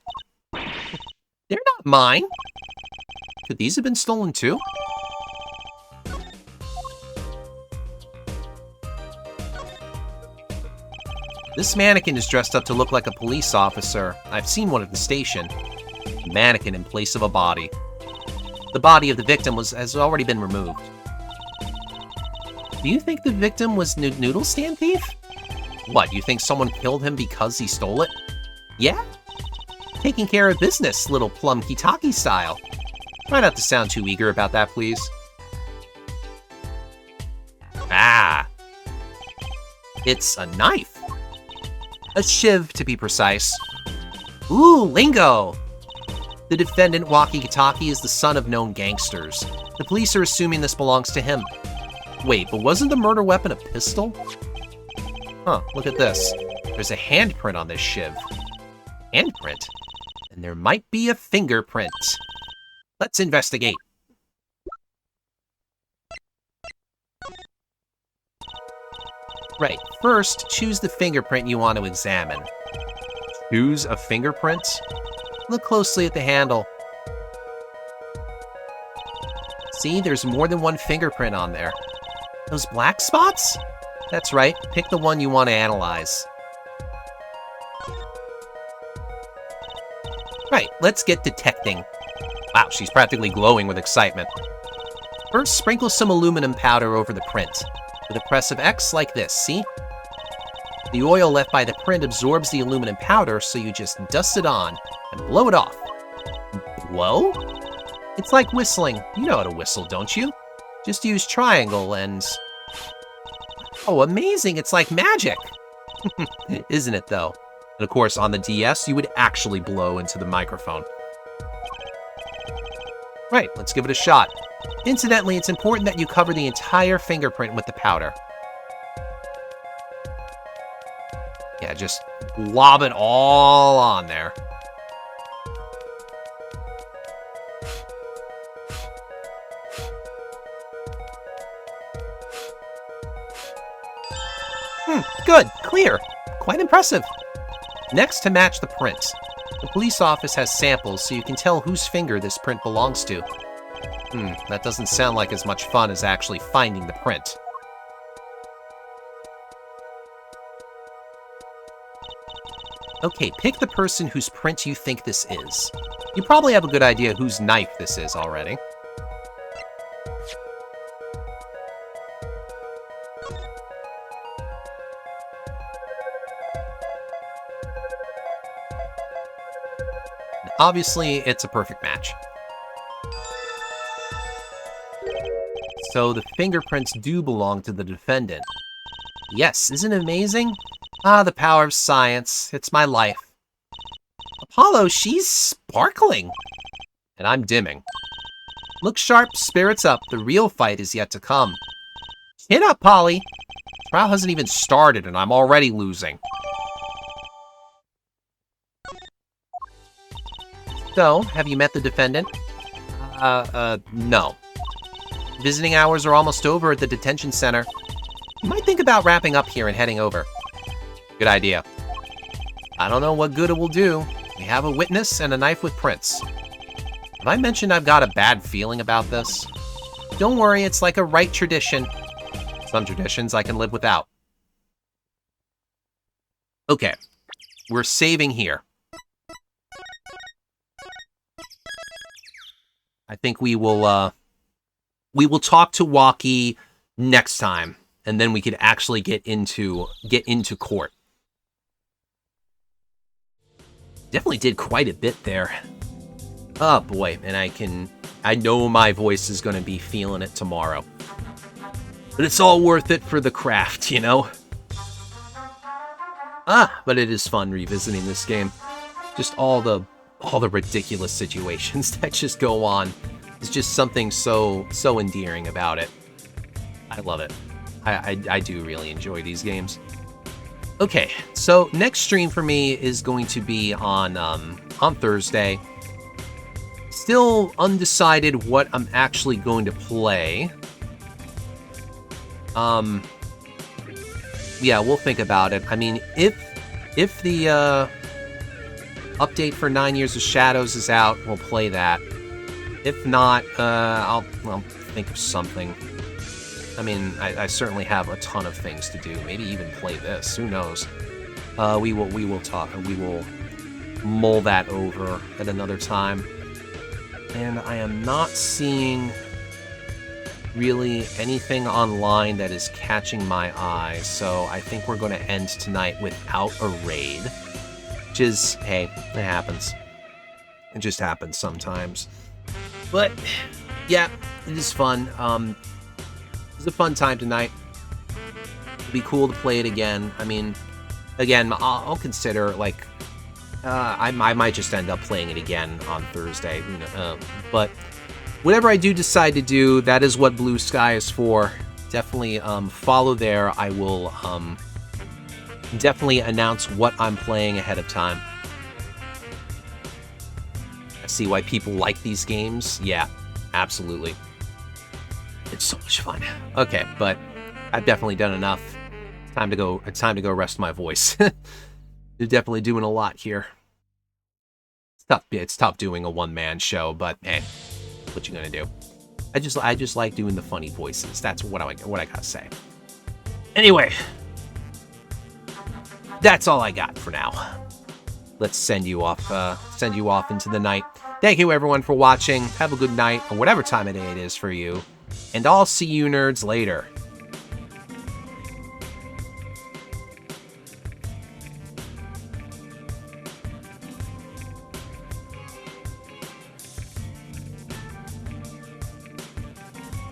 They're not mine. Could these have been stolen too? This mannequin is dressed up to look like a police officer. I've seen one at the station. A mannequin in place of a body. The body of the victim has already been removed. Do you think the victim was noodle stand thief? What, you think someone killed him because he stole it? Yeah? Taking care of business, little plum kitaki style. Try not to sound too eager about that, please. Ah. It's a knife. A shiv, to be precise. Ooh, lingo! The defendant, Walkie-Talkie, is the son of known gangsters. The police are assuming this belongs to him. Wait, but wasn't the murder weapon a pistol? Huh, look at this. There's a handprint on this shiv. Handprint? And there might be a fingerprint. Let's investigate. Right, first, choose the fingerprint you want to examine. Choose a fingerprint? Look closely at the handle. See, there's more than one fingerprint on there. Those black spots? That's right, pick the one you want to analyze. Right, let's get detecting. Wow, she's practically glowing with excitement. First, sprinkle some aluminum powder over the print. With a press of X like this, see? The oil left by the print absorbs the aluminum powder, so you just dust it on and blow it off. Blow? It's like whistling. You know how to whistle, don't you? Just use triangle and... Oh, amazing! It's like magic! Isn't it, though? And of course, on the DS, you would actually blow into the microphone. Right, let's give it a shot. Incidentally, it's important that you cover the entire fingerprint with the powder. Yeah, just lob it all on there. Good, clear. Quite impressive. Next, to match the print. The police office has samples, so you can tell whose finger this print belongs to. That doesn't sound like as much fun as actually finding the print. Okay, pick the person whose print you think this is. You probably have a good idea whose knife this is already. Obviously, it's a perfect match. So the fingerprints do belong to the defendant. Yes, isn't it amazing? Ah, the power of science. It's my life. Apollo, she's sparkling. And I'm dimming. Look sharp, spirits up. The real fight is yet to come. Chin up, Polly. Trial hasn't even started and I'm already losing. So, have you met the defendant? No. Visiting hours are almost over at the detention center. You might think about wrapping up here and heading over. Good idea. I don't know what good it will do. We have a witness and a knife with prints. Have I mentioned I've got a bad feeling about this? Don't worry, it's like a right tradition. Some traditions I can live without. Okay, we're saving here. I think we will talk to Walkie next time, and then we could actually get into court. Definitely did quite a bit there. Oh boy, and I know my voice is going to be feeling it tomorrow. But it's all worth it for the craft, you know? But it is fun revisiting this game. Just all the ridiculous situations that just go on. It's just something so endearing about it. I love it. I do really enjoy these games. Okay, so next stream for me is going to be on Thursday. Still undecided what I'm actually going to play. Yeah, we'll think about it. I mean, if the update for 9 Years of Shadows is out, we'll play that. If not, I'll think of something. I mean, I certainly have a ton of things to do. Maybe even play this. Who knows? We will talk. We will mull that over at another time. And I am not seeing really anything online that is catching my eye, so I think we're going to end tonight without a raid. Which is, hey, it happens. It just happens sometimes. But, yeah, it is fun. It was a fun time tonight. It'd be cool to play it again. I mean, again, I'll consider, like, I might just end up playing it again on Thursday. But whatever I do decide to do, that is what Blue Sky is for. Definitely follow there. I will definitely announce what I'm playing ahead of time. I see why people like these games. Yeah, absolutely. It's so much fun. Okay, but I've definitely done enough. It's time to go. It's time to go rest my voice. You're definitely doing a lot here. It's tough. It's tough doing a one-man show, but hey, what you gonna do? I just like doing the funny voices. That's what I gotta say. Anyway, that's all I got for now. Let's send you off into the night. Thank you everyone for watching. Have a good night, or whatever time of day it is for you. And I'll see you nerds later.